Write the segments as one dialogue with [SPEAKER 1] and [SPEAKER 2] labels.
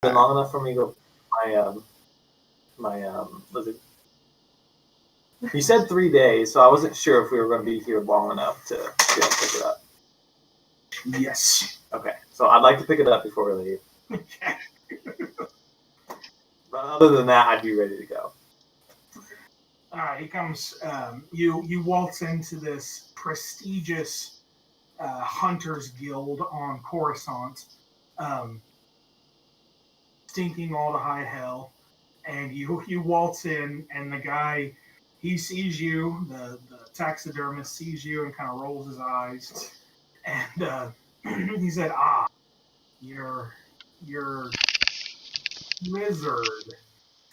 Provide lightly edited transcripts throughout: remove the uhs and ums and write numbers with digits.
[SPEAKER 1] been long enough for me to go my lizard. You said 3 days, so I wasn't sure if we were going to be here long enough to be able to pick it up.
[SPEAKER 2] Yes.
[SPEAKER 1] Okay, so I'd like to pick it up before we leave.
[SPEAKER 2] Okay.
[SPEAKER 1] But other than that, I'd be ready to go.
[SPEAKER 2] All right, he comes. You waltz into this prestigious hunters guild on Coruscant, stinking all to high hell, and you waltz in, and the guy, he sees you. The taxidermist sees you and kind of rolls his eyes, and he said, "Ah, your lizard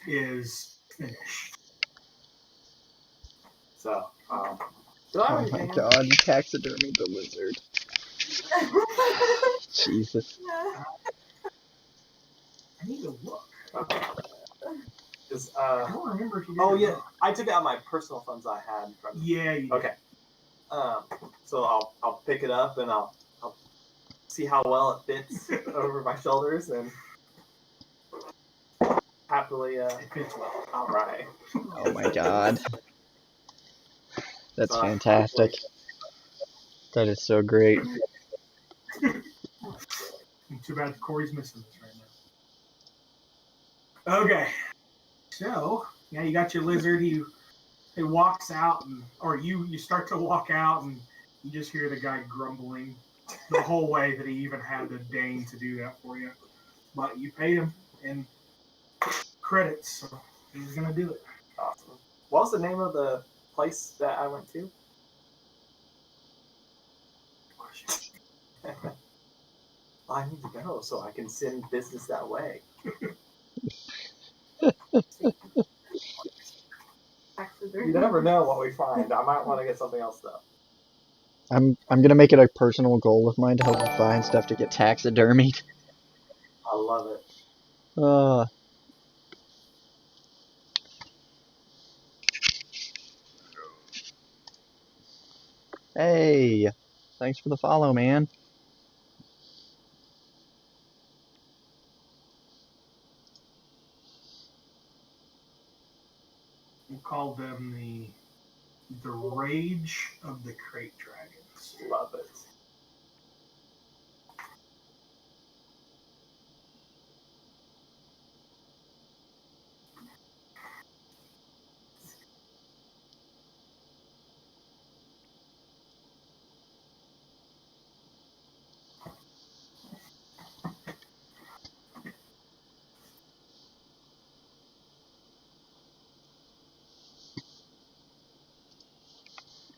[SPEAKER 2] is finished."
[SPEAKER 1] So, do I have
[SPEAKER 3] Oh my
[SPEAKER 1] anything?
[SPEAKER 3] god, taxidermy the lizard. Jesus.
[SPEAKER 2] I need to look.
[SPEAKER 1] Okay. 'Cause,
[SPEAKER 2] I don't remember if you did.
[SPEAKER 1] oh
[SPEAKER 2] or
[SPEAKER 1] yeah,
[SPEAKER 2] not.
[SPEAKER 1] I took out my personal funds I had from.
[SPEAKER 2] Yeah. You did.
[SPEAKER 1] Okay. So I'll pick it up and I'll see how well it fits over my shoulders and happily.
[SPEAKER 2] It fits well.
[SPEAKER 1] All right.
[SPEAKER 3] Oh my god. That's
[SPEAKER 1] So,
[SPEAKER 3] fantastic. That is so great.
[SPEAKER 2] Too bad Corey's missing this right now. Okay. So, yeah, you got your lizard. He walks out, or you start to walk out, and you just hear the guy grumbling the whole way that he even had the deign to do that for you. But you paid him in credits, so he's going to do it.
[SPEAKER 1] Awesome. What was the name of the place that I went to? I need to go so I can send business that way. You never know what we find. I might want to get something else though.
[SPEAKER 3] I'm gonna make it a personal goal of mine to help you find stuff to get taxidermied.
[SPEAKER 1] I love it.
[SPEAKER 3] Hey, thanks for the follow, man.
[SPEAKER 2] We'll call them the Rage of the Crate Dragons.
[SPEAKER 1] Love it.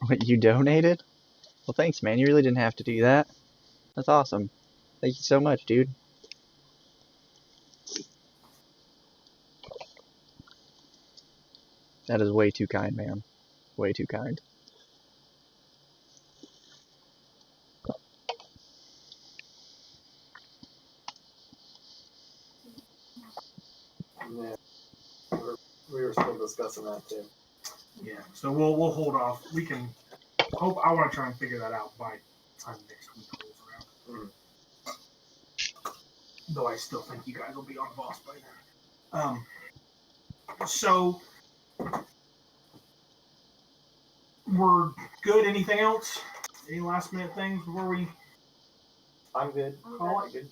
[SPEAKER 3] What, you donated? Well, thanks, man. You really didn't have to do that. That's awesome. Thank you so much, dude. That is way too kind, man. Way too kind.
[SPEAKER 1] Yeah. We were still discussing that too.
[SPEAKER 2] Yeah, so we'll hold off. We can hope. I want to try and figure that out by the time next week rolls around. Though I still think you guys will be on boss by then. So we're good. Anything else? Any last minute things before we
[SPEAKER 1] I'm good.
[SPEAKER 2] call it?
[SPEAKER 1] Good.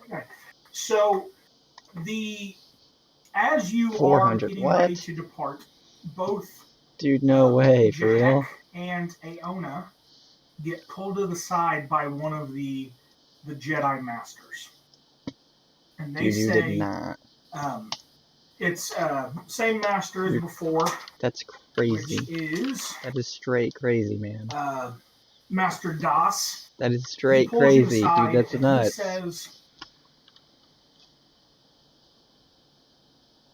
[SPEAKER 2] Okay. So as you are
[SPEAKER 3] 400,
[SPEAKER 2] getting
[SPEAKER 3] what?
[SPEAKER 2] ready to depart, both
[SPEAKER 3] Dude, no way, for real?
[SPEAKER 2] Jack and Aona get pulled to the side by one of the Jedi Masters. And they
[SPEAKER 3] Dude, you
[SPEAKER 2] say,
[SPEAKER 3] did not.
[SPEAKER 2] It's same master as before.
[SPEAKER 3] That's crazy.
[SPEAKER 2] Which is...
[SPEAKER 3] That is straight crazy, man.
[SPEAKER 2] Master Das.
[SPEAKER 3] That is straight
[SPEAKER 2] He pulls you
[SPEAKER 3] crazy,
[SPEAKER 2] aside
[SPEAKER 3] dude. That's
[SPEAKER 2] and
[SPEAKER 3] nuts.
[SPEAKER 2] He says,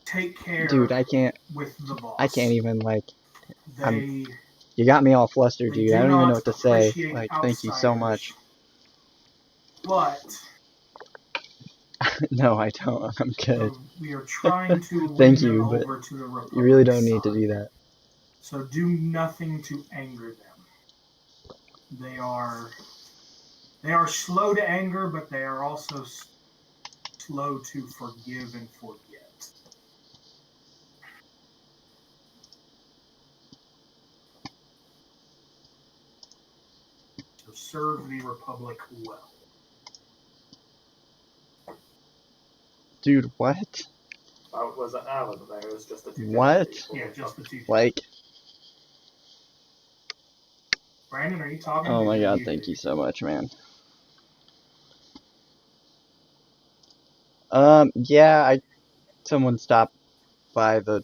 [SPEAKER 2] take care,
[SPEAKER 3] dude, I can't.
[SPEAKER 2] With the boss.
[SPEAKER 3] I can't even, like...
[SPEAKER 2] They...
[SPEAKER 3] You got me all flustered, dude. I don't even know what to say. Like, thank you so much.
[SPEAKER 2] But...
[SPEAKER 3] No, I don't. I'm good.
[SPEAKER 2] So we are trying to win
[SPEAKER 3] Thank
[SPEAKER 2] them
[SPEAKER 3] you, but
[SPEAKER 2] over to the Republic
[SPEAKER 3] you really don't need
[SPEAKER 2] side.
[SPEAKER 3] to do that.
[SPEAKER 2] So do nothing to anger them. They are slow to anger, but they are also slow to forgive and forget. So serve the Republic well.
[SPEAKER 3] Dude, what?
[SPEAKER 1] I wasn't there. It was just the two.
[SPEAKER 3] What?
[SPEAKER 1] people.
[SPEAKER 2] Yeah, just the two.
[SPEAKER 3] Like,
[SPEAKER 2] Brandon, are you talking?
[SPEAKER 3] oh
[SPEAKER 2] to
[SPEAKER 3] my
[SPEAKER 2] me?
[SPEAKER 3] god, thank you so much, man. Yeah, someone stopped by the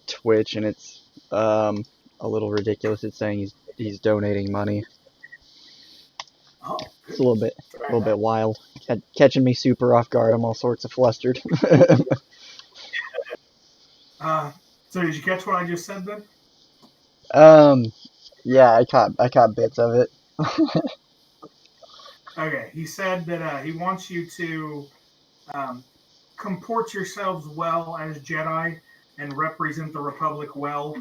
[SPEAKER 3] Twitch and it's a little ridiculous. It's saying he's donating money.
[SPEAKER 2] Oh,
[SPEAKER 3] It's
[SPEAKER 2] good.
[SPEAKER 3] a little bit wild. Catching me super off guard. I'm all sorts of flustered.
[SPEAKER 2] So did you catch what I just said then?
[SPEAKER 3] Yeah, I caught bits of it.
[SPEAKER 2] Okay, he said that he wants you to comport yourselves well as Jedi and represent the Republic well,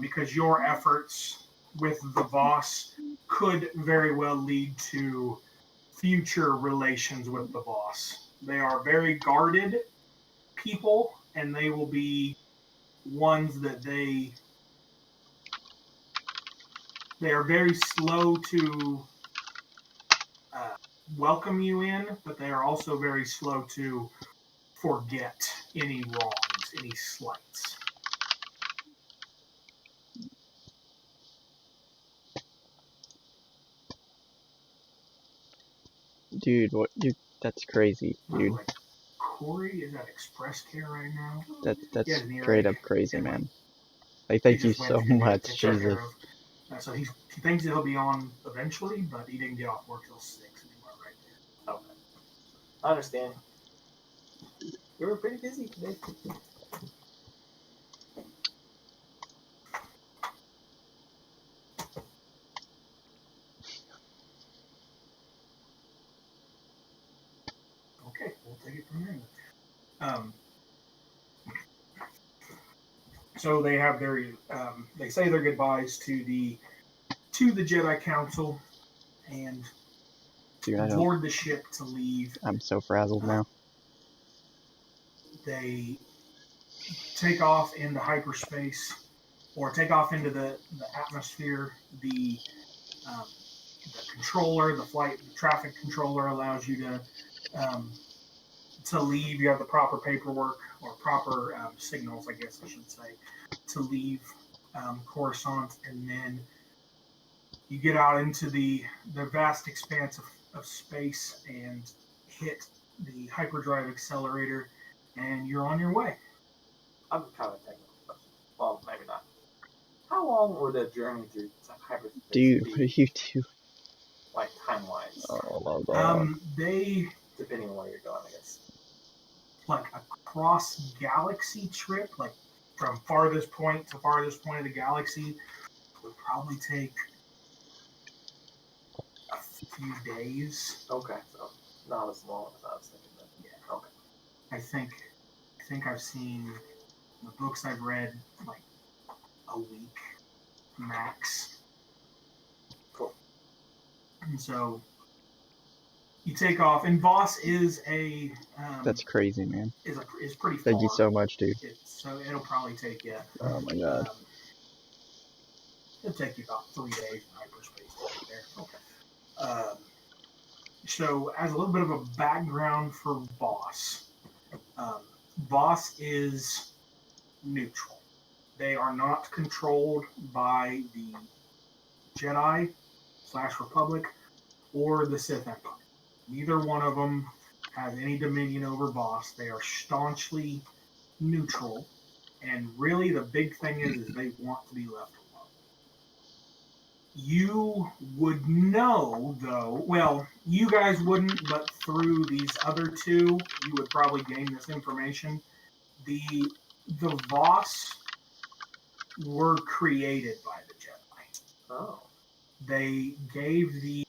[SPEAKER 2] because your efforts with the Voss could very well lead to future relations with the Voss. They are very guarded people, and they will be ones that they are very slow to welcome you in, but they are also very slow to forget any wrongs, any slights.
[SPEAKER 3] Dude, that's crazy, dude.
[SPEAKER 2] Like, Corey is at Express Care right now.
[SPEAKER 3] That's
[SPEAKER 2] Yeah, near
[SPEAKER 3] straight
[SPEAKER 2] a-
[SPEAKER 3] up crazy,
[SPEAKER 2] and,
[SPEAKER 3] man. Like, thank
[SPEAKER 2] he
[SPEAKER 3] you
[SPEAKER 2] just
[SPEAKER 3] so
[SPEAKER 2] went to
[SPEAKER 3] much,
[SPEAKER 2] check her
[SPEAKER 3] Jesus.
[SPEAKER 2] out. So he thinks that he'll be on eventually, but he didn't get off work till 6 anymore right there.
[SPEAKER 1] Okay. I understand. You were pretty busy today.
[SPEAKER 2] Okay, we'll take it from there. So they have their they say their goodbyes to the Jedi Council and
[SPEAKER 3] Dude,
[SPEAKER 2] board the ship to leave.
[SPEAKER 3] I'm so frazzled now.
[SPEAKER 2] They take off into hyperspace or take off into the atmosphere. The controller, the traffic controller allows you to leave. You have the proper paperwork or proper signals, I guess I should say, to leave Coruscant, and then you get out into the vast expanse of space and hit the hyperdrive accelerator, and you're on your way.
[SPEAKER 1] I'm kind of technical question. Well, maybe not. How long would a journey through hyperspace
[SPEAKER 3] Dude,
[SPEAKER 1] be?
[SPEAKER 3] what do you do?
[SPEAKER 1] Like time-wise,
[SPEAKER 3] Oh my god.
[SPEAKER 2] They
[SPEAKER 1] depending on where you're going, I guess.
[SPEAKER 2] like a cross galaxy trip, like from farthest point to farthest point of the galaxy, would probably take a few days.
[SPEAKER 1] Okay, so not as long as I was thinking. Then.
[SPEAKER 2] Yeah.
[SPEAKER 1] Okay.
[SPEAKER 2] I think I've seen the books I've read like a week max.
[SPEAKER 1] Cool.
[SPEAKER 2] And so you take off, and Voss is
[SPEAKER 3] That's crazy, man.
[SPEAKER 2] is pretty far.
[SPEAKER 3] Thank you so much, dude.
[SPEAKER 2] So it'll probably take you.
[SPEAKER 3] Oh my god.
[SPEAKER 2] It'll take you about 3 days in hyperspace to get there. Okay. So, as a little bit of a background for Voss, Voss is neutral. They are not controlled by the Jedi / Republic or the Sith Empire. Neither one of them has any dominion over Voss. They are staunchly neutral, and really the big thing is they want to be left alone. You would know, though, well, you guys wouldn't, but through these other two, you would probably gain this information. The Voss were created by the Jedi.
[SPEAKER 1] Oh.
[SPEAKER 2] They gave the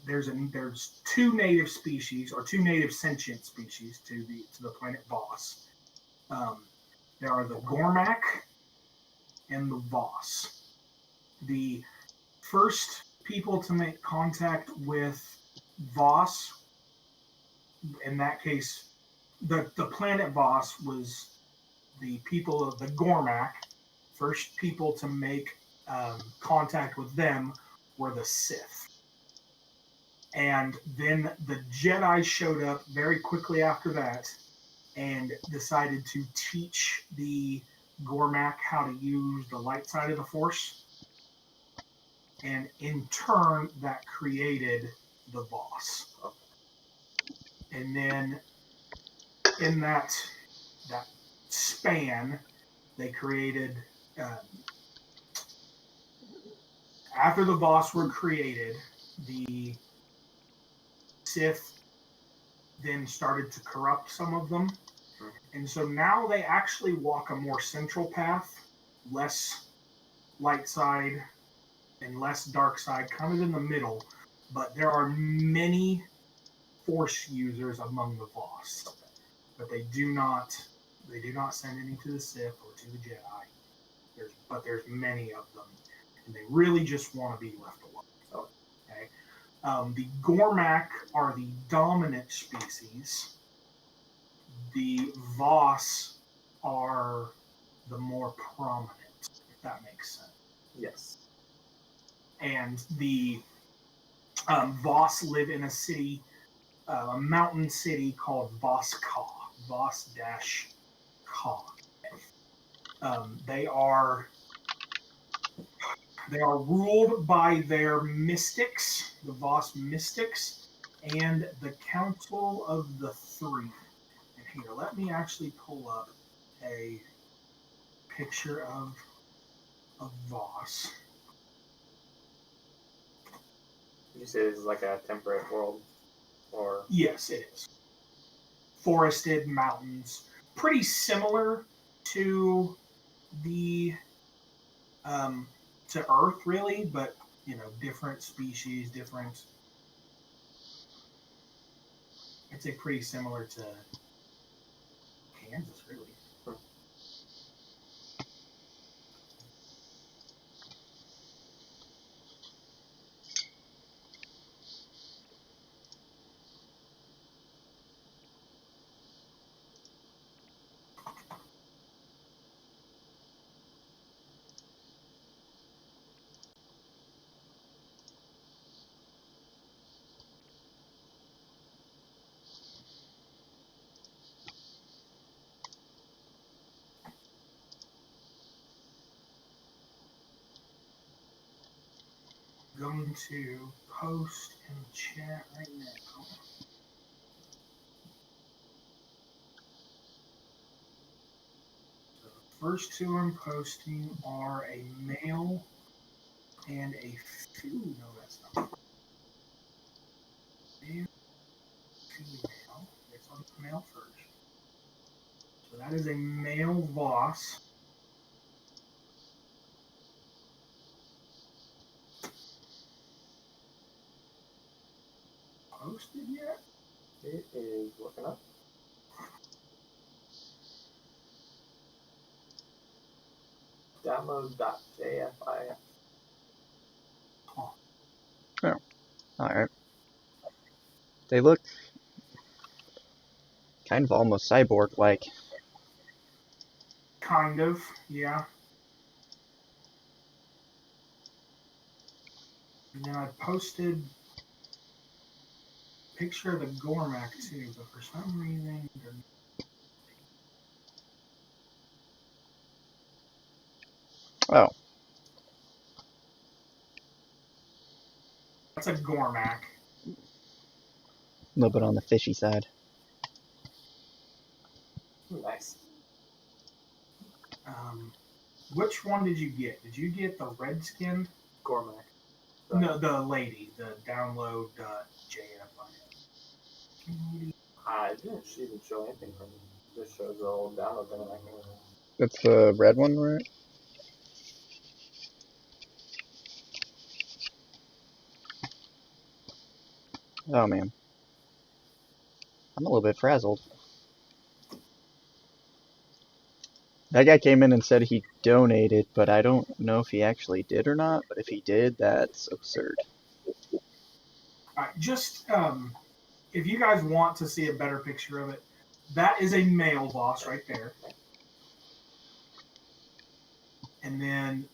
[SPEAKER 2] there's two native species or two native sentient species to the planet Voss. There are the Gormak and the Voss. The first people to make contact with Voss in that case, the planet boss was the people of the Gormak. First people to make contact with them were the Sith. And then the Jedi showed up very quickly after that and decided to teach the Gormak how to use the light side of the Force. And in turn, that created the boss. And then in that span, they created after the boss were created, the Sith then started to corrupt some of them. And so now they actually walk a more central path, less light side and less dark side, kind of in the middle. But there are many Force users among the boss. But they do not send any to the Sith or to the Jedi. But there's many of them. And they really just want to be left alone. Okay? The Gormak are the dominant species. The Voss are the more prominent, if that makes sense.
[SPEAKER 1] Yes.
[SPEAKER 2] And the Voss live in a city, a mountain city called Voss-Ka. Voss-Ka. They are ruled by their mystics, the Voss mystics, and the Council of the Three. And here, let me actually pull up a picture of Voss.
[SPEAKER 1] You say this is like a temperate world, or
[SPEAKER 2] Yes, it is. Forested mountains, pretty similar to the to Earth, really, but different species, different. I'd say pretty similar to Kansas, really. Going to post in the chat right now. So the first two I'm posting are a male and a female. No, that's not. Male, female. It's on the male first. So that is a male Voss. Posted yet?
[SPEAKER 1] it is looking up. Download.jfi.
[SPEAKER 3] Alright. They look kind of almost cyborg-like.
[SPEAKER 2] Kind of, yeah. And then I posted a picture of the Gormak too, but for some reason they're
[SPEAKER 3] Oh,
[SPEAKER 2] that's a Gormak.
[SPEAKER 3] a little bit on the fishy side.
[SPEAKER 1] Nice.
[SPEAKER 2] Which one did you get? Did you get the red skin?
[SPEAKER 1] Gormak.
[SPEAKER 2] No, the lady, the download JFI.
[SPEAKER 1] I didn't even show anything from it. Just shows the old download thing.
[SPEAKER 3] That's the red one, right? Oh man. I'm a little bit frazzled. That guy came in and said he donated, but I don't know if he actually did or not. But if he did, that's absurd.
[SPEAKER 2] Just if you guys want to see a better picture of it, that is a male Voss right there. And then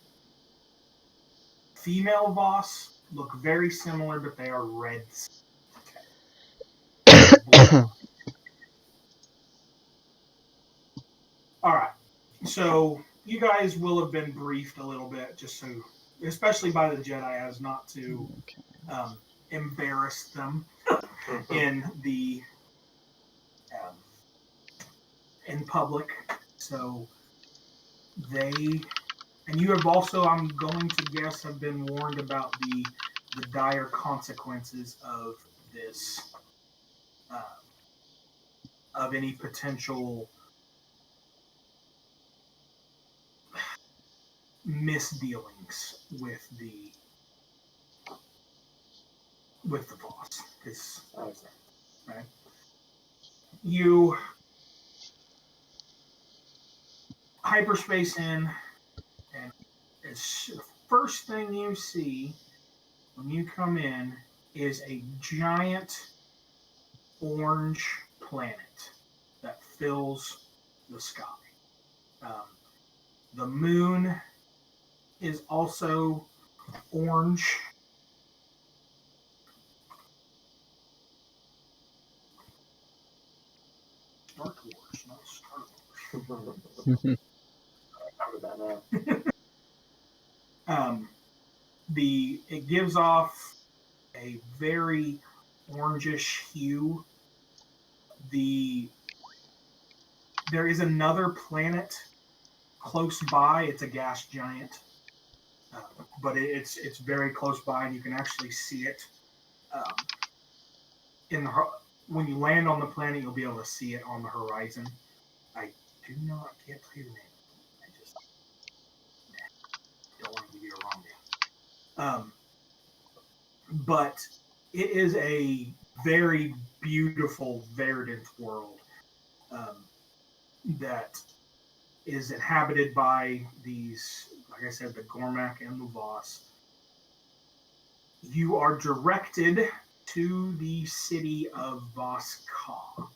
[SPEAKER 2] female Voss look very similar, but they are reds. All right. So you guys will have been briefed a little bit, just so, especially by the Jedi, as not to embarrass them in the in public. So they, and you have also, I'm going to guess, have been warned about the dire consequences of this, of any potential misdealings with the boss. Because right, you hyperspace in, and it's the first thing you see when you come in is a giant orange planet that fills the sky. The moon is also orange. Star Wars, not Star Wars.
[SPEAKER 1] Remember that now.
[SPEAKER 2] It gives off a very orangish hue. There is another planet close by. It's a gas giant, but it's very close by, and you can actually see it. When you land on the planet, you'll be able to see it on the horizon. I can't tell you the name. I just don't want to give you a wrong name. But it is a very beautiful, verdant world that is inhabited by these, like I said, the Gormak and the Voss. You are directed to the city of Voss Ka.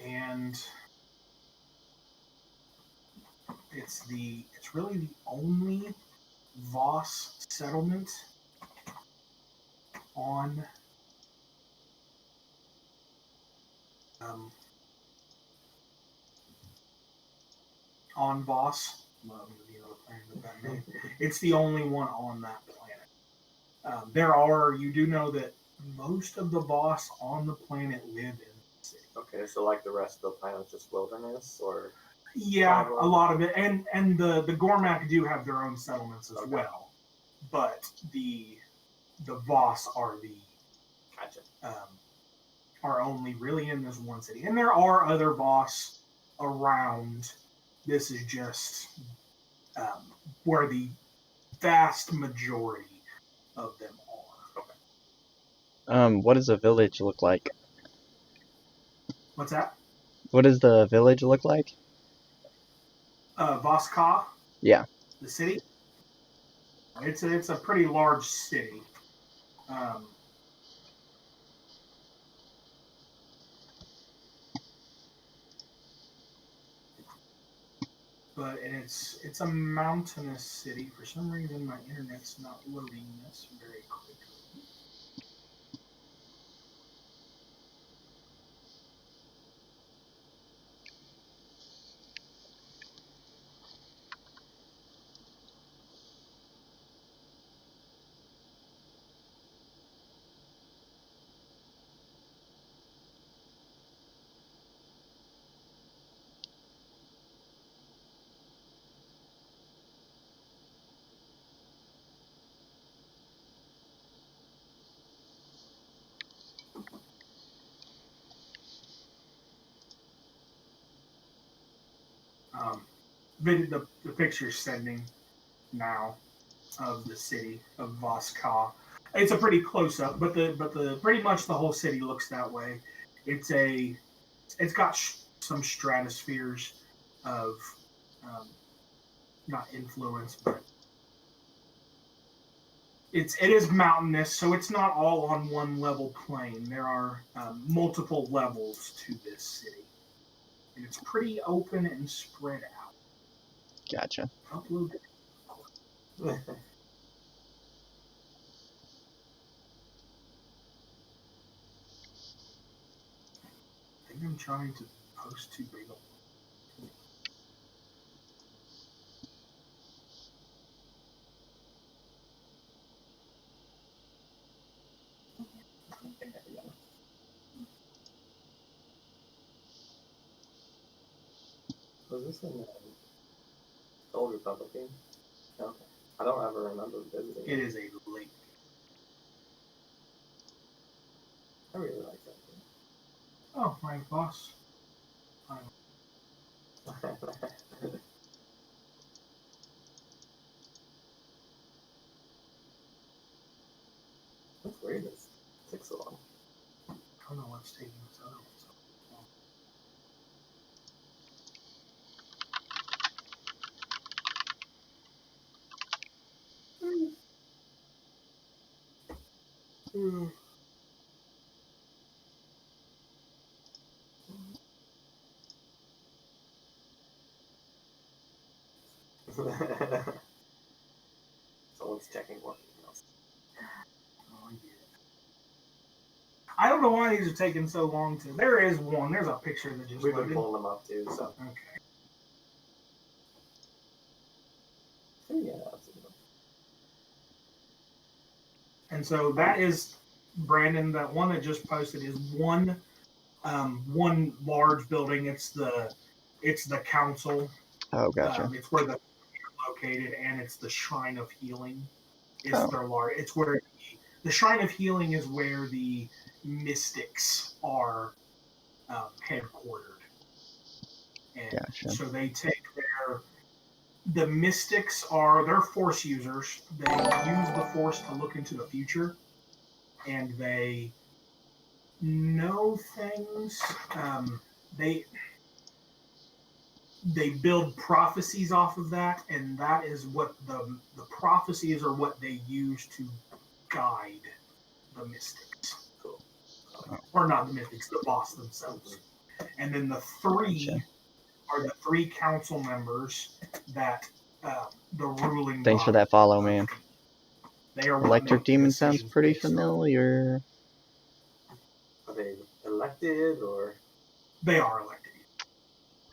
[SPEAKER 2] And it's really the only Voss settlement on Voss. It's the only one on that planet. You do know that most of the Voss on the planet live in the city.
[SPEAKER 1] Okay, so like the rest of the planet is just wilderness, or?
[SPEAKER 2] Yeah, a lot of it, and the Gormak do have their own settlements as well, but the Voss are are only really in this one city, and there are other Voss around. This is just where the vast majority of them are.
[SPEAKER 3] What does a village look like?
[SPEAKER 2] What's that?
[SPEAKER 3] What does the village look like?
[SPEAKER 2] Voss Ka?
[SPEAKER 3] Yeah.
[SPEAKER 2] The city? It's a pretty large city. But it's a mountainous city. For some reason, my internet's not loading this very quickly. The picture's sending now of the city of Voss Ka. It's a pretty close up, but the pretty much the whole city looks that way. It's got some stratospheres of not influence, but it is mountainous, so it's not all on one level plane. There are multiple levels to this city, and it's pretty open and spread out.
[SPEAKER 3] Gotcha.
[SPEAKER 2] Upload it. I think I'm trying to post too big.
[SPEAKER 1] Was this in the Old Republic game? Okay. I don't ever remember visiting
[SPEAKER 2] It is a lake.
[SPEAKER 1] I really like that game.
[SPEAKER 2] Oh, my boss.
[SPEAKER 1] That's weird. It takes so long.
[SPEAKER 2] I don't know what's taking this other one so long.
[SPEAKER 1] Someone's checking what else.
[SPEAKER 2] Oh, I get it. I don't know why these are taking so long to. There is one. There's a picture that just
[SPEAKER 1] We've been
[SPEAKER 2] loaded.
[SPEAKER 1] pulling them up too, so.
[SPEAKER 2] Okay.
[SPEAKER 1] Yeah, absolutely.
[SPEAKER 2] And so that is Brandon. That one that just posted is one large building. It's the council.
[SPEAKER 3] Oh, gotcha.
[SPEAKER 2] It's where the located, and it's the Shrine of Healing. It's
[SPEAKER 3] Oh.
[SPEAKER 2] their large. It's where the Shrine of Healing is where the mystics are headquartered. And
[SPEAKER 3] Gotcha.
[SPEAKER 2] so they take the mystics they're force users. They use the force to look into the future, and they know things. They build prophecies off of that, and that is what the prophecies are what they use to guide the mystics.
[SPEAKER 1] Cool.
[SPEAKER 2] Or not the mystics, the boss themselves. And then the three
[SPEAKER 3] Gotcha.
[SPEAKER 2] are the three council members that the ruling.
[SPEAKER 3] Thanks for
[SPEAKER 2] body
[SPEAKER 3] that follow,
[SPEAKER 2] of
[SPEAKER 3] man.
[SPEAKER 2] They are what
[SPEAKER 3] Electric
[SPEAKER 2] make the
[SPEAKER 3] Demon sounds
[SPEAKER 2] decisions
[SPEAKER 3] pretty
[SPEAKER 2] based on-
[SPEAKER 3] familiar.
[SPEAKER 1] Are they elected or?
[SPEAKER 2] They are elected.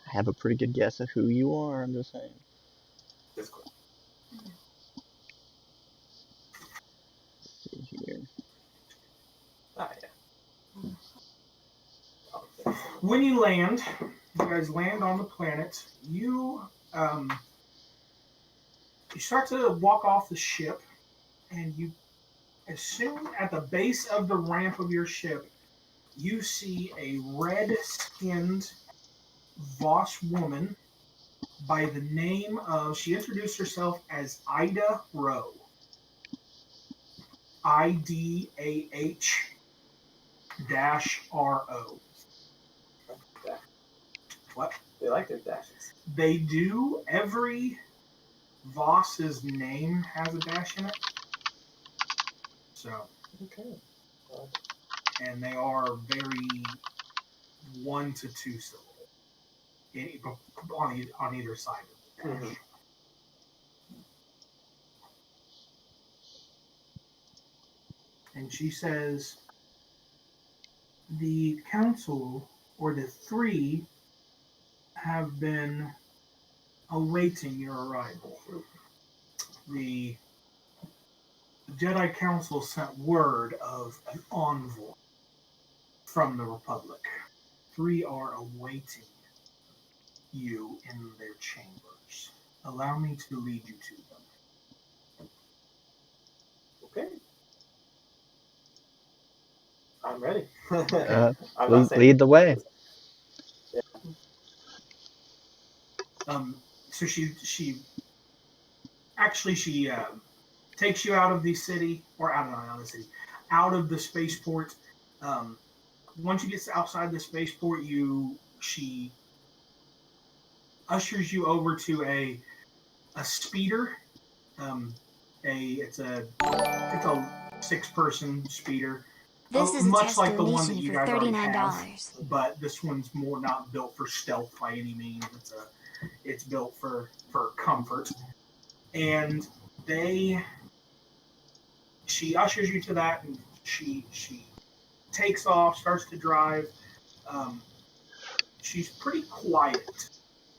[SPEAKER 3] I have a pretty good guess of who you are, I'm just saying.
[SPEAKER 1] Discord.
[SPEAKER 3] Let's see here.
[SPEAKER 1] Ah, yeah. Oh, okay.
[SPEAKER 2] When you land, you guys land on the planet. You start to walk off the ship, and you, as soon at the base of the ramp of your ship, you see a red-skinned Voss woman by the name of. She introduced herself as Ida Rowe. IDAH-RO. What?
[SPEAKER 1] They like their dashes.
[SPEAKER 2] They do. Every Voss's name has a dash in it. So,
[SPEAKER 1] Okay.
[SPEAKER 2] and they are very 1 to 2 syllable on either side of the dash.
[SPEAKER 1] Mhm.
[SPEAKER 2] And she says, the council, or the three, have been awaiting your arrival. The Jedi Council sent word of an envoy from the Republic. 3 are awaiting you in their chambers. Allow me to lead you to them.
[SPEAKER 1] Okay. I'm ready. I'm not
[SPEAKER 3] Lead,
[SPEAKER 1] saying-
[SPEAKER 3] lead the way.
[SPEAKER 2] So she takes you out of the city, or out of the city, out of the spaceport. Once you get outside the spaceport, she ushers you over to a speeder. It's a 6-person speeder.
[SPEAKER 4] This is a
[SPEAKER 2] much
[SPEAKER 4] test
[SPEAKER 2] like the one that
[SPEAKER 4] donation
[SPEAKER 2] you
[SPEAKER 4] for
[SPEAKER 2] guys already
[SPEAKER 4] $39.
[SPEAKER 2] have, but this one's more not built for stealth by any means. It's built for comfort. And she ushers you to that, and she takes off, starts to drive. She's pretty quiet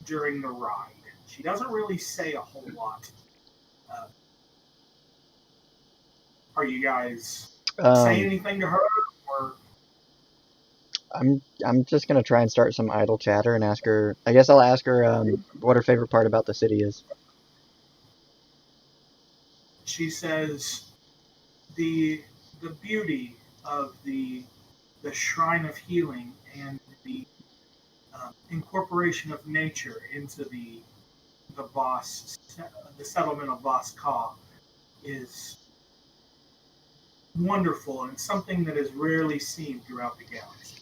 [SPEAKER 2] during the ride. She doesn't really say a whole lot. Are you guys saying anything to her, or?
[SPEAKER 3] I'm just gonna try and start some idle chatter and ask her. I guess I'll ask her what her favorite part about the city is.
[SPEAKER 2] She says the beauty of the shrine of healing and the incorporation of nature into the settlement of Vos Ka is wonderful and something that is rarely seen throughout the galaxy.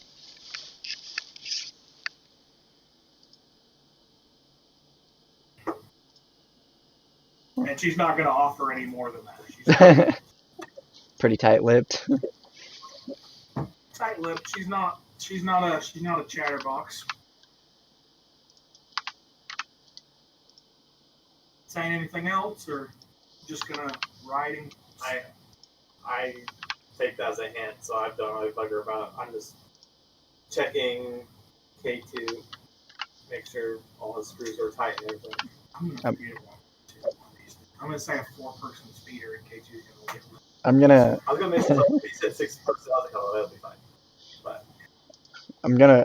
[SPEAKER 2] And she's not going to offer any more than that. She's
[SPEAKER 3] Pretty tight-lipped.
[SPEAKER 2] tight-lipped. She's not a chatterbox. Saying anything else, or just gonna ride and
[SPEAKER 1] I take that as a hint, so I don't really bug her about it. I'm just checking K2, make sure all his screws are tight and everything.
[SPEAKER 2] I'm gonna speed it one. I'm gonna say a 4-person speeder in K2 is gonna get.
[SPEAKER 3] I'm gonna
[SPEAKER 1] I was gonna make sure he said 6 person. I was like, oh, that'll be fine. But
[SPEAKER 3] I'm gonna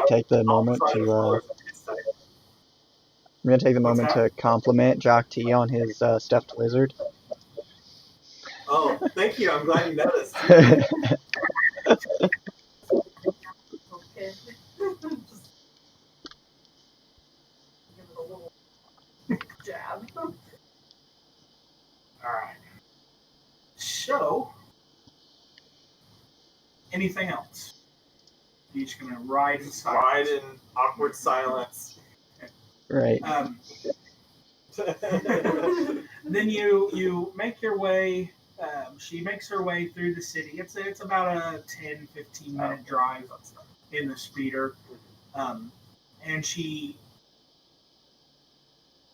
[SPEAKER 3] take the
[SPEAKER 1] I'll
[SPEAKER 3] moment
[SPEAKER 1] try
[SPEAKER 3] to
[SPEAKER 1] follow something tight.
[SPEAKER 3] I'm gonna take the
[SPEAKER 2] What's
[SPEAKER 3] moment
[SPEAKER 2] that?
[SPEAKER 3] to compliment Jock T on his stuffed lizard.
[SPEAKER 1] Oh, thank you. I'm glad you noticed.
[SPEAKER 5] Okay. Just give it a little jab.
[SPEAKER 2] All right. So, anything else? You're just gonna ride in silence.
[SPEAKER 1] Ride in awkward silence.
[SPEAKER 3] Right.
[SPEAKER 2] Then you make your way. She makes her way through the city. It's about a 10-15 minute drive in the speeder, and she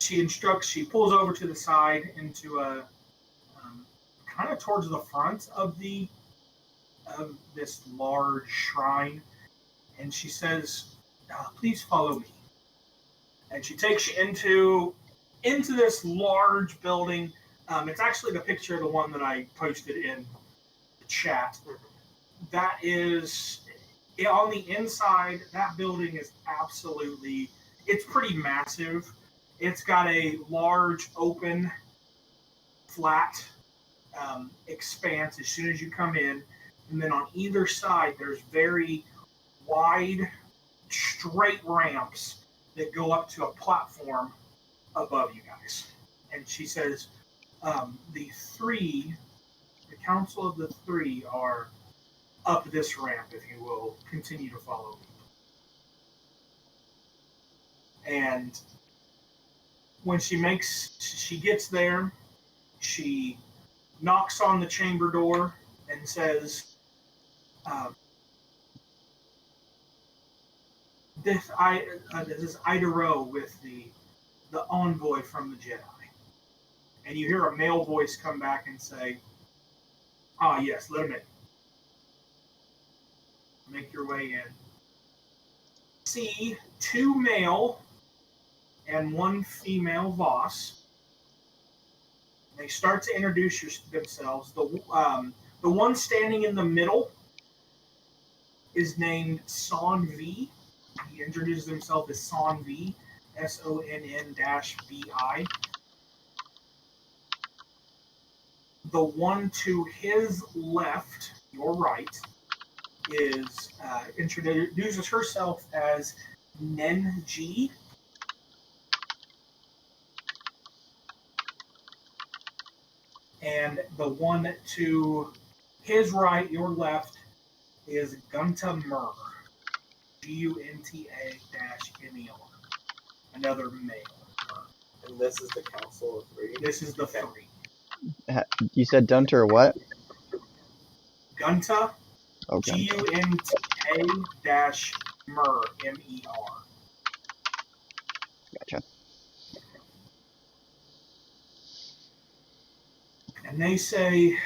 [SPEAKER 2] instructs. She pulls over to the side into a kind of towards the front of this large shrine, and she says, "Please follow me." And she takes you into this large building. It's actually the picture of the one that I posted in the chat. That is on the inside. That building is it's pretty massive. It's got a large open, flat expanse as soon as you come in, and then on either side there's very wide, straight ramps that go up to a platform above you guys. And she says, the council of the 3 are up this ramp, if you will, continue to follow me. And when she gets there, she knocks on the chamber door and says, this is Ida Rowe with the envoy from the Jedi. And you hear a male voice come back and say, "Ah, yes, let him in." Make your way in. See 2 male and 1 female Voss. They start to introduce themselves. The one standing in the middle is named Son V. He introduces himself as Son V, SONN-VI. The one to his left, your right, introduces herself as Nen G. And the one to his right, your left, is Gunta Mur. Gunta-MER. Another male.
[SPEAKER 1] And this is the council of 3.
[SPEAKER 2] This is the 3.
[SPEAKER 3] You said Dunter or what?
[SPEAKER 2] Gunta,
[SPEAKER 3] Oh, Gunter.
[SPEAKER 2] Gunta-Mer, M-E-R.
[SPEAKER 3] Gotcha.
[SPEAKER 2] And they say,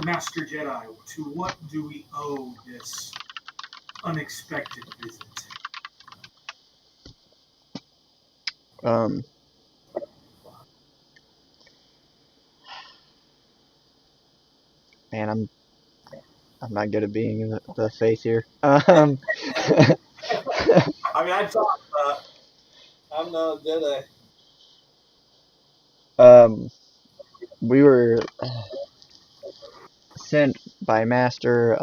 [SPEAKER 2] Master Jedi, to what do we owe this unexpected visit?
[SPEAKER 3] Um, man, I'm not good at being the face here.
[SPEAKER 1] I mean, I thought I'm no Jedi.
[SPEAKER 3] We were sent by Master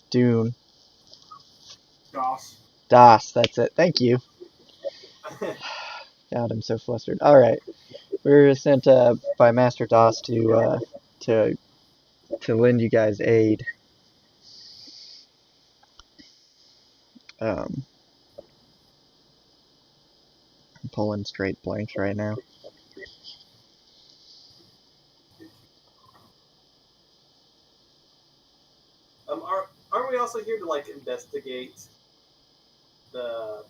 [SPEAKER 3] Dune
[SPEAKER 2] Doss.
[SPEAKER 3] Das. That's it. Thank you. God, I'm so flustered. All right, we were sent by Master Das to lend you guys aid. I'm pulling straight blanks right now.
[SPEAKER 1] Aren't we also here to like investigate the?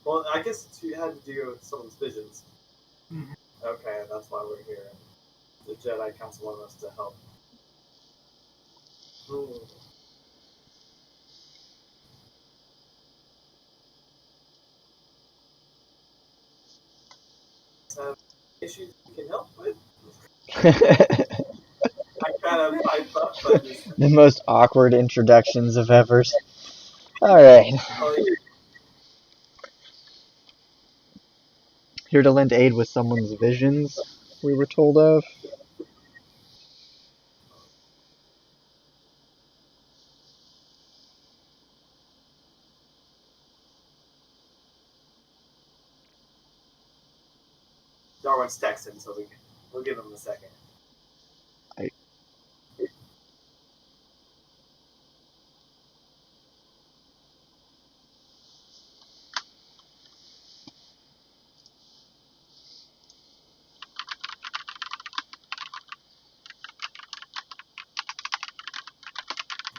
[SPEAKER 1] Well, I guess it had to do with someone's visions.
[SPEAKER 2] Mhm.
[SPEAKER 1] Okay, that's why we're here. The Jedi Council wanted us to help. Hmm. Have issues we can help with? I kind of pipe up, but just
[SPEAKER 3] The most awkward introductions of ever. All right,
[SPEAKER 1] oh, yeah.
[SPEAKER 3] here to lend aid with someone's visions. We were told of.
[SPEAKER 1] Darwin's texting, so we'll give him a second.
[SPEAKER 3] I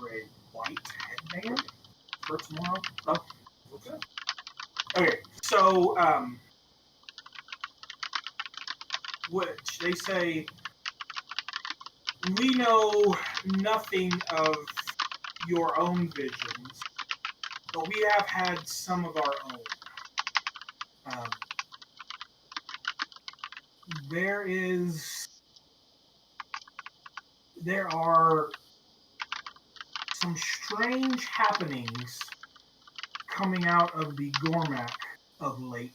[SPEAKER 2] Red white headband for tomorrow.
[SPEAKER 1] Oh, okay.
[SPEAKER 2] Okay, so which they say we know nothing of your own visions, but we have had some of our own. There are some strange happenings coming out of the Gormak of late.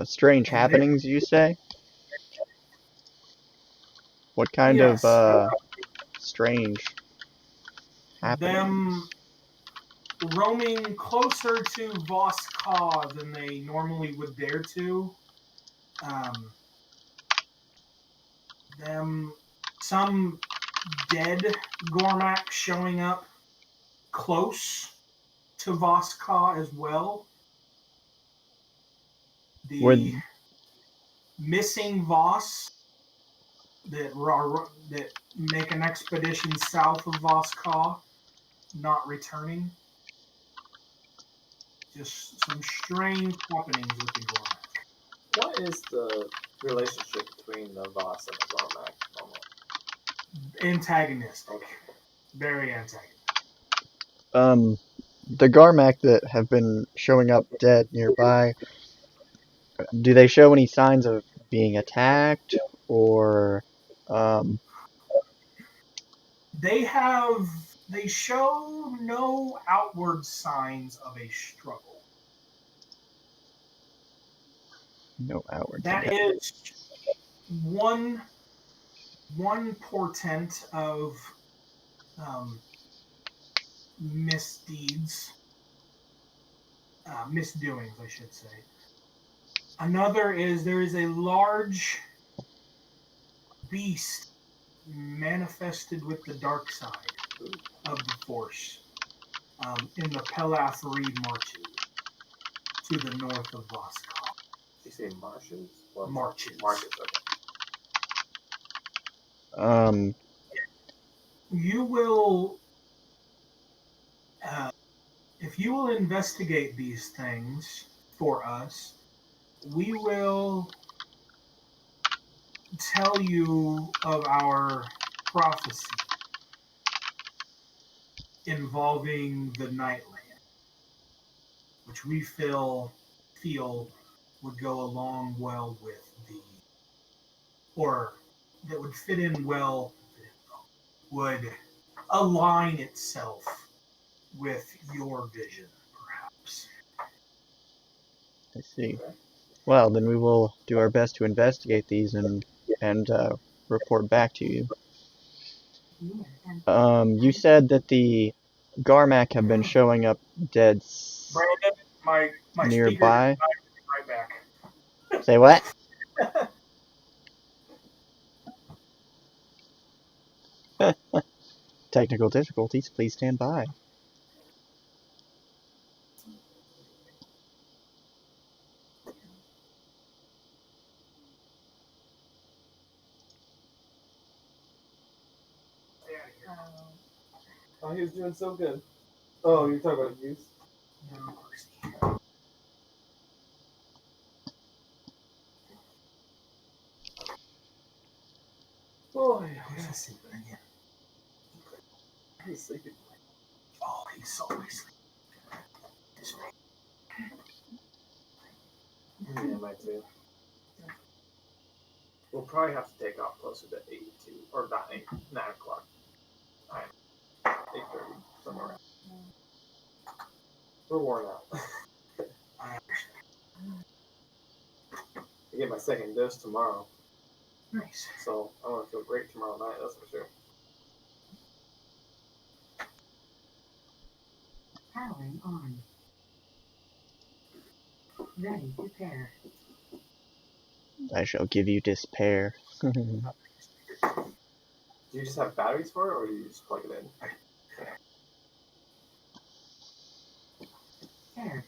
[SPEAKER 3] strange
[SPEAKER 2] And
[SPEAKER 3] happenings, you say? What kind of
[SPEAKER 2] yes,
[SPEAKER 3] strange happenings?
[SPEAKER 2] them roaming closer to Voskar than they normally would dare to. Some dead Gormak showing up close to Voskar as well.
[SPEAKER 3] Were
[SPEAKER 2] The missing Voss that make an expedition south of Voskar not returning. Just some strange happenings with the Gormak.
[SPEAKER 1] What is the relationship between the Voss and the Gormak?
[SPEAKER 2] Antagonistic.
[SPEAKER 1] Okay.
[SPEAKER 2] Very antagonistic.
[SPEAKER 3] The Garmak that have been showing up dead nearby, do they show any signs of being attacked or
[SPEAKER 2] They show no outward signs of a struggle.
[SPEAKER 3] no outward
[SPEAKER 2] That
[SPEAKER 3] attack?
[SPEAKER 2] is one portent of misdeeds, misdoings, I should say. Another is there is a large beast manifested with the dark side of the Force in the Pelath Reed marches. to the north of Voskov.
[SPEAKER 1] You say marshes? Or
[SPEAKER 2] Marches.
[SPEAKER 1] Marshes, okay.
[SPEAKER 2] You will, if you will investigate these things for us, we will tell you of our prophecy involving the Nightland, which we feel would go along well with or that would fit in well, would align itself with your vision, perhaps.
[SPEAKER 3] I see. Well, then we will do our best to investigate these and report back to you. You said that the Garmac have been showing up dead
[SPEAKER 2] Brandon, my
[SPEAKER 3] nearby.
[SPEAKER 2] speaker is right back.
[SPEAKER 3] Say what? Technical difficulties, please stand by.
[SPEAKER 1] Oh, he was doing so good. Oh, you're talking about use? Oh, yeah.
[SPEAKER 2] Who's sleeping again?
[SPEAKER 1] He's sleeping.
[SPEAKER 2] Oh, he's always sleeping.
[SPEAKER 1] Yeah, mine too. We'll probably have to take off closer to 8 too, or not 8, 9 o'clock. 8:30, somewhere around. We're worn out.
[SPEAKER 2] I understand.
[SPEAKER 1] I get my second dose tomorrow,
[SPEAKER 2] Nice.
[SPEAKER 1] so I want to feel great tomorrow night, that's for sure.
[SPEAKER 4] Powering on. Ready to pair.
[SPEAKER 3] I shall give you despair.
[SPEAKER 1] Do you just have batteries for it, or do you just plug it in?
[SPEAKER 4] Pair.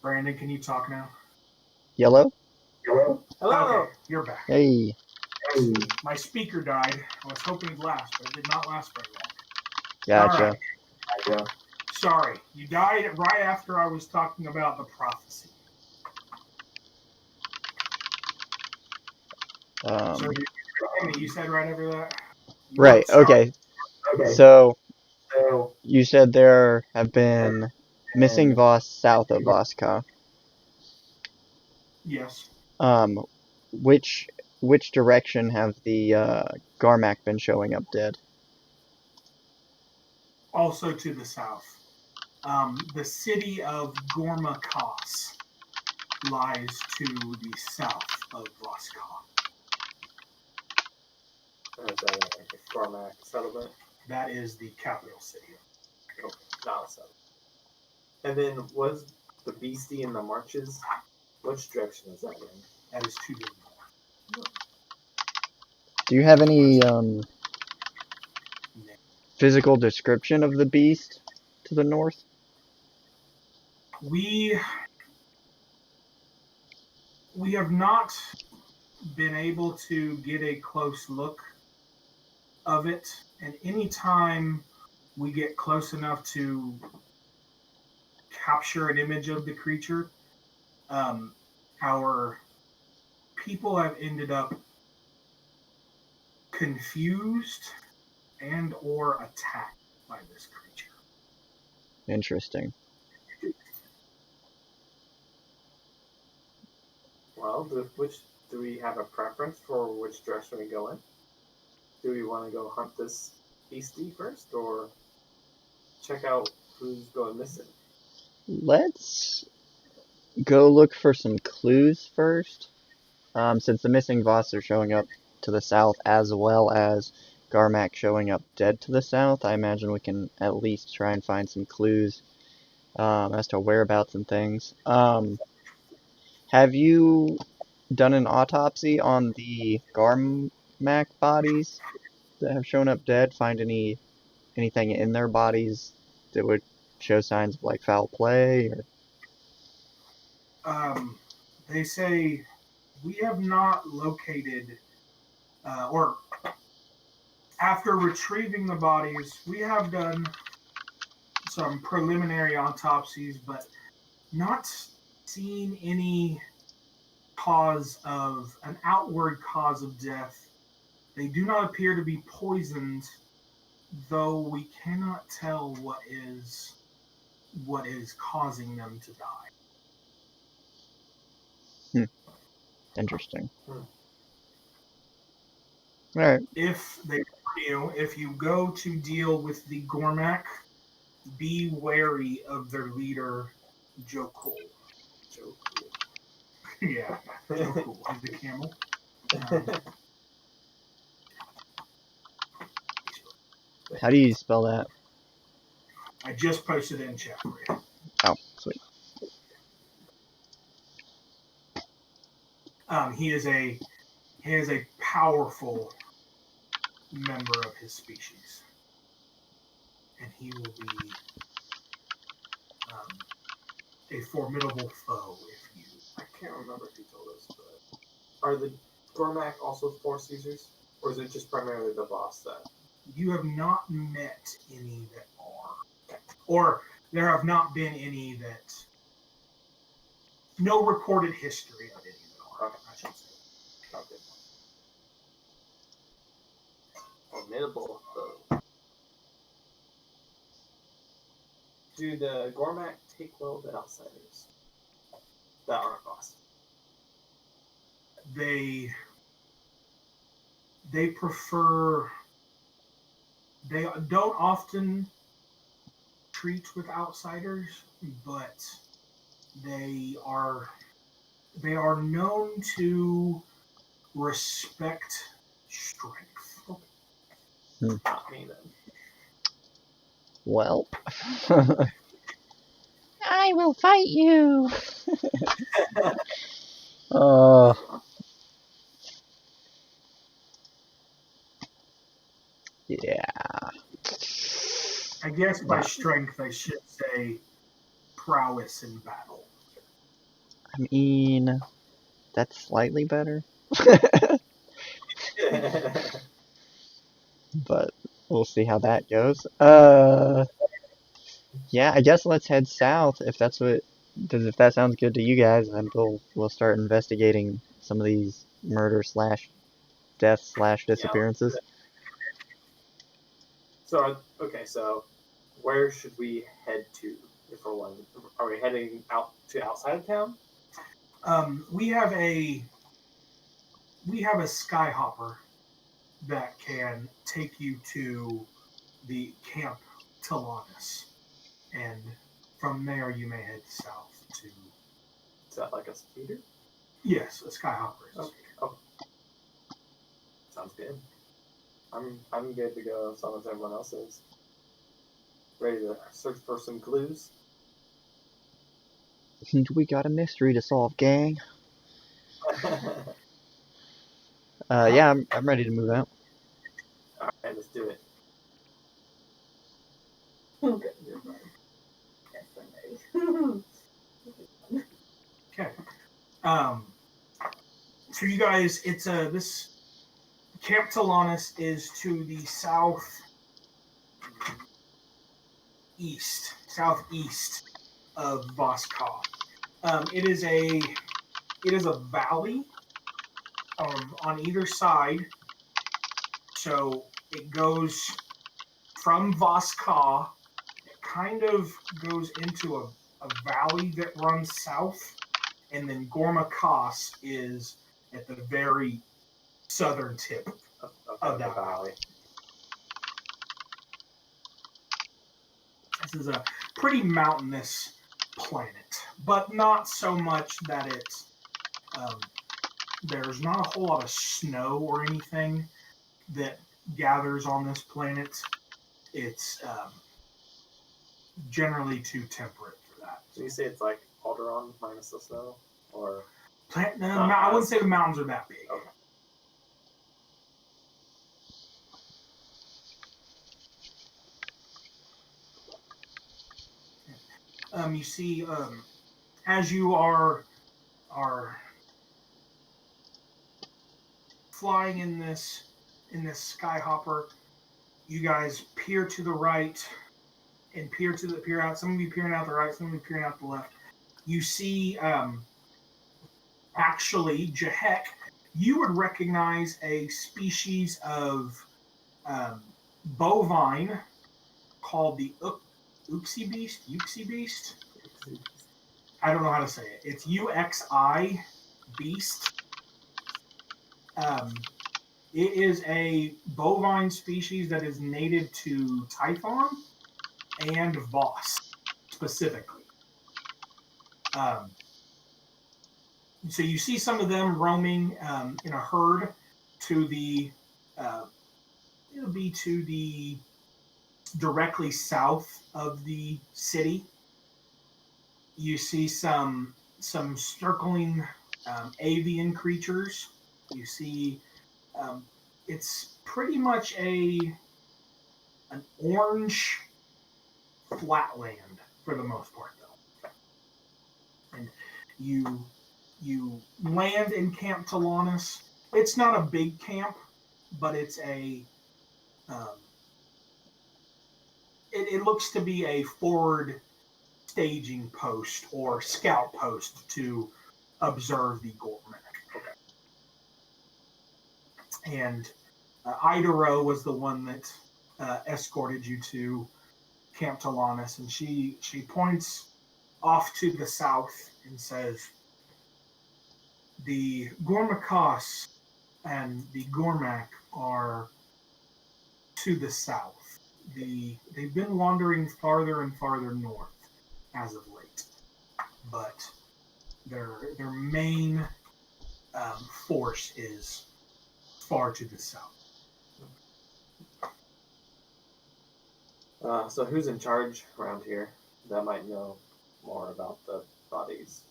[SPEAKER 2] Brandon, can you talk now?
[SPEAKER 3] Yellow?
[SPEAKER 1] Hello?
[SPEAKER 2] Okay, you're back.
[SPEAKER 3] Hey.
[SPEAKER 2] My speaker died. I was hoping it'd last, but it did not last very long.
[SPEAKER 3] Gotcha.
[SPEAKER 2] All right. Sorry, you died right after I was talking about the prophecy. So you said right after that?
[SPEAKER 3] Right, okay. So, you said there have been missing Voss south of Voska.
[SPEAKER 2] Yes.
[SPEAKER 3] Which direction have the Garmac been showing up dead?
[SPEAKER 2] Also to the south. The city of Gormakos lies to the south of Voska.
[SPEAKER 1] Is that a Cormac settlement?
[SPEAKER 2] That is the capital city.
[SPEAKER 1] Not a settlement. And then was the beastie in the marches? Which direction is that in?
[SPEAKER 2] That is to the north.
[SPEAKER 3] Do you have any physical description of the beast to the north?
[SPEAKER 2] We have not been able to get a close look of it, and anytime we get close enough to capture an image of the creature, our people have ended up confused and or attacked by this creature.
[SPEAKER 3] Interesting.
[SPEAKER 1] Well, do we have a preference for which direction we go in? Do we want to go hunt this beastie first, or check out who's going missing?
[SPEAKER 3] Let's go look for some clues first. Since the missing Voss are showing up to the south, as well as Garmac showing up dead to the south, I imagine we can at least try and find some clues as to whereabouts and things. Have you done an autopsy on the Garmac bodies that have shown up dead? Find anything in their bodies that would show signs of like foul play or?
[SPEAKER 2] They say we have not located, or after retrieving the bodies, we have done some preliminary autopsies, but not seen any an outward cause of death. They do not appear to be poisoned, though we cannot tell what is causing them to die.
[SPEAKER 3] Interesting.
[SPEAKER 1] Hmm.
[SPEAKER 3] All right.
[SPEAKER 2] If you go to deal with the Gormak, be wary of their leader, Joe Cole.
[SPEAKER 1] Joe
[SPEAKER 2] Yeah, Joe Cole. He's the camel. Um,
[SPEAKER 3] How do you spell that?
[SPEAKER 2] I just posted it in chat for you.
[SPEAKER 3] Oh, sweet.
[SPEAKER 2] He is a powerful member of his species, and he will be a formidable foe if you.
[SPEAKER 1] I can't remember if he told us, but are the Gormak also 4 Caesars? Or is it just primarily the boss that?
[SPEAKER 2] You have not met any that are, or there have not been any that. No recorded history of any that are.
[SPEAKER 1] Okay.
[SPEAKER 2] I should say.
[SPEAKER 1] Okay. Formidable foe. Do the Gormak take well to outsiders that aren't boss?
[SPEAKER 2] They prefer. They don't often treat with outsiders, but they are known to respect strength.
[SPEAKER 1] Not me then.
[SPEAKER 3] Well. I will fight you. Yeah.
[SPEAKER 2] I guess by strength I should say prowess in battle.
[SPEAKER 3] I mean, that's slightly better. But we'll see how that goes. Yeah, I guess let's head south if that's if that sounds good to you guys, then we'll start investigating some of these murder / death / disappearances.
[SPEAKER 1] Yeah. So where should we head to if we're one? Are we heading out to outside of town?
[SPEAKER 2] We have a skyhopper that can take you to the Camp Tilanus, and from there you may head south to.
[SPEAKER 1] Is that like a speeder?
[SPEAKER 2] Yes, a skyhopper.
[SPEAKER 1] Okay. Oh, sounds good. I'm good to go as long as everyone else is. Ready to search for some clues?
[SPEAKER 3] We got a mystery to solve, gang. Yeah, I'm ready to move out.
[SPEAKER 1] Alright, let's do it.
[SPEAKER 5] Okay, you're right. Yes, I'm ready.
[SPEAKER 2] Okay. So you guys, it's this Camp Tilanus is to the southeast of Voskov. It is a valley on either side. So it goes from Voskov, it kind of goes into a valley that runs south, and then Gormakas is at the very southern tip of that valley. This is a pretty mountainous planet, but not so much that it's there's not a whole lot of snow or anything that gathers on this planet. It's generally too temperate for that.
[SPEAKER 1] So you say it's like Alderaan minus the snow, or
[SPEAKER 2] I wouldn't say the mountains are that big.
[SPEAKER 1] Okay.
[SPEAKER 2] You see, as you are flying in this skyhopper, you guys peer to the right and peer out. Some of you peering out the right, some of you peering out the left. You see, actually, Jahek, you would recognize a species of bovine called the Uxie beast. I don't know how to say it. It's UXI beast. It is a bovine species that is native to Typhon and Voss specifically. So you see some of them roaming in a herd to the it'll be to the directly south of the city. You see some circling avian creatures. You see it's pretty much an orange flatland for the most part, though. And you land in Camp Talanis. It's not a big camp, but it's a it looks to be a forward staging post or scout post to observe the Gormak. Okay. And Idaro was the one that escorted you to Camp Talanis, and she points off to the south and says, the Gormakas and the Gormak are to the south. They've been wandering farther and farther north as of late, but their main force is far to the south.
[SPEAKER 1] So who's in charge around here that might know more about the bodies?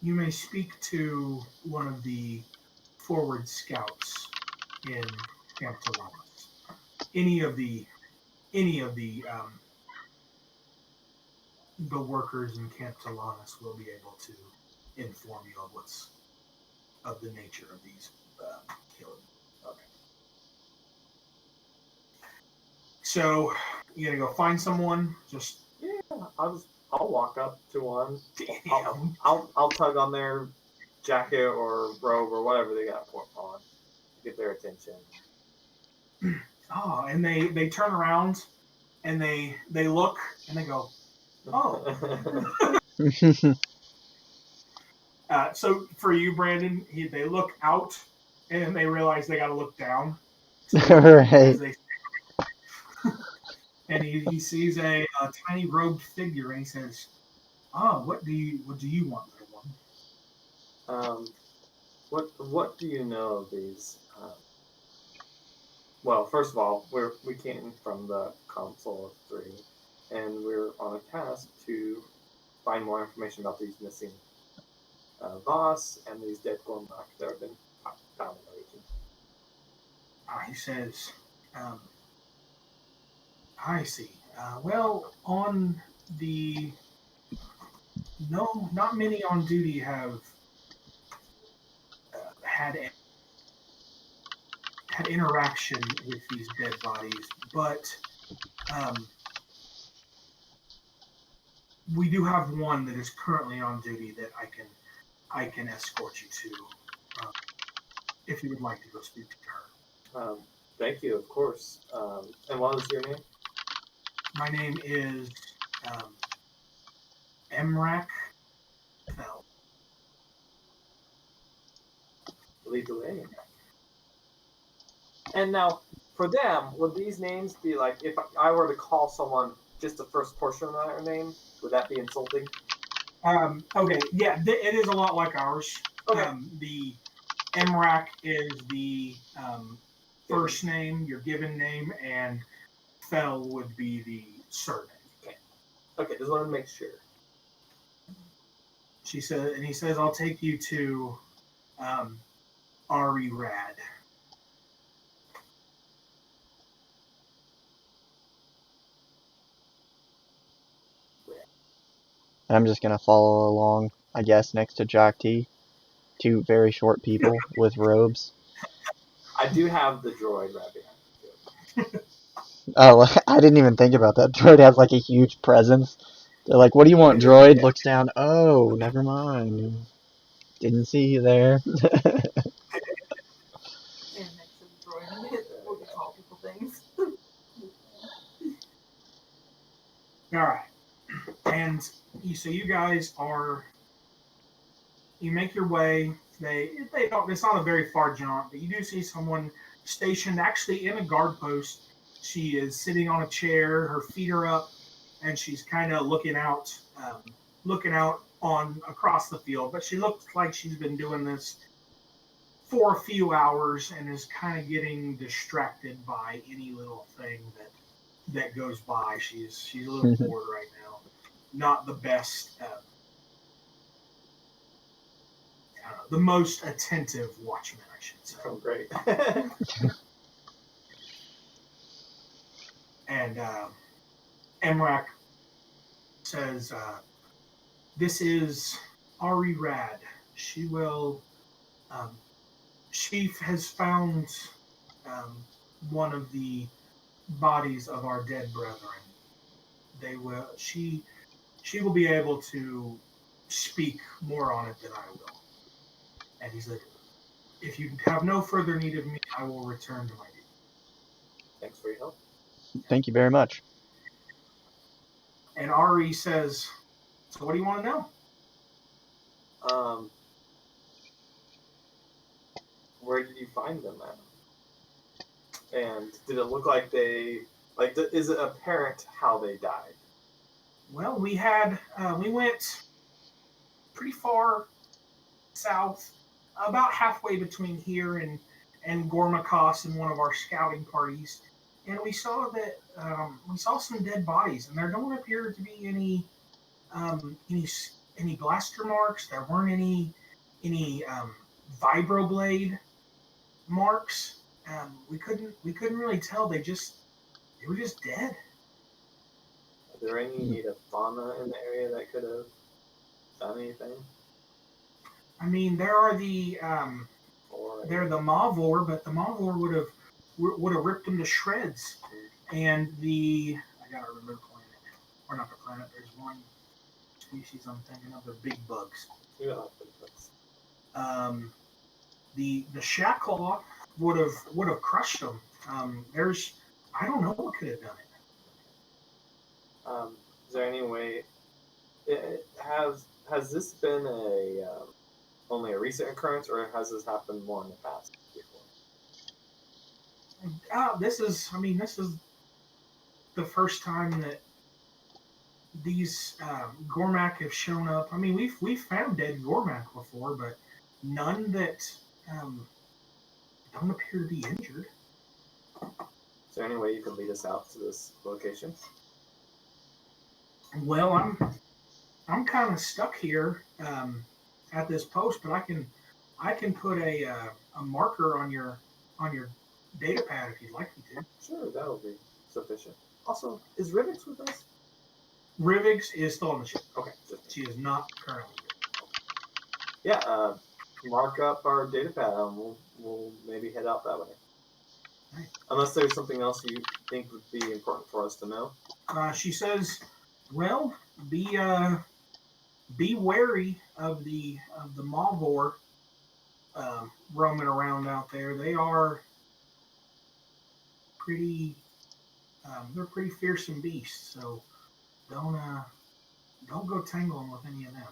[SPEAKER 2] You may speak to one of the forward scouts in Camp Talanis. Any of the workers in Camp Talanis will be able to inform you of the nature of these killings. Okay. So you gonna go find someone? Just
[SPEAKER 1] I'll walk up to one. I'll tug on their jacket or robe or whatever they got on, get their attention.
[SPEAKER 2] Oh, and they turn around and they look and they go, oh. So for you, Brandon, they look out and they realize they got to look down.
[SPEAKER 3] Right.
[SPEAKER 2] And he sees a tiny robed figure and he says, "Oh, what do you want, little one?"
[SPEAKER 1] What do you know of these? Well, first of all, we came from the Council of Three, and we're on a task to find more information about these missing Voss and these dead Gormak that have been found in the region.
[SPEAKER 2] He says, I see. Well, on the... No, not many on duty have had interaction with these dead bodies, but we do have one that is currently on duty that I can escort you to, if you would like to go speak to her.
[SPEAKER 1] Thank you, of course. And what was your name?
[SPEAKER 2] My name is Emrak Fell.
[SPEAKER 1] Lead the way. And now, for them, would these names be like, if I were to call someone just the first portion of their name, would that be insulting?
[SPEAKER 2] Okay, yeah, it is a lot like ours.
[SPEAKER 1] Okay.
[SPEAKER 2] The Emrak is the first name, your given name, and Fell would be the surname.
[SPEAKER 1] Okay, just wanted to make sure.
[SPEAKER 2] He says, I'll take you to Ari Rad.
[SPEAKER 3] And I'm just gonna follow along, I guess, next to Jock T. Two very short people with robes.
[SPEAKER 1] I do have the droid right behind me.
[SPEAKER 3] Oh, I didn't even think about that. Droid has like a huge presence. They're like, "What do you want,
[SPEAKER 1] Yeah.
[SPEAKER 3] Droid?" Looks down. Oh, never mind. Didn't see you there.
[SPEAKER 5] And next to the droid, we'll get tall people things.
[SPEAKER 2] All right, and so you guys you make your way. They don't. It's not a very far jaunt, but you do see someone stationed actually in a guard post. She is sitting on a chair. Her feet are up, and she's kind of looking out on across the field. But she looks like she's been doing this for a few hours and is kind of getting distracted by any little thing that goes by. She's a little bored right now. Not the best. The most attentive watchman, I should say.
[SPEAKER 1] Oh, great.
[SPEAKER 2] And Emrak says, "This is Ari Rad. She will. She has found one of the bodies of our dead brethren. They will. She will be able to speak more on it than I will." And he said, "If you have no further need of me, I will return to my duty."
[SPEAKER 1] Thanks for your help.
[SPEAKER 3] Thank you very much.
[SPEAKER 2] And Ari says, "So what do you want to know?"
[SPEAKER 1] Where did you find them at? And did it look like is it apparent how they died?
[SPEAKER 2] Well, we went pretty far south, about halfway between here and Gormakos in one of our scouting parties, and we saw some dead bodies, and there don't appear to be any blaster marks. There weren't any vibroblade marks. We couldn't really tell. They were just dead.
[SPEAKER 1] Are there any native fauna in the area that could have done anything?
[SPEAKER 2] I mean, there are they're the Mavor, but the Mavor would have ripped them to shreds. And I gotta remember the planet, or not the planet. There's one species I'm thinking of. They're big bugs.
[SPEAKER 1] Yeah.
[SPEAKER 2] The Shacklaw would have crushed them. I don't know what could have done it.
[SPEAKER 1] Is there any way? Has this been only a recent occurrence, or has this happened more in the past before?
[SPEAKER 2] This is the first time that these Gormak have shown up. I mean, we've found dead Gormak before, but none that don't appear to be injured.
[SPEAKER 1] Is there any way you could lead us out to this location?
[SPEAKER 2] Well, I'm kind of stuck here at this post, but I can put a marker on your data pad if you'd like me to.
[SPEAKER 1] Sure, that'll be sufficient. Also, is Rivix with us?
[SPEAKER 2] Rivix is still on the ship.
[SPEAKER 1] Okay,
[SPEAKER 2] She is not currently
[SPEAKER 1] here. Yeah, mark up our data pad and we'll maybe head out that way.
[SPEAKER 2] Right.
[SPEAKER 1] Unless there's something else you think would be important for us to know.
[SPEAKER 2] She says, "Well, be wary of the Mavor roaming around out there. They are pretty they're pretty fearsome beasts. So don't go tangling with any of them."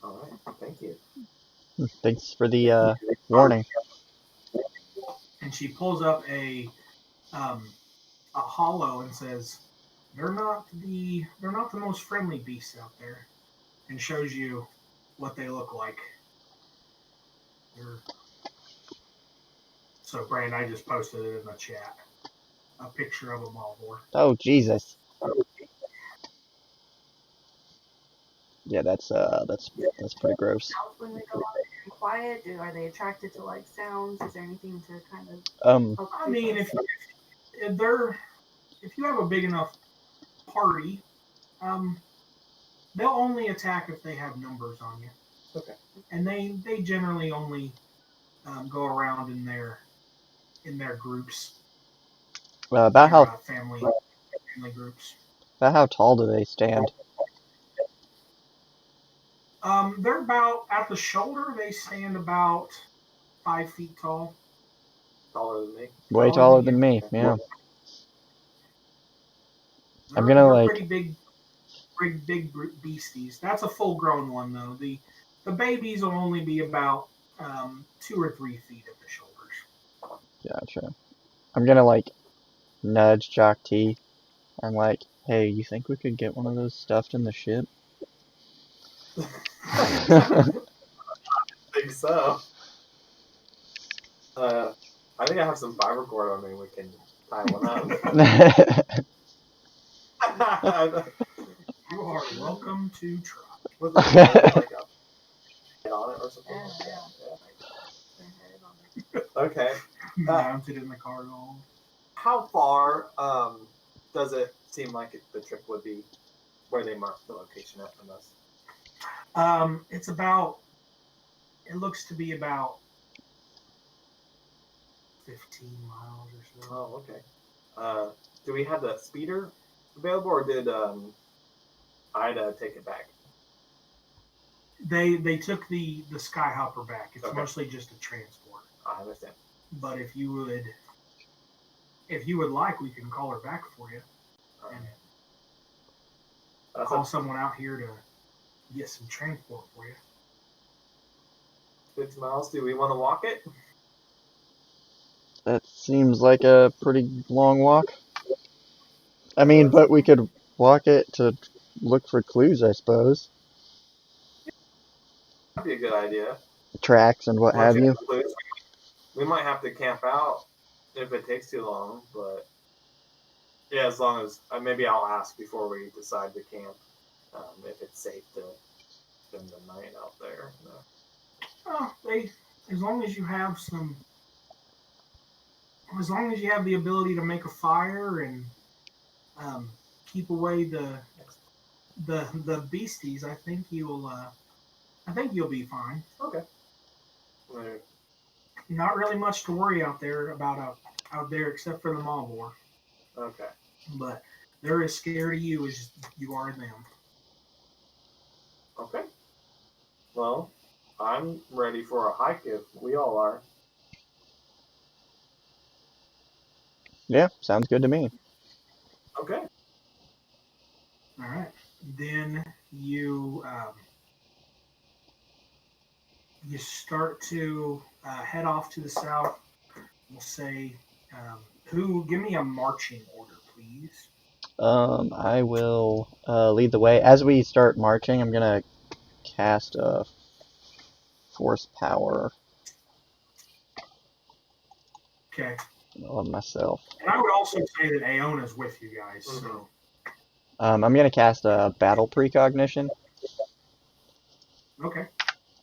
[SPEAKER 1] All right, thank you.
[SPEAKER 3] Thanks for the warning.
[SPEAKER 2] And she pulls up a hollow and says, they're not the most friendly beasts out there," and shows you what they look like. So, Brand, I just posted it in the chat. A picture of a Malvor.
[SPEAKER 3] Oh, Jesus. Yeah, that's pretty gross.
[SPEAKER 5] When they go out there and quiet, are they attracted to like sounds? Is there anything to kind of?
[SPEAKER 2] I mean, if you have a big enough party, they'll only attack if they have numbers on you.
[SPEAKER 1] Okay.
[SPEAKER 2] And they generally only go around in their groups.
[SPEAKER 3] About
[SPEAKER 2] their,
[SPEAKER 3] how
[SPEAKER 2] family groups.
[SPEAKER 3] about how tall do they stand?
[SPEAKER 2] They're about at the shoulder. They stand about 5 feet tall.
[SPEAKER 1] Taller than me.
[SPEAKER 3] Way
[SPEAKER 2] Taller
[SPEAKER 3] taller
[SPEAKER 2] than
[SPEAKER 3] than me. Yeah. I'm
[SPEAKER 2] They're
[SPEAKER 3] gonna like.
[SPEAKER 2] pretty big beasties. That's a full grown one though. The babies will only be about 2 or 3 feet at the shoulders.
[SPEAKER 3] Gotcha. I'm gonna like nudge Jock T. I'm like, hey, you think we could get one of those stuffed in the ship?
[SPEAKER 1] I think so. I think I have some fiber cord on me. We can tie one up.
[SPEAKER 2] You are welcome to try.
[SPEAKER 1] Was it like a on it or something?
[SPEAKER 5] Yeah.
[SPEAKER 1] Okay.
[SPEAKER 2] Mounted in the cargo.
[SPEAKER 1] How far does it seem like the trip would be where they marked the location at from us?
[SPEAKER 2] It's about. It looks to be about 15 miles or so.
[SPEAKER 1] Oh, okay. Do we have the speeder available, or did Ida take it back?
[SPEAKER 2] They took the Skyhopper back. It's
[SPEAKER 1] Okay.
[SPEAKER 2] mostly just a transport.
[SPEAKER 1] I understand.
[SPEAKER 2] But if you would like, we can call her back for you and
[SPEAKER 1] That's
[SPEAKER 2] call someone out here to get some transport for you.
[SPEAKER 1] 6 miles. Do we want to walk it?
[SPEAKER 3] That seems like a pretty long walk. I mean, but we could walk it to look for clues, I suppose.
[SPEAKER 1] That'd be a good idea.
[SPEAKER 3] Tracks and what have you.
[SPEAKER 1] We might have to camp out if it takes too long, but yeah, as long as maybe I'll ask before we decide to camp if it's safe to spend the night out there. No.
[SPEAKER 2] Oh, as long as you have the ability to make a fire and keep away the beasties, I think you'll be fine.
[SPEAKER 1] Okay. Right.
[SPEAKER 2] Not really much to worry out there except for the Maulboar.
[SPEAKER 1] Okay.
[SPEAKER 2] But they're as scared of you as you are of them.
[SPEAKER 1] Okay. Well, I'm ready for a hike if we all are.
[SPEAKER 3] Yeah, sounds good to me.
[SPEAKER 1] Okay.
[SPEAKER 2] All right. Then you start to head off to the south. We'll say, give me a marching order, please.
[SPEAKER 3] I will lead the way. As we start marching, I'm gonna cast a force power
[SPEAKER 2] Okay.
[SPEAKER 3] on myself.
[SPEAKER 2] And I would also say that Aona's with you guys.
[SPEAKER 1] Mm-hmm.
[SPEAKER 2] So
[SPEAKER 3] I'm gonna cast a battle precognition.
[SPEAKER 2] okay.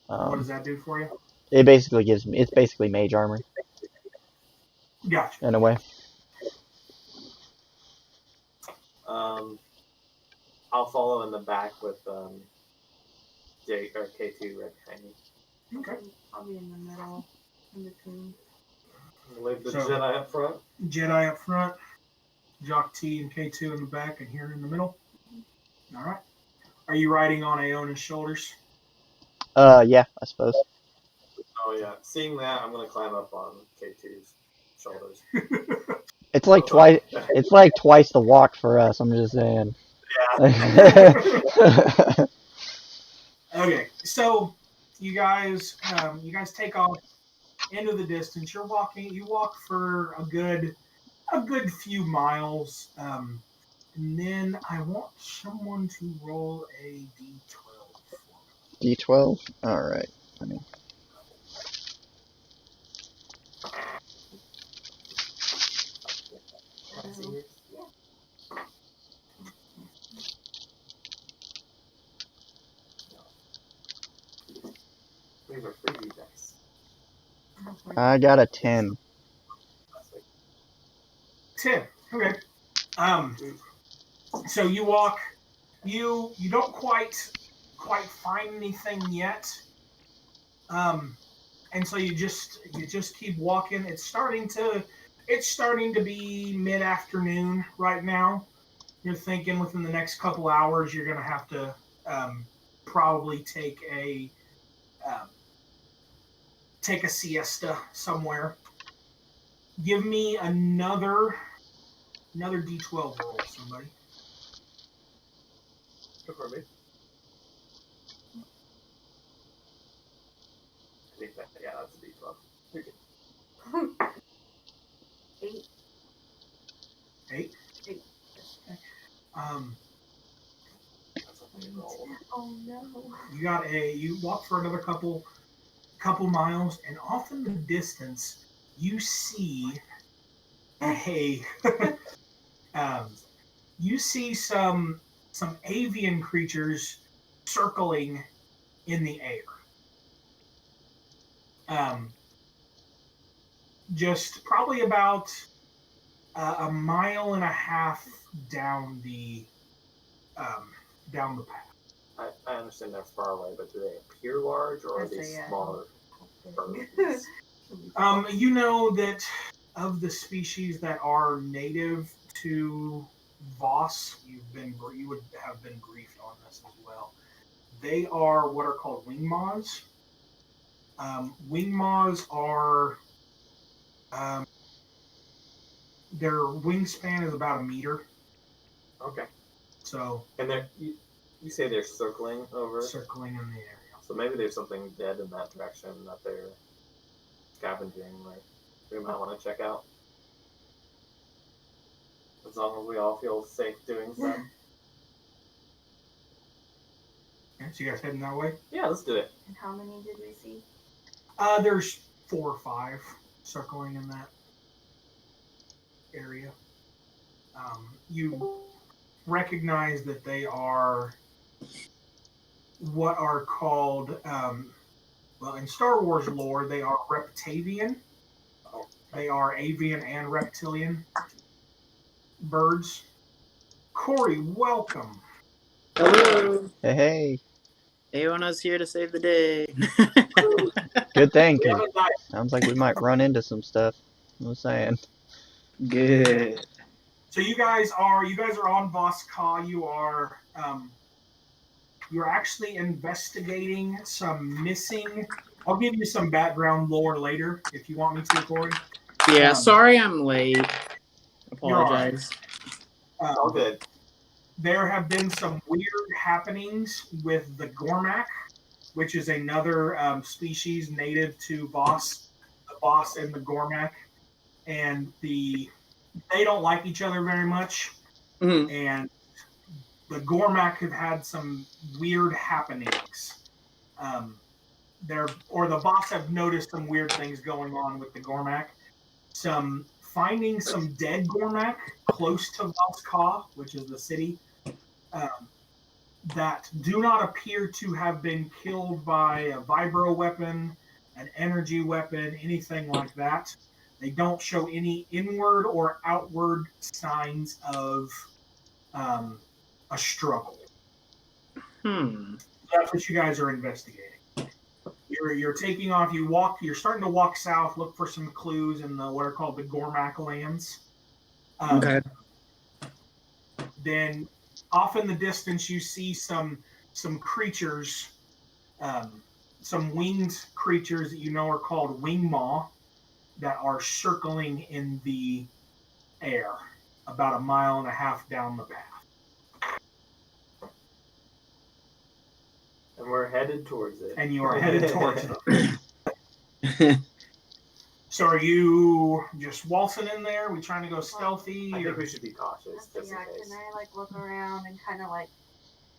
[SPEAKER 2] What does that do for you?
[SPEAKER 3] It basically gives me. It's basically mage armor
[SPEAKER 2] Gotcha.
[SPEAKER 3] in a way.
[SPEAKER 1] I'll follow in the back with J or K2 right behind me.
[SPEAKER 2] Okay.
[SPEAKER 5] I'll be in the middle, in between.
[SPEAKER 1] Leave the
[SPEAKER 2] So-
[SPEAKER 1] Jedi up front.
[SPEAKER 2] Jedi up front, Jock T and K2 in the back, and here in the middle. All right. Are you riding on Aona's shoulders?
[SPEAKER 3] Yeah, I suppose.
[SPEAKER 1] Oh yeah. Seeing that, I'm gonna climb up on K2's shoulders.
[SPEAKER 3] It's like twice. It's like twice the walk for us. I'm just saying.
[SPEAKER 1] Yeah.
[SPEAKER 2] Okay, so you guys take off into the distance. You walk for a good few miles, and then I want someone to roll a d12 for me.
[SPEAKER 3] D12. All right. I mean,
[SPEAKER 1] These are freebie dice.
[SPEAKER 3] I got a 10.
[SPEAKER 2] 10. Okay. So you walk. You don't quite find anything yet. And so you just keep walking. It's starting to be mid-afternoon right now. You're thinking within the next couple hours you're gonna have to probably take a siesta somewhere. Give me another D12 roll, somebody.
[SPEAKER 1] Go for me. I think that, yeah, that's a D12. You're good.
[SPEAKER 5] 8.
[SPEAKER 2] 8.
[SPEAKER 5] Eight.
[SPEAKER 1] That's what we rolled.
[SPEAKER 5] Oh no.
[SPEAKER 2] You walk for another couple miles, and off in the distance you see you see some avian creatures circling in the air. Just probably about a mile and a half down the path.
[SPEAKER 1] I understand they're far away, but do they appear large or are
[SPEAKER 5] I'd
[SPEAKER 1] they
[SPEAKER 5] say, yeah.
[SPEAKER 1] smaller birds?
[SPEAKER 2] You know that of the species that are native to Voss, you would have been briefed on this as well. They are what are called wing moths. Wing moths are their wingspan is about a meter.
[SPEAKER 1] Okay.
[SPEAKER 2] So
[SPEAKER 1] And you say they're circling over?
[SPEAKER 2] circling in the area.
[SPEAKER 1] So maybe there's something dead in that direction that they're scavenging. Like we might want to check out. As long as we all feel safe doing so.
[SPEAKER 2] Okay, so you guys heading that way?
[SPEAKER 1] Yeah, let's do it.
[SPEAKER 5] And how many did we see?
[SPEAKER 2] There's 4 or 5 circling in that area. You recognize that they are what are called, well, in Star Wars lore, they are Reptavian.
[SPEAKER 1] Oh.
[SPEAKER 2] They are avian and reptilian birds. Corey, welcome.
[SPEAKER 6] Hello.
[SPEAKER 3] Hey,
[SPEAKER 6] Aona's here to save the day.
[SPEAKER 3] good thing,
[SPEAKER 1] We
[SPEAKER 3] 'cause
[SPEAKER 1] haven't died.
[SPEAKER 3] sounds like we might run into some stuff. I'm saying.
[SPEAKER 6] Good.
[SPEAKER 2] So you guys are on Voss Ka. You're actually investigating some missing. I'll give you some background lore later if you want me to, Corey.
[SPEAKER 6] Yeah, sorry I'm late. Apologize.
[SPEAKER 1] All good.
[SPEAKER 2] There have been some weird happenings with the Gormak, which is another species native to Voss, the Voss and the Gormak, and they don't like each other very much.
[SPEAKER 6] Mhm.
[SPEAKER 2] And the Gormak have had some weird happenings. The Voss have noticed some weird things going on with the Gormak. Finding some dead Gormak close to Voss Ka, which is the city, that do not appear to have been killed by a vibro weapon, an energy weapon, anything like that. They don't show any inward or outward signs of a struggle. That's what you guys are investigating. You're taking off. You're starting to walk south, look for some clues in what are called the Gormak lands.
[SPEAKER 6] Okay.
[SPEAKER 2] Then, off in the distance, you see some creatures, some winged creatures that you know are called wing maw, that are circling in the air, about a mile and a half down the path.
[SPEAKER 1] And we're headed towards it.
[SPEAKER 2] And you are headed towards it. So are you just waltzing in there? Are we trying to go stealthy?
[SPEAKER 1] I
[SPEAKER 2] Or...
[SPEAKER 1] think we should be cautious, just
[SPEAKER 5] Yeah,
[SPEAKER 1] in case.
[SPEAKER 5] can I look around and kind of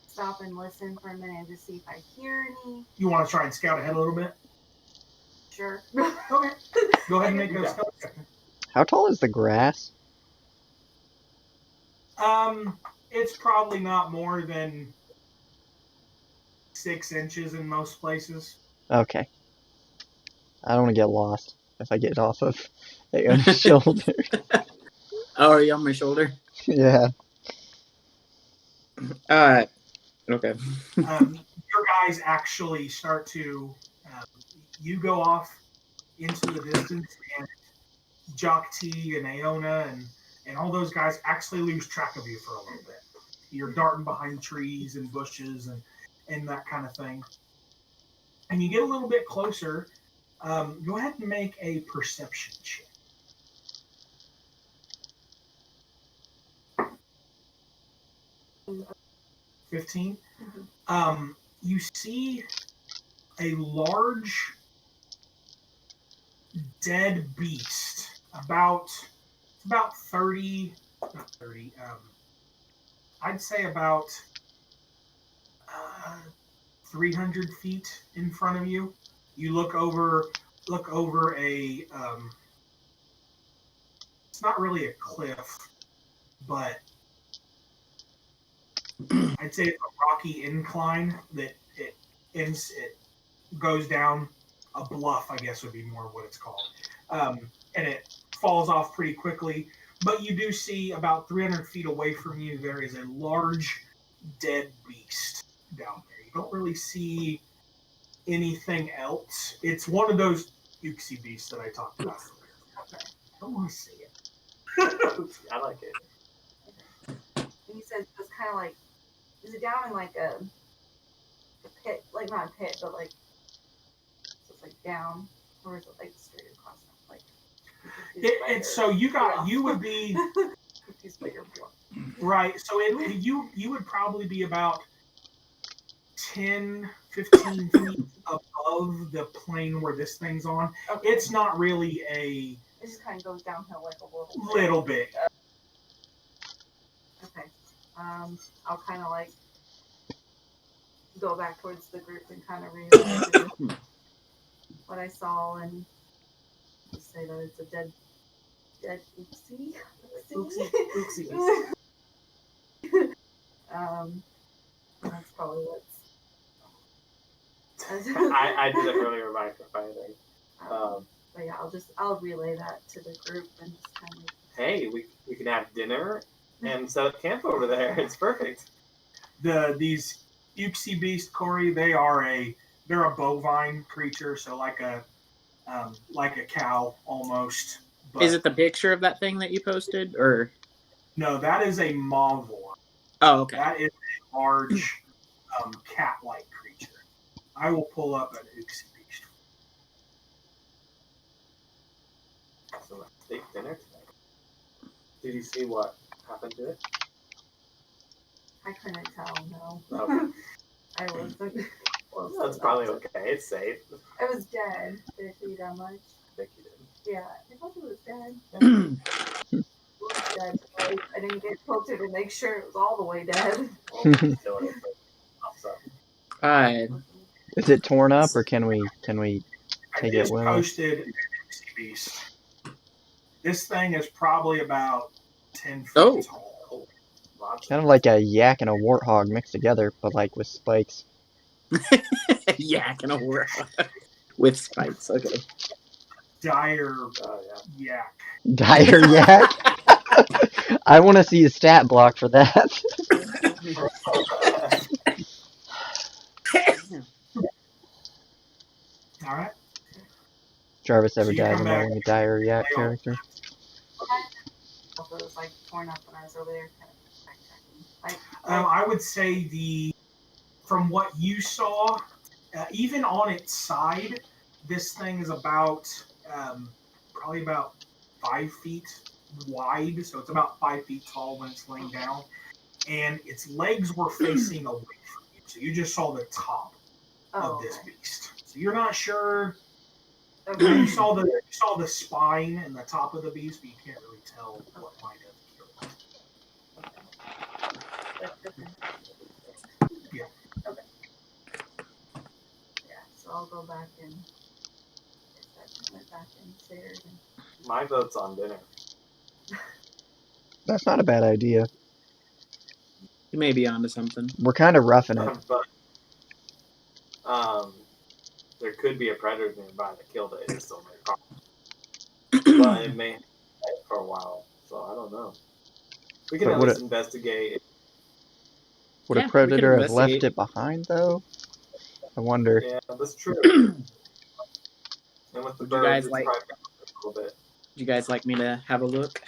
[SPEAKER 5] stop and listen for a minute and just see if I hear any?
[SPEAKER 2] You want to try and scout ahead a little bit?
[SPEAKER 5] Sure.
[SPEAKER 2] Okay. Go ahead and make a
[SPEAKER 1] Yeah.
[SPEAKER 2] stealth check.
[SPEAKER 3] How tall is the grass?
[SPEAKER 2] It's probably not more than 6 inches in most places.
[SPEAKER 3] Okay. I don't want to get lost if I get off of Aona's shoulder.
[SPEAKER 6] Oh, are you on my shoulder?
[SPEAKER 3] Yeah.
[SPEAKER 6] Okay.
[SPEAKER 2] Your guys actually start to, you go off into the distance, and Jock T and Aona and all those guys actually lose track of you for a little bit. You're darting behind trees and bushes and that kind of thing. And you get a little bit closer. Go ahead and make a perception check. 15. You see a large dead beast, about 30, not 30. I'd say about 300 feet in front of you. You look over a. It's not really a cliff, but I'd say it's a rocky incline that it goes down a bluff, I guess would be more what it's called. And it falls off pretty quickly. But you do see about 300 feet away from you, there is a large dead beast down there. You don't really see anything else. It's one of those Uxie beasts that I talked about earlier. Okay. I don't want to see it.
[SPEAKER 1] I like it.
[SPEAKER 5] And he says it's kind of like, is it down in like a pit, like not a pit, but like, so it's like down, or is it like straight across? Like,
[SPEAKER 2] It's so you would be
[SPEAKER 5] confused by your bluff.
[SPEAKER 2] right. So you would probably be about 10, 15 feet above the plane where this thing's on.
[SPEAKER 5] Okay.
[SPEAKER 2] It's not really a
[SPEAKER 5] It just kind of goes downhill like a
[SPEAKER 2] little bit.
[SPEAKER 5] Okay. I'll kind of like go back towards the group and kind of relay what I saw and just say that it's a dead oopsie.
[SPEAKER 1] Oopsie.
[SPEAKER 5] That's probably what's.
[SPEAKER 1] I did it earlier by think.
[SPEAKER 5] But yeah, I'll relay that to the group and just kind of.
[SPEAKER 1] Hey, we can have dinner and set up camp over there. It's perfect.
[SPEAKER 2] These Uxie beast, Corey, they're a bovine creature, so like a cow almost. But
[SPEAKER 6] Is it the picture of that thing that you posted, or?
[SPEAKER 2] no, that is a Mavor.
[SPEAKER 6] Oh, okay.
[SPEAKER 2] That is a large cat-like creature. I will pull up an Uxie beast.
[SPEAKER 1] So let's take dinner tonight. Did you see what happened to it?
[SPEAKER 5] I couldn't tell. No.
[SPEAKER 1] Okay.
[SPEAKER 5] I wasn't.
[SPEAKER 1] Well, that's probably okay. It's safe.
[SPEAKER 5] It was dead. Did it eat that much?
[SPEAKER 1] I think you did.
[SPEAKER 5] Yeah, I thought it was dead. It was dead. I didn't get closer to make sure it was all the way dead.
[SPEAKER 1] Well, we can kill it.
[SPEAKER 6] Awesome.
[SPEAKER 3] Is it torn up, or can we
[SPEAKER 2] I
[SPEAKER 3] take it
[SPEAKER 2] just
[SPEAKER 3] well?
[SPEAKER 2] posted an Uxie beast. This thing is probably about 10 feet
[SPEAKER 6] Oh.
[SPEAKER 2] tall.
[SPEAKER 1] Lots
[SPEAKER 3] Kind of like a yak and a warthog mixed together, but like with spikes.
[SPEAKER 6] Yak and a warthog with spikes. Okay.
[SPEAKER 2] Dire
[SPEAKER 1] yeah.
[SPEAKER 2] yak.
[SPEAKER 3] Dire yak. I want to see a stat block for that.
[SPEAKER 2] All right.
[SPEAKER 3] Jarvis
[SPEAKER 2] So
[SPEAKER 3] ever
[SPEAKER 2] you
[SPEAKER 3] died
[SPEAKER 2] come
[SPEAKER 3] involving a dire yak
[SPEAKER 2] back.
[SPEAKER 3] character?
[SPEAKER 5] Also, it was like torn up when I was over there, kind of backtracking. Like,
[SPEAKER 2] I would say from what you saw, even on its side, this thing is about probably about 5 feet wide, so it's about 5 feet tall when it's laying down, and its legs were facing away from you, so you just saw the top of this beast. So you're not sure.
[SPEAKER 5] Okay.
[SPEAKER 2] You saw the spine and the top of the beast, but you can't really tell what might have killed it. Yeah.
[SPEAKER 5] Okay. Yeah, so I'll go back and went back and shared.
[SPEAKER 1] My vote's on dinner.
[SPEAKER 3] That's not a bad idea.
[SPEAKER 6] You may be onto something.
[SPEAKER 3] We're kind of roughing it.
[SPEAKER 1] But there could be a predator nearby that killed it. It's still may problem. But it may have for a while, so I don't know. We can
[SPEAKER 3] But
[SPEAKER 1] at
[SPEAKER 3] would
[SPEAKER 1] least investigate.
[SPEAKER 3] Would
[SPEAKER 6] Yeah,
[SPEAKER 3] a
[SPEAKER 6] we could
[SPEAKER 3] predator have left
[SPEAKER 6] investigate.
[SPEAKER 3] it behind though? I wonder.
[SPEAKER 1] Yeah, that's true. And with the
[SPEAKER 6] Would you
[SPEAKER 1] birds,
[SPEAKER 6] guys
[SPEAKER 1] it's
[SPEAKER 6] like-
[SPEAKER 1] probably a little bit.
[SPEAKER 6] Would you guys like me to have a look?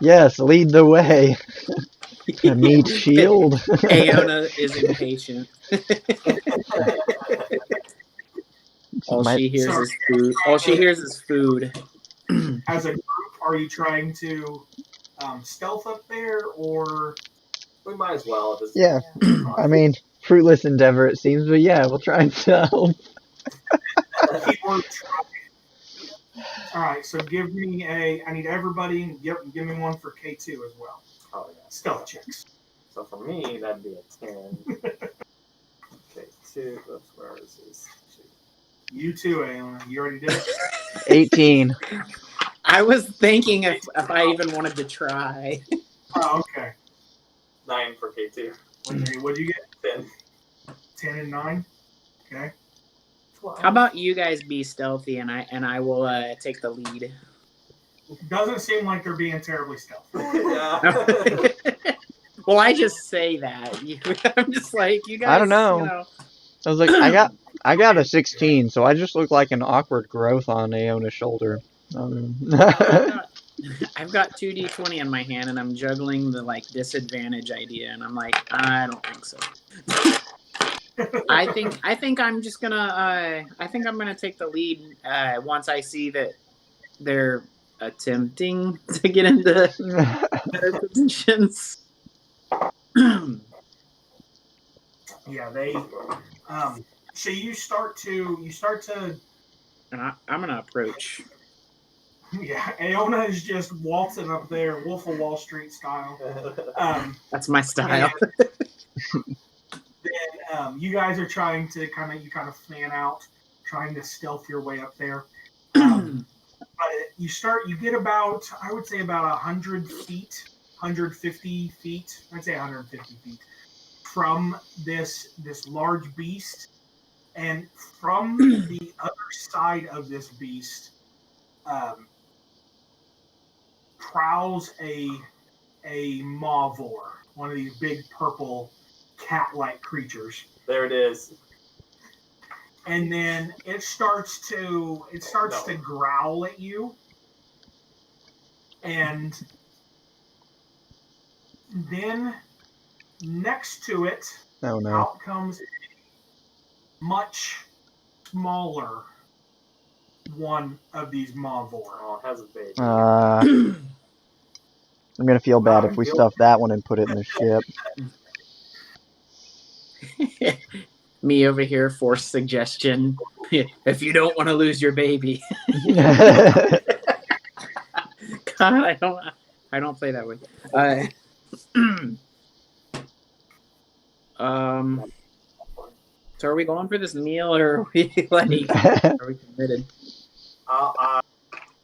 [SPEAKER 3] Yes, lead the way. Meet shield.
[SPEAKER 6] Aona is impatient. All
[SPEAKER 3] My-
[SPEAKER 6] she hears is food. All she hears is food.
[SPEAKER 2] As a group, are you trying to stealth up there, or
[SPEAKER 1] We might as well just.
[SPEAKER 3] Yeah. I mean, fruitless endeavor it seems, but yeah, we'll try and stealth.
[SPEAKER 2] keyword try? All right, so give me I need everybody. Give me one for K2 as well.
[SPEAKER 1] Oh yeah.
[SPEAKER 2] Stealth checks.
[SPEAKER 1] So for me, that'd be a 10. Okay, 2. Oops, where is this?
[SPEAKER 2] You too, Aona. You already did it.
[SPEAKER 3] 18.
[SPEAKER 6] I was thinking if I even wanted to try.
[SPEAKER 2] Oh, okay.
[SPEAKER 1] 9 for K2.
[SPEAKER 2] What'd you get?
[SPEAKER 1] 10.
[SPEAKER 2] 10 and 9. Okay.
[SPEAKER 5] 12.
[SPEAKER 6] How about you guys be stealthy and I will take the lead.
[SPEAKER 2] Doesn't seem like they're being terribly stealthy.
[SPEAKER 1] Yeah.
[SPEAKER 6] Well, I just say that. I'm just like you guys.
[SPEAKER 3] I don't know.
[SPEAKER 6] You know.
[SPEAKER 3] I was like, I got a 16, so I just look like an awkward growth on Aona's shoulder.
[SPEAKER 6] I've got 2d20 in my hand and I'm juggling the like disadvantage idea and I'm like, I don't think so. I think I'm just gonna I think I'm gonna take the lead once I see that they're attempting to get into better positions.
[SPEAKER 2] Yeah, they. So you start to.
[SPEAKER 6] And I'm gonna approach.
[SPEAKER 2] Yeah, Aona is just waltzing up there, Wolf of Wall Street style.
[SPEAKER 6] That's my style.
[SPEAKER 2] Then you guys are trying to kind of fan out, trying to stealth your way up there. But you get about, I would say about 100 feet, 150 feet. I'd say 150 feet from this large beast, and from the other side of this beast prowls a Mavor, one of these big purple cat-like creatures.
[SPEAKER 1] There it is.
[SPEAKER 2] And then it starts to growl at you, and then next to it
[SPEAKER 3] Oh no.
[SPEAKER 2] out comes a much smaller one of these Mavor.
[SPEAKER 1] Oh, it has a baby.
[SPEAKER 3] I'm gonna feel bad if we stuff that one and put it in the ship.
[SPEAKER 6] Me over here, forced suggestion. If you don't want to lose your baby. God, I don't play that way. So are we going for this meal or are we are we committed?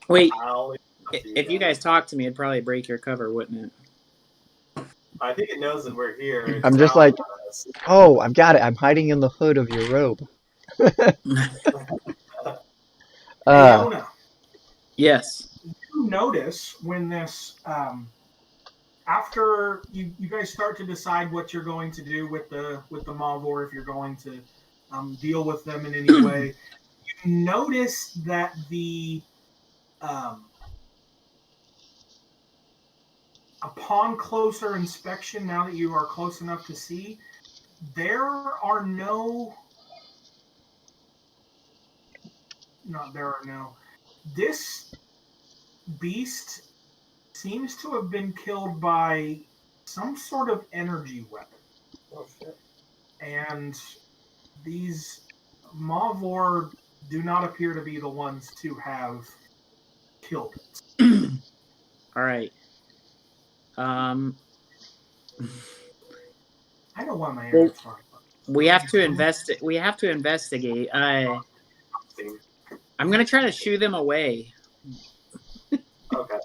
[SPEAKER 6] Wait,
[SPEAKER 1] I'll
[SPEAKER 6] if you guys talk to me, it'd probably break your cover, wouldn't it?
[SPEAKER 1] I think it knows that we're here. It's
[SPEAKER 3] I'm just
[SPEAKER 1] growling
[SPEAKER 3] like-
[SPEAKER 1] at us.
[SPEAKER 3] Oh, I've got it. I'm hiding in the hood of your robe.
[SPEAKER 2] Aona,
[SPEAKER 6] Yes.
[SPEAKER 2] you notice when this after you guys start to decide what you're going to do with the Mavor, if you're going to deal with them in any way, you notice that the upon closer inspection, now that you are close enough to see, there are no. This beast seems to have been killed by some sort of energy weapon.
[SPEAKER 1] Oh, shit.
[SPEAKER 2] And these Mavor do not appear to be the ones to have killed it.
[SPEAKER 6] All right.
[SPEAKER 2] I know why my
[SPEAKER 6] Well-
[SPEAKER 2] arrows are.
[SPEAKER 6] We have to investigate. I'm gonna try to shoo them away.
[SPEAKER 1] Okay.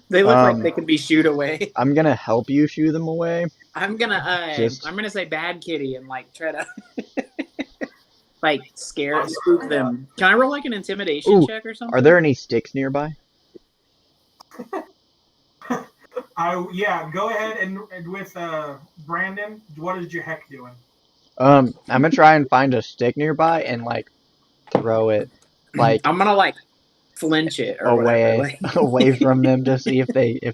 [SPEAKER 6] They look like they could be shooed away.
[SPEAKER 3] I'm gonna help you shoo them away.
[SPEAKER 6] I'm gonna
[SPEAKER 3] Just-
[SPEAKER 6] I'm gonna say bad kitty and like try to like spook them. Can I roll like an intimidation
[SPEAKER 3] Ooh,
[SPEAKER 6] check or something?
[SPEAKER 3] Are there any sticks nearby?
[SPEAKER 2] Go ahead and with Brandon. What is Jahek doing?
[SPEAKER 3] I'm gonna try and find a stick nearby and like throw it like
[SPEAKER 6] I'm gonna like flinch it or whatever.
[SPEAKER 3] away
[SPEAKER 6] Like,
[SPEAKER 3] away from them to see if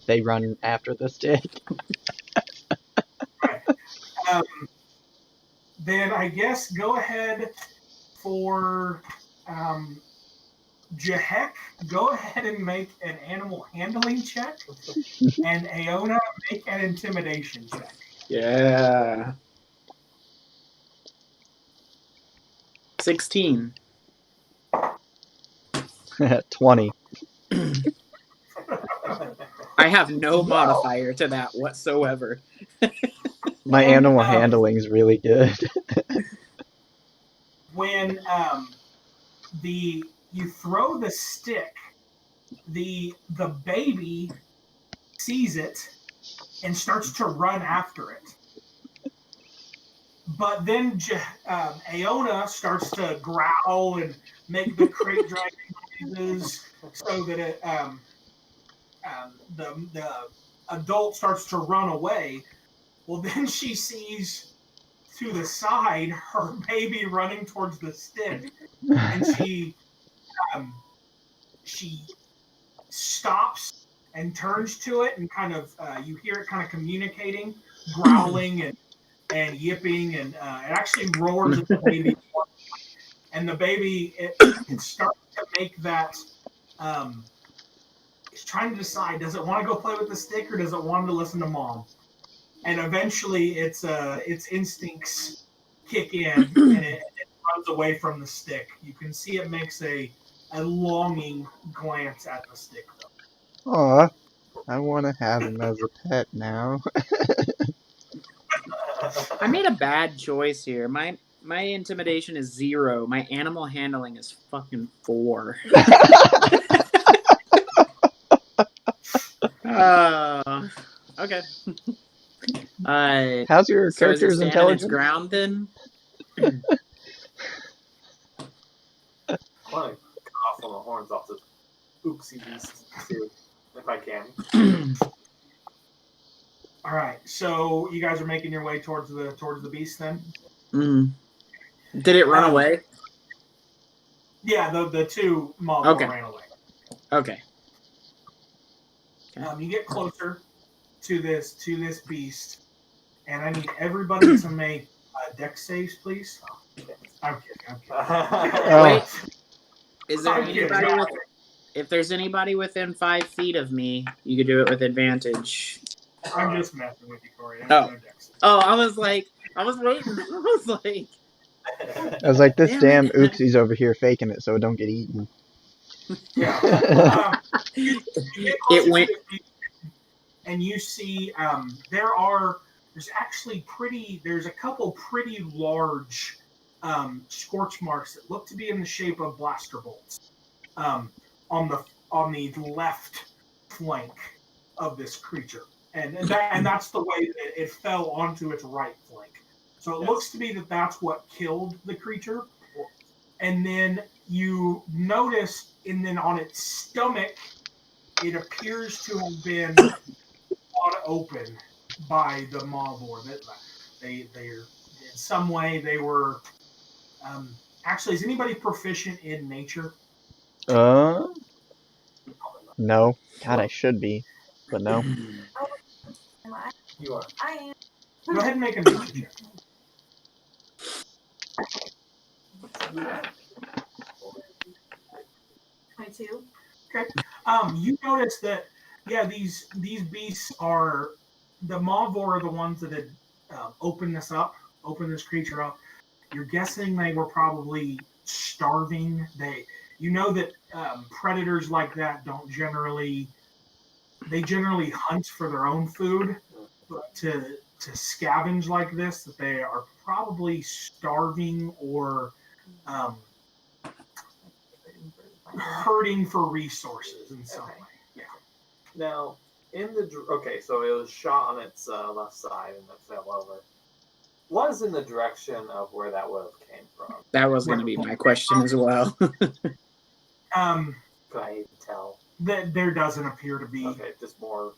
[SPEAKER 3] they run after the stick.
[SPEAKER 2] Then I guess go ahead for Jahek. Go ahead and make an animal handling check, and Aona make an intimidation check.
[SPEAKER 6] yeah. 16.
[SPEAKER 3] 20.
[SPEAKER 6] I have no modifier to that whatsoever.
[SPEAKER 3] My animal handling's really good.
[SPEAKER 2] When you throw the stick, the baby sees it and starts to run after it. But then Aona starts to growl and make the crate dragging noises so that the adult starts to run away. Well, then she sees to the side her baby running towards the stick, and she stops and turns to it, and kind of you hear it kind of communicating, growling and yipping, and it actually roars at the baby, and the baby it starts to make that. It's trying to decide: does it want to go play with the stick or does it want to listen to mom? And eventually, its instincts kick in, and it runs away from the stick. You can see it makes a longing glance at the stick, though.
[SPEAKER 3] Aw, I want to have him as a pet now.
[SPEAKER 6] I made a bad choice here. My intimidation is 0. My animal handling is fucking 4. Okay.
[SPEAKER 3] How's your
[SPEAKER 6] So is it
[SPEAKER 3] character's
[SPEAKER 6] stand on its
[SPEAKER 3] intelligence?
[SPEAKER 6] ground then?
[SPEAKER 1] I want to cut off one of the horns off the oopsie beast too, if I can.
[SPEAKER 2] All right, so you guys are making your way towards the beast, then?
[SPEAKER 6] Mm. Did it run away?
[SPEAKER 2] Yeah, the two mobs
[SPEAKER 6] Okay.
[SPEAKER 2] ran away.
[SPEAKER 6] Okay.
[SPEAKER 2] You get closer to this beast, and I need everybody to make dex saves, please. I'm kidding.
[SPEAKER 3] Oh.
[SPEAKER 6] Wait. Is there
[SPEAKER 2] I'm kidding.
[SPEAKER 6] anybody with? If there's anybody within 5 feet of me, you could do it with advantage.
[SPEAKER 2] I'm just messing with you, Corey.
[SPEAKER 6] Oh.
[SPEAKER 2] No dex saves.
[SPEAKER 6] Oh, I was waiting. I was like,
[SPEAKER 3] I was like, this
[SPEAKER 6] Damn
[SPEAKER 3] damn
[SPEAKER 6] it.
[SPEAKER 3] oopsie's over here faking it so it don't get eaten.
[SPEAKER 2] Yeah. You get closer
[SPEAKER 6] It went-
[SPEAKER 2] to the beast, and you see there's a couple pretty large scorch marks that look to be in the shape of blaster bolts on the left flank of this creature, and that's the way that it fell onto its right flank. So it looks to be that that's what killed the creature. And then you notice, and then on its stomach, it appears to have been cut open by the Mavor. They're in some way they were. Actually, is anybody proficient in nature?
[SPEAKER 3] No. God, I should be, but no.
[SPEAKER 1] You are.
[SPEAKER 5] I
[SPEAKER 2] Go ahead and make a nature check.
[SPEAKER 5] am 22.
[SPEAKER 2] You notice that these beasts are the Mavor are the ones that had opened this creature up. You're guessing they were probably starving. You know that predators like that generally hunt for their own food, but to scavenge like this, that they are probably starving or hurting for resources in some way. Yeah.
[SPEAKER 1] Now, so it was shot on its left side and it fell over. What is in the direction of where that would have came from?
[SPEAKER 6] that was going to be my question as well.
[SPEAKER 1] Could I even tell?
[SPEAKER 2] There doesn't appear to be.
[SPEAKER 1] Okay, just more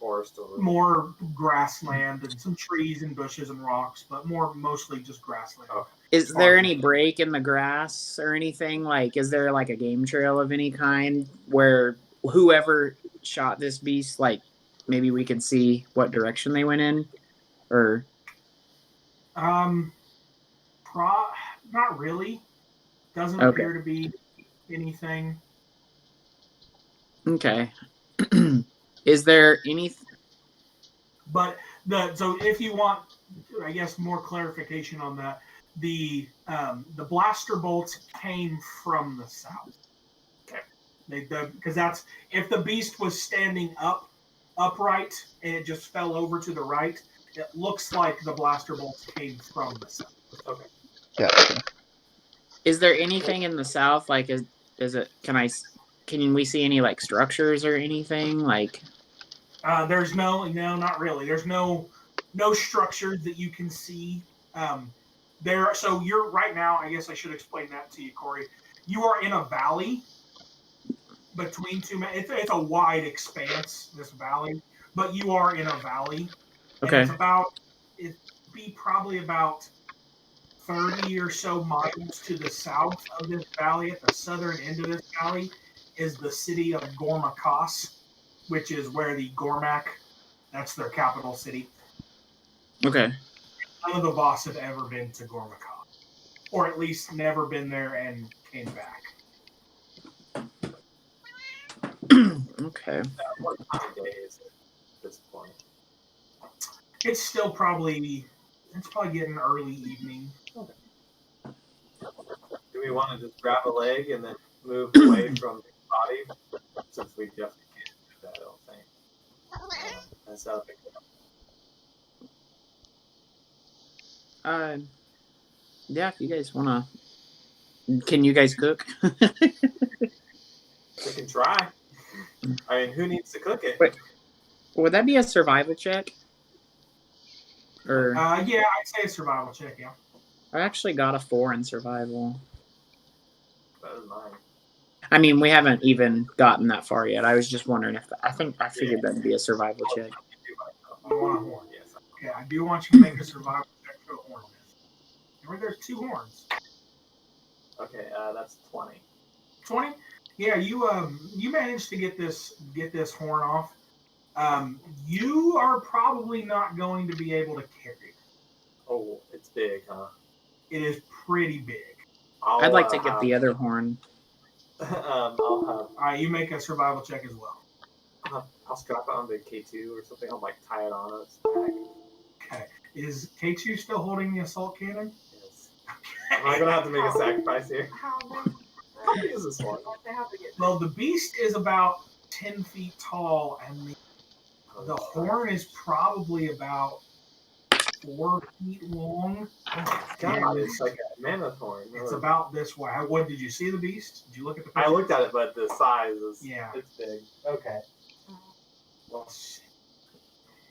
[SPEAKER 1] forest or
[SPEAKER 2] More grassland and some trees and bushes and rocks, but mostly just grassland.
[SPEAKER 1] Okay.
[SPEAKER 6] Is there any break in the grass or anything? Like, is there like a game trail of any kind where whoever shot this beast, like, maybe we could see what direction they went in? Or
[SPEAKER 2] Not really. Doesn't
[SPEAKER 6] Okay.
[SPEAKER 2] appear to be anything.
[SPEAKER 6] okay. Is there any?
[SPEAKER 2] But so if you want, I guess, more clarification on that, the blaster bolts came from the south.
[SPEAKER 1] Okay.
[SPEAKER 2] Because that's if the beast was standing upright and it just fell over to the right, it looks like the blaster bolts came from the south.
[SPEAKER 1] Okay.
[SPEAKER 3] Gotcha.
[SPEAKER 6] Is there anything in the south? Like, is it? Can we see any like structures or anything? Like,
[SPEAKER 2] There's no, not really. There's no structures that you can see. So you're right now. I guess I should explain that to you, Corey. You are in a valley between two. It's a wide expanse, this valley, but you are in a valley.
[SPEAKER 6] Okay.
[SPEAKER 2] And it'd be probably about 30 or so miles to the south of this valley. At the southern end of this valley is the city of Gormakos, which is where the Gormak, that's their capital city.
[SPEAKER 6] okay.
[SPEAKER 2] None of the Voss have ever been to Gormakos, or at least never been there and came back.
[SPEAKER 6] Okay.
[SPEAKER 1] What time of day is it at this point?
[SPEAKER 2] It's still probably getting early evening.
[SPEAKER 1] Do we want to just grab a leg and then move away from the body? Since we definitely can't do that, I don't think. That's how I think.
[SPEAKER 6] Yeah. If you guys wanna, can you guys cook?
[SPEAKER 1] We can try. I mean, who needs to cook it?
[SPEAKER 6] Wait. Would that be a survival check? Or
[SPEAKER 2] Yeah, I'd say a survival check. Yeah.
[SPEAKER 6] I actually got a 4 in survival.
[SPEAKER 1] That was mine.
[SPEAKER 6] I mean, we haven't even gotten that far yet. I was just wondering if I figured that'd be a survival check.
[SPEAKER 2] You want a horn?
[SPEAKER 1] Yes.
[SPEAKER 2] Okay, I do want you to make a survival check for the horn. Remember, there's 2 horns.
[SPEAKER 1] Okay, that's 20.
[SPEAKER 2] 20? Yeah, you managed to get this horn off. You are probably not going to be able to carry it.
[SPEAKER 1] Oh, it's big, huh?
[SPEAKER 2] It is pretty big.
[SPEAKER 6] I'd like to get the other horn.
[SPEAKER 1] I'll
[SPEAKER 2] You make a survival check as well.
[SPEAKER 1] I'll strap it onto K2 or something. I'll like tie it on its back.
[SPEAKER 2] Okay. Is K2 still holding the assault cannon?
[SPEAKER 1] Yes. Am I gonna have to make a sacrifice here?
[SPEAKER 5] How big?
[SPEAKER 1] I'll use this one.
[SPEAKER 5] They have to get.
[SPEAKER 2] Well, the beast is about 10 feet tall, and the horn is probably about 4 feet long.
[SPEAKER 1] God, it's like a mammoth horn.
[SPEAKER 2] It's about this way. What did you see the beast? Did you look at the
[SPEAKER 1] I
[SPEAKER 2] picture?
[SPEAKER 1] looked at it, but the size is it's big.
[SPEAKER 2] Okay. Well,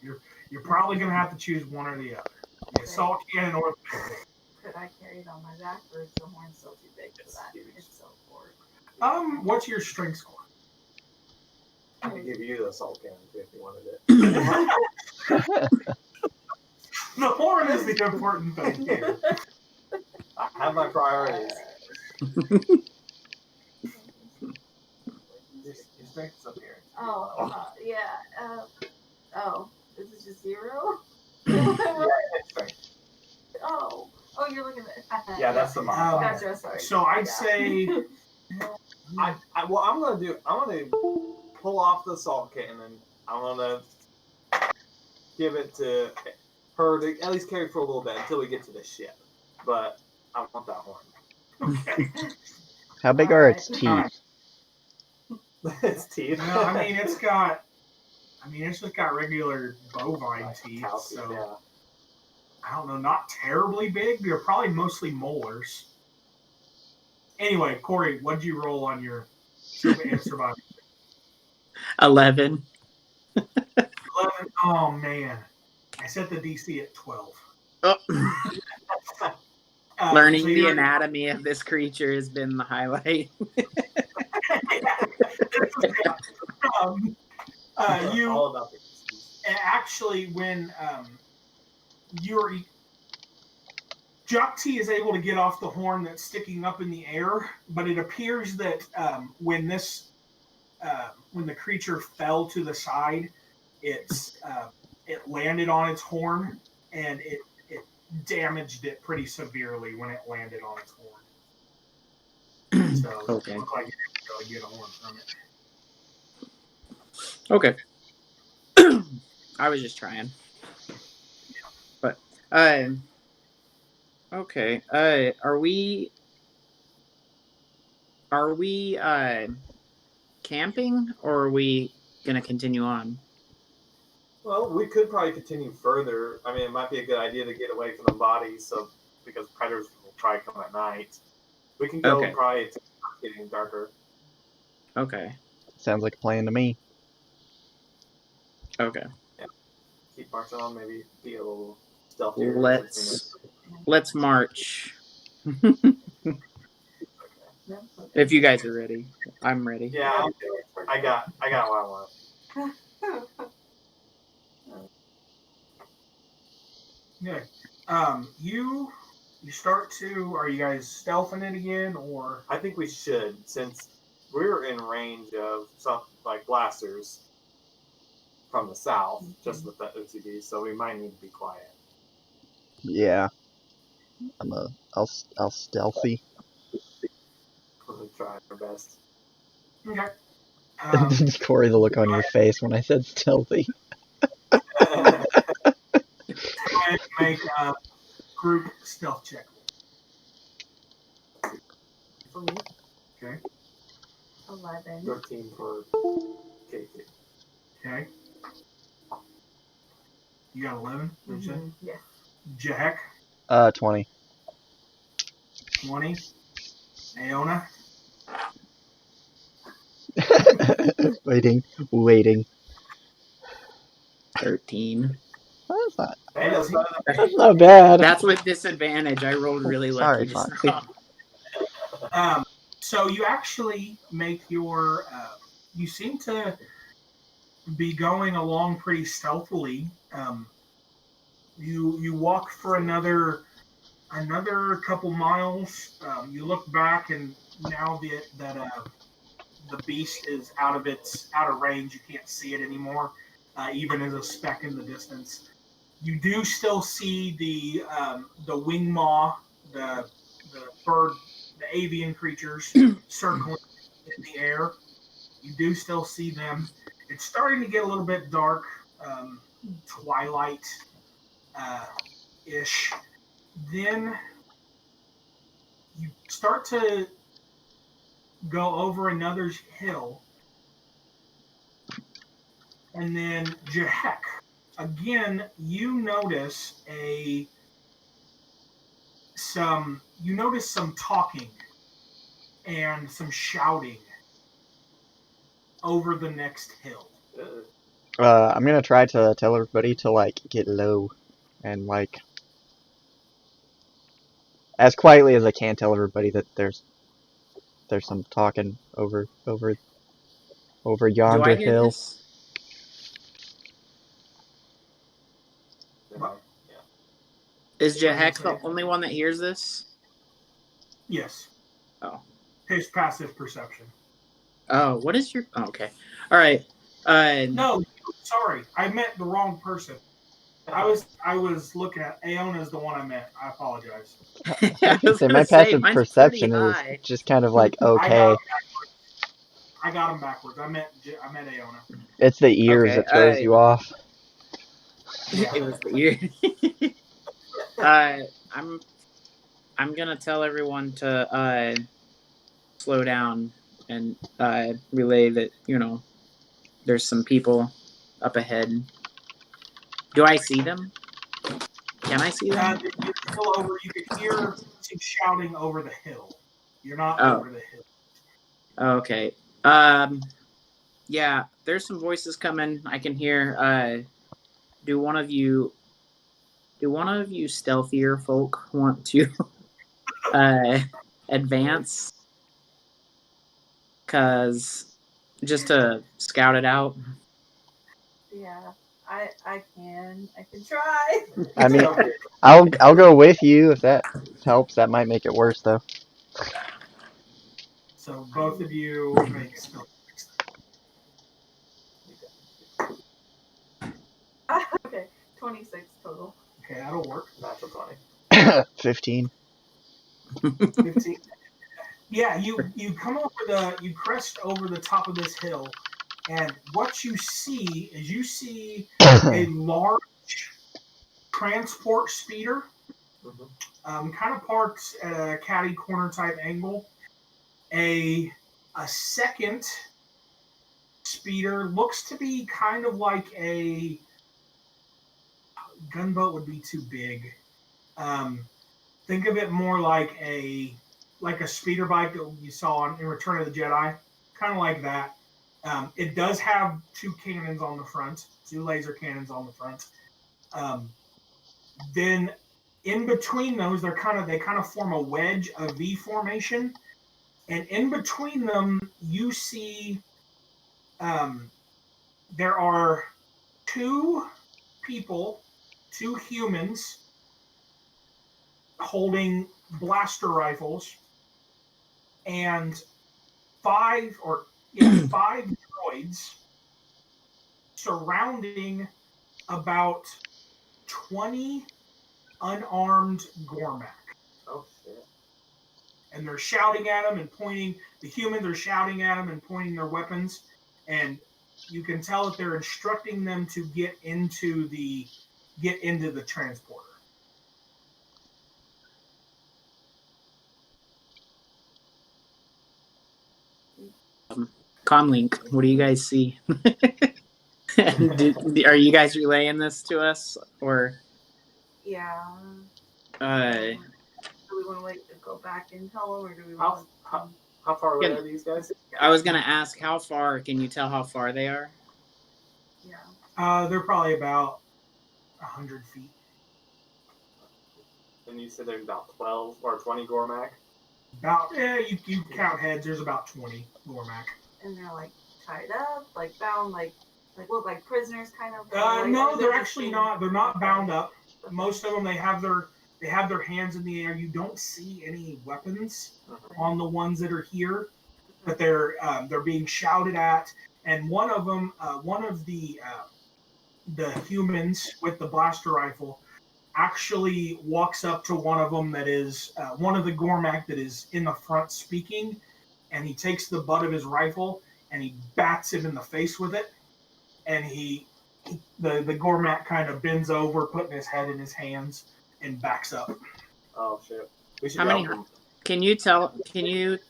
[SPEAKER 2] you're probably gonna have to choose one or the other. The assault cannon or the pistol.
[SPEAKER 5] Could I carry it on my back, or is the horn still too big for that? It's so forward.
[SPEAKER 2] What's your strength score?
[SPEAKER 1] I can give you the assault cannon if you wanted it.
[SPEAKER 2] The horn is the important thing here.
[SPEAKER 1] I have my priorities. Your strength's up here.
[SPEAKER 5] Oh, yeah. This is just 0? Oh, you're looking at.
[SPEAKER 1] Yeah, that's the mine.
[SPEAKER 5] Gotcha. Sorry.
[SPEAKER 2] So I'd say
[SPEAKER 1] I'm gonna pull off the assault cannon. I'm gonna give it to her to at least carry for a little bit until we get to the ship. But I want that one.
[SPEAKER 2] okay.
[SPEAKER 3] How big are its teeth?
[SPEAKER 2] Alright.
[SPEAKER 1] Its teeth.
[SPEAKER 2] No, I mean it's just got regular bovine teeth.
[SPEAKER 1] Cow
[SPEAKER 2] So
[SPEAKER 1] yeah.
[SPEAKER 2] I don't know, not terribly big. They're probably mostly molars. Anyway, Corey, what did you roll on your survival?
[SPEAKER 6] 11.
[SPEAKER 2] 11. Oh man, I set the DC at 12.
[SPEAKER 6] Oh. Learning
[SPEAKER 2] so
[SPEAKER 6] the
[SPEAKER 2] you're-
[SPEAKER 6] anatomy of this creature has been the highlight.
[SPEAKER 2] you
[SPEAKER 1] All about the keys.
[SPEAKER 2] actually, when Jokti is able to get off the horn that's sticking up in the air, but it appears that when the creature fell to the side, it landed on its horn, and it damaged it pretty severely when it landed on its horn. So
[SPEAKER 6] Okay.
[SPEAKER 2] it looked like you could get a horn from it.
[SPEAKER 6] Okay. I was just trying. But okay. Are we camping, or are we gonna continue on?
[SPEAKER 1] Well, we could probably continue further. I mean, it might be a good idea to get away from the bodies, because predators will probably come at night. We can go
[SPEAKER 6] Okay.
[SPEAKER 1] probably to getting darker.
[SPEAKER 6] Okay.
[SPEAKER 3] Sounds like a plan to me.
[SPEAKER 6] Okay.
[SPEAKER 1] Keep marching on, maybe be a little stealthier.
[SPEAKER 6] Let's march.
[SPEAKER 5] Yeah, okay.
[SPEAKER 6] If you guys are ready, I'm ready.
[SPEAKER 1] Yeah, I got what I want.
[SPEAKER 2] Yeah. You start to. Are you guys stealthing it again, or?
[SPEAKER 1] I think we should, since we're in range of some like blasters from the south, just with that OCD, so we might need to be quiet.
[SPEAKER 3] Yeah. I'll stealthy.
[SPEAKER 1] We'll try our best.
[SPEAKER 2] Okay.
[SPEAKER 3] Corey, the look on your face when I said stealthy.
[SPEAKER 2] Make a group stealth check.
[SPEAKER 5] For me,
[SPEAKER 2] Okay.
[SPEAKER 5] 11.
[SPEAKER 1] 13 for KK.
[SPEAKER 2] Okay. You got 11. What'd you say?
[SPEAKER 5] Mhm, yeah.
[SPEAKER 2] Jack
[SPEAKER 3] 20.
[SPEAKER 2] 20. Aona
[SPEAKER 3] waiting.
[SPEAKER 6] 13.
[SPEAKER 3] That's not,
[SPEAKER 1] Hey, that's better than
[SPEAKER 3] that's not bad.
[SPEAKER 6] That's with disadvantage. I rolled really lucky.
[SPEAKER 3] Sorry,
[SPEAKER 6] just
[SPEAKER 3] Foxy.
[SPEAKER 6] now.
[SPEAKER 2] So you actually make your. You seem to be going along pretty stealthily. You walk for another couple miles. You look back, and now that the beast is out of range, you can't see it anymore, even as a speck in the distance. You do still see the wing maw, the bird, the avian creatures circling in the air. You do still see them. It's starting to get a little bit dark, twilight ish. Then you start to go over another hill, and then Jahek, again, you notice some talking and some shouting over the next hill.
[SPEAKER 3] I'm gonna try to tell everybody to like get low and like as quietly as I can tell everybody that there's some talking over
[SPEAKER 6] Do
[SPEAKER 3] yonder
[SPEAKER 6] I hear
[SPEAKER 3] hill.
[SPEAKER 6] this? Is Jahek the only one that hears this?
[SPEAKER 2] Yes.
[SPEAKER 6] Oh.
[SPEAKER 2] His passive perception.
[SPEAKER 6] Oh, what is your... Oh, okay. All right.
[SPEAKER 2] No, sorry. I meant the wrong person. I was looking at Aona's the one I meant. I apologize.
[SPEAKER 6] I was
[SPEAKER 3] Say
[SPEAKER 6] gonna
[SPEAKER 3] my
[SPEAKER 6] say,
[SPEAKER 3] passive
[SPEAKER 6] mine's
[SPEAKER 3] perception
[SPEAKER 6] pretty
[SPEAKER 3] is
[SPEAKER 6] high.
[SPEAKER 3] just kind of like
[SPEAKER 2] I
[SPEAKER 3] okay.
[SPEAKER 2] got him backwards. I meant Aona.
[SPEAKER 3] It's the ears
[SPEAKER 6] Okay,
[SPEAKER 3] that throws you off.
[SPEAKER 6] It was the ear. I'm gonna tell everyone to slow down and relay that there's some people up ahead. Do I see them? Can I see them?
[SPEAKER 2] You're still over. You can hear some shouting over the hill. You're not
[SPEAKER 6] Oh.
[SPEAKER 2] over the hill.
[SPEAKER 6] Okay. Yeah, there's some voices coming. I can hear. Do one of you stealthier folk want to advance? Cause just to scout it out.
[SPEAKER 5] Yeah. I can try.
[SPEAKER 3] I mean, I'll go with you if that helps. That might make it worse though.
[SPEAKER 2] So both of you make spell checks.
[SPEAKER 5] Okay, 26 total.
[SPEAKER 2] Okay, that'll work.
[SPEAKER 1] Natural 20.
[SPEAKER 3] 15.
[SPEAKER 2] 15. Yeah, you come over you crest over the top of this hill, and what you see is a large transport speeder, kind of parked at a catty corner type angle. A second speeder looks to be kind of like a gunboat would be too big. Think of it more like a speeder bike that you saw in Return of the Jedi, kind of like that. It does have two cannons on the front, two laser cannons on the front. Then in between those, they kind of form a wedge, a V formation, and in between them, you see there are two people, two humans, holding blaster rifles, and five droids surrounding about 20 unarmed Gormak.
[SPEAKER 1] Oh shit.
[SPEAKER 2] And they're shouting at them and pointing. The humans are shouting at them and pointing their weapons, and you can tell that they're instructing them to get into the transporter.
[SPEAKER 6] Comlink, what do you guys see? Are you guys relaying this to us, or?
[SPEAKER 5] Yeah.
[SPEAKER 6] Uh,
[SPEAKER 5] Do we want to wait to go back and tell them, or do we
[SPEAKER 1] How,
[SPEAKER 5] want
[SPEAKER 1] how, how far away
[SPEAKER 6] Yeah.
[SPEAKER 1] are these guys?
[SPEAKER 6] I was gonna ask how far. Can you tell how far they are?
[SPEAKER 5] Yeah.
[SPEAKER 2] They're probably about 100 feet.
[SPEAKER 1] And you said there's about 12 or 20 Gormak?
[SPEAKER 2] You count heads. There's about 20 Gormak.
[SPEAKER 5] And they're like tied up, like bound, like look like prisoners, kind of.
[SPEAKER 2] No,
[SPEAKER 5] or
[SPEAKER 2] they're
[SPEAKER 5] just
[SPEAKER 2] actually
[SPEAKER 5] being-
[SPEAKER 2] not. They're not bound up. Most of them, they have their hands in the air. You don't see any weapons on the ones that are here, but they're being shouted at. And one of them, one of the humans with the blaster rifle, actually walks up to one of them that is one of the Gormak that is in the front speaking, and he takes the butt of his rifle and he bats him in the face with it, and the Gormak kind of bends over, putting his head in his hands, and backs up.
[SPEAKER 1] Oh shit. We should
[SPEAKER 6] How many?
[SPEAKER 1] help them.
[SPEAKER 6] Can you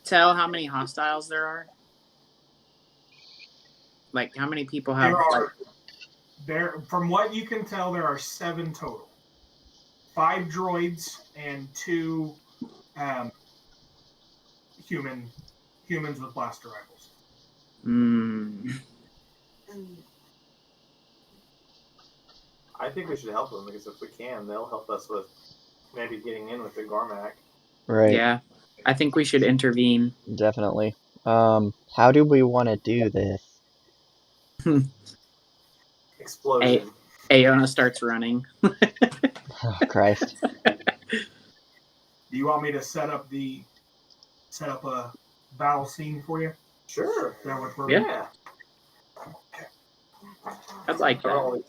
[SPEAKER 6] tell how many hostiles there are? Like how many people have?
[SPEAKER 2] From what you can tell, there are 7 total. 5 droids and 2 humans with blaster rifles.
[SPEAKER 5] And
[SPEAKER 1] I think we should help them because if we can, they'll help us with maybe getting in with the Gormak.
[SPEAKER 3] Right.
[SPEAKER 6] Yeah, I think we should intervene.
[SPEAKER 3] Definitely. How do we want to do this?
[SPEAKER 1] Explosion.
[SPEAKER 6] Aona starts running.
[SPEAKER 3] Oh, Christ.
[SPEAKER 2] Do you want me to set up a battle scene for you?
[SPEAKER 1] Sure.
[SPEAKER 2] Is that what we're
[SPEAKER 1] Yeah.
[SPEAKER 6] I'd like
[SPEAKER 1] I don't
[SPEAKER 6] that.
[SPEAKER 1] always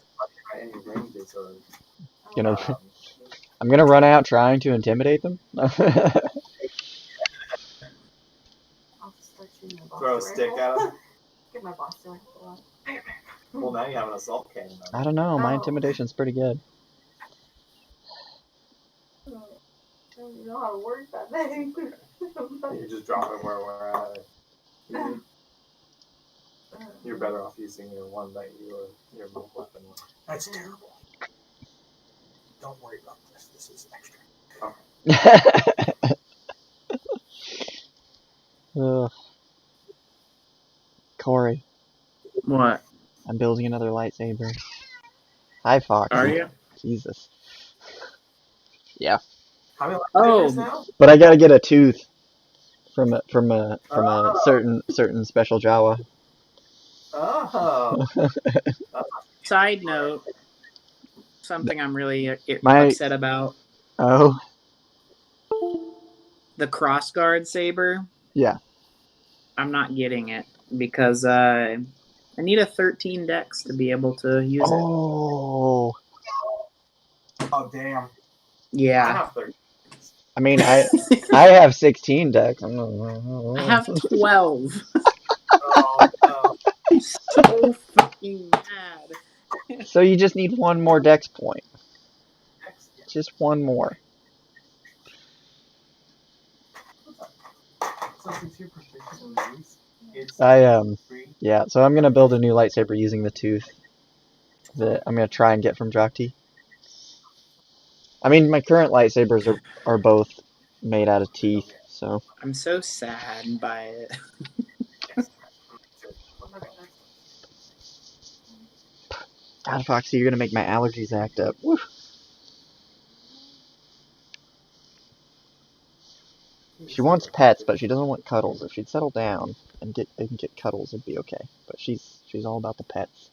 [SPEAKER 1] by any ranges or
[SPEAKER 3] Gonna, I'm gonna run out trying to intimidate them.
[SPEAKER 5] I'll just start shooting my
[SPEAKER 1] throw a
[SPEAKER 5] boss
[SPEAKER 1] stick
[SPEAKER 5] rifle.
[SPEAKER 1] at them.
[SPEAKER 5] Get my boss rifle out.
[SPEAKER 1] Well, now you have an assault cannon.
[SPEAKER 3] I don't know. My
[SPEAKER 5] Oh.
[SPEAKER 3] intimidation's pretty good.
[SPEAKER 5] I don't even know how to work that thing.
[SPEAKER 1] You just drop it where we're at. You're better off using your one that your move weapon.
[SPEAKER 2] That's terrible. Don't worry about this. This is extra.
[SPEAKER 3] Ugh. Corey,
[SPEAKER 6] What?
[SPEAKER 3] I'm building another lightsaber. Hi, Fox.
[SPEAKER 6] Are you?
[SPEAKER 3] Jesus.
[SPEAKER 1] How many
[SPEAKER 6] Oh.
[SPEAKER 1] lightsabers now?
[SPEAKER 3] But I gotta get a tooth from a certain special Jawa.
[SPEAKER 1] Oh.
[SPEAKER 6] Side note, something I'm really
[SPEAKER 3] My-
[SPEAKER 6] upset about:
[SPEAKER 3] Oh,
[SPEAKER 6] the crossguard saber.
[SPEAKER 3] yeah.
[SPEAKER 6] I'm not getting it because I need a 13 dex to be able to use it.
[SPEAKER 3] Oh,
[SPEAKER 2] Oh damn.
[SPEAKER 1] I
[SPEAKER 6] Yeah.
[SPEAKER 1] have 30.
[SPEAKER 3] I mean, I have 16 decks.
[SPEAKER 6] I have 12.
[SPEAKER 1] Oh, no.
[SPEAKER 6] I'm so fucking mad.
[SPEAKER 3] So you just need one more dex point.
[SPEAKER 1] Next, yeah.
[SPEAKER 3] Just one more.
[SPEAKER 1] So since you're proficient in these, it's
[SPEAKER 3] I
[SPEAKER 1] 3.
[SPEAKER 3] Yeah. So I'm gonna build a new lightsaber using the tooth that I'm gonna try and get from Jokti. I mean, my current lightsabers are both made out of teeth. So
[SPEAKER 6] I'm so sad by it.
[SPEAKER 1] Yes.
[SPEAKER 3] God, Foxy, you're gonna make my allergies act up. Woo. She wants pets, but she doesn't want cuddles. If she'd settle down and get cuddles, it'd be okay. But she's all about the pets.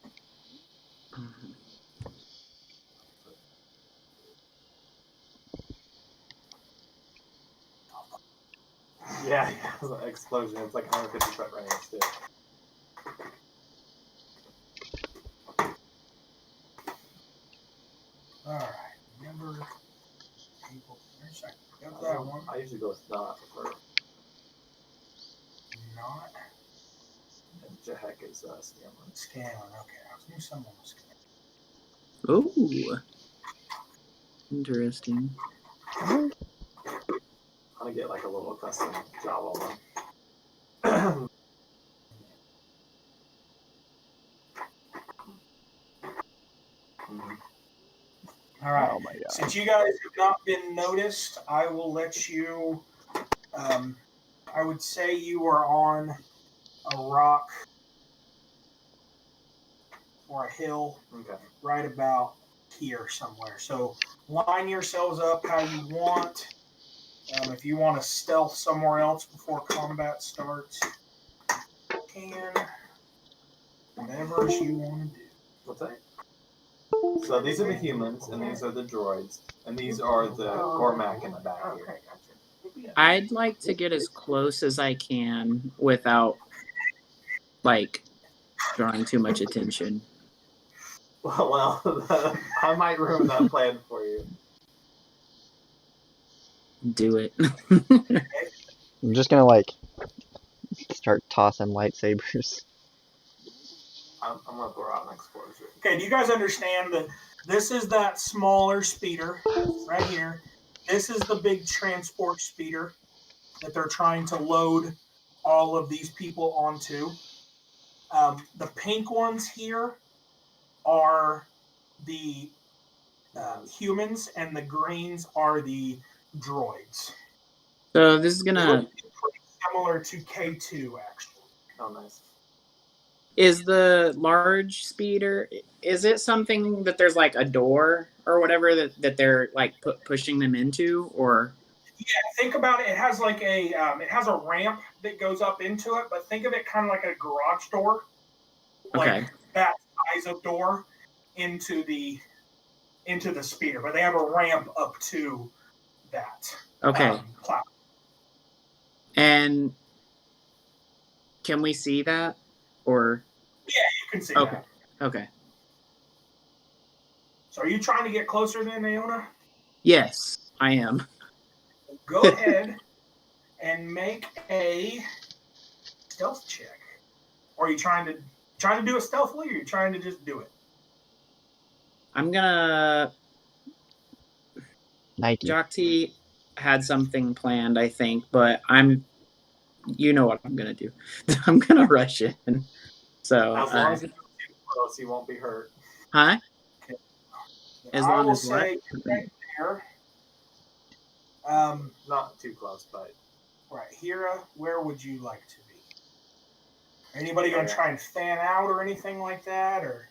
[SPEAKER 1] Yeah, the explosion. It's like 150 foot range, too.
[SPEAKER 2] Alright. Number people. Got that one.
[SPEAKER 1] I usually go with not for
[SPEAKER 2] Not
[SPEAKER 1] Jahek is Scanlan.
[SPEAKER 2] Scanlan. Okay, I was knew someone was Scanlan.
[SPEAKER 6] Ooh. Interesting.
[SPEAKER 1] I'm gonna get like a little custom Java one.
[SPEAKER 2] Alright.
[SPEAKER 3] Oh my god.
[SPEAKER 2] Since you guys have not been noticed, I will let you. I would say you are on a rock or a hill
[SPEAKER 1] Okay.
[SPEAKER 2] right about here somewhere. So line yourselves up how you want. If you want to stealth somewhere else before combat starts, you can. Whatever you want to do.
[SPEAKER 1] What's that? So these are the humans, and these are the droids, and these are the Gormak in the back here.
[SPEAKER 5] Okay, gotcha.
[SPEAKER 6] I'd like to get as close as I can without, like, drawing too much attention.
[SPEAKER 1] Well, I might ruin that plan for you.
[SPEAKER 6] Do it.
[SPEAKER 3] I'm just gonna like start tossing lightsabers.
[SPEAKER 1] I'm gonna throw out an explosion.
[SPEAKER 2] Okay, do you guys understand that this is that smaller speeder right here? This is the big transport speeder that they're trying to load all of these people onto. The pink ones here are the humans, and the greens are the droids.
[SPEAKER 6] So this is
[SPEAKER 2] They
[SPEAKER 6] gonna.
[SPEAKER 2] look pretty similar to K2, actually.
[SPEAKER 1] Oh, nice.
[SPEAKER 6] Is the large speeder? Is it something that there's like a door or whatever that they're like pushing them into, or?
[SPEAKER 2] Yeah, think about it. It has like a ramp that goes up into it, but think of it kind of like a garage door, like
[SPEAKER 6] Okay.
[SPEAKER 2] that size of door into the speeder. But they have a ramp up to that.
[SPEAKER 6] Okay.
[SPEAKER 2] Platform.
[SPEAKER 6] And can we see that, or?
[SPEAKER 2] You can see
[SPEAKER 6] Okay.
[SPEAKER 2] that.
[SPEAKER 6] Okay.
[SPEAKER 2] So, are you trying to get closer than Naona?
[SPEAKER 6] Yes, I am.
[SPEAKER 2] Go ahead and make a stealth check. Or are you trying to do it stealthily, or are you trying to just do it?
[SPEAKER 6] I'm gonna.
[SPEAKER 3] 90.
[SPEAKER 6] Jokti had something planned, I think, but you know what I'm gonna do. I'm gonna rush in. So,
[SPEAKER 1] As long as you're not too close, you won't be hurt.
[SPEAKER 6] huh? As
[SPEAKER 2] I
[SPEAKER 6] long
[SPEAKER 2] will
[SPEAKER 6] as what?
[SPEAKER 2] say right there.
[SPEAKER 1] Not too close, but
[SPEAKER 2] Right, Hira, where would you like to be? Anybody going to try and fan out or anything like that, or?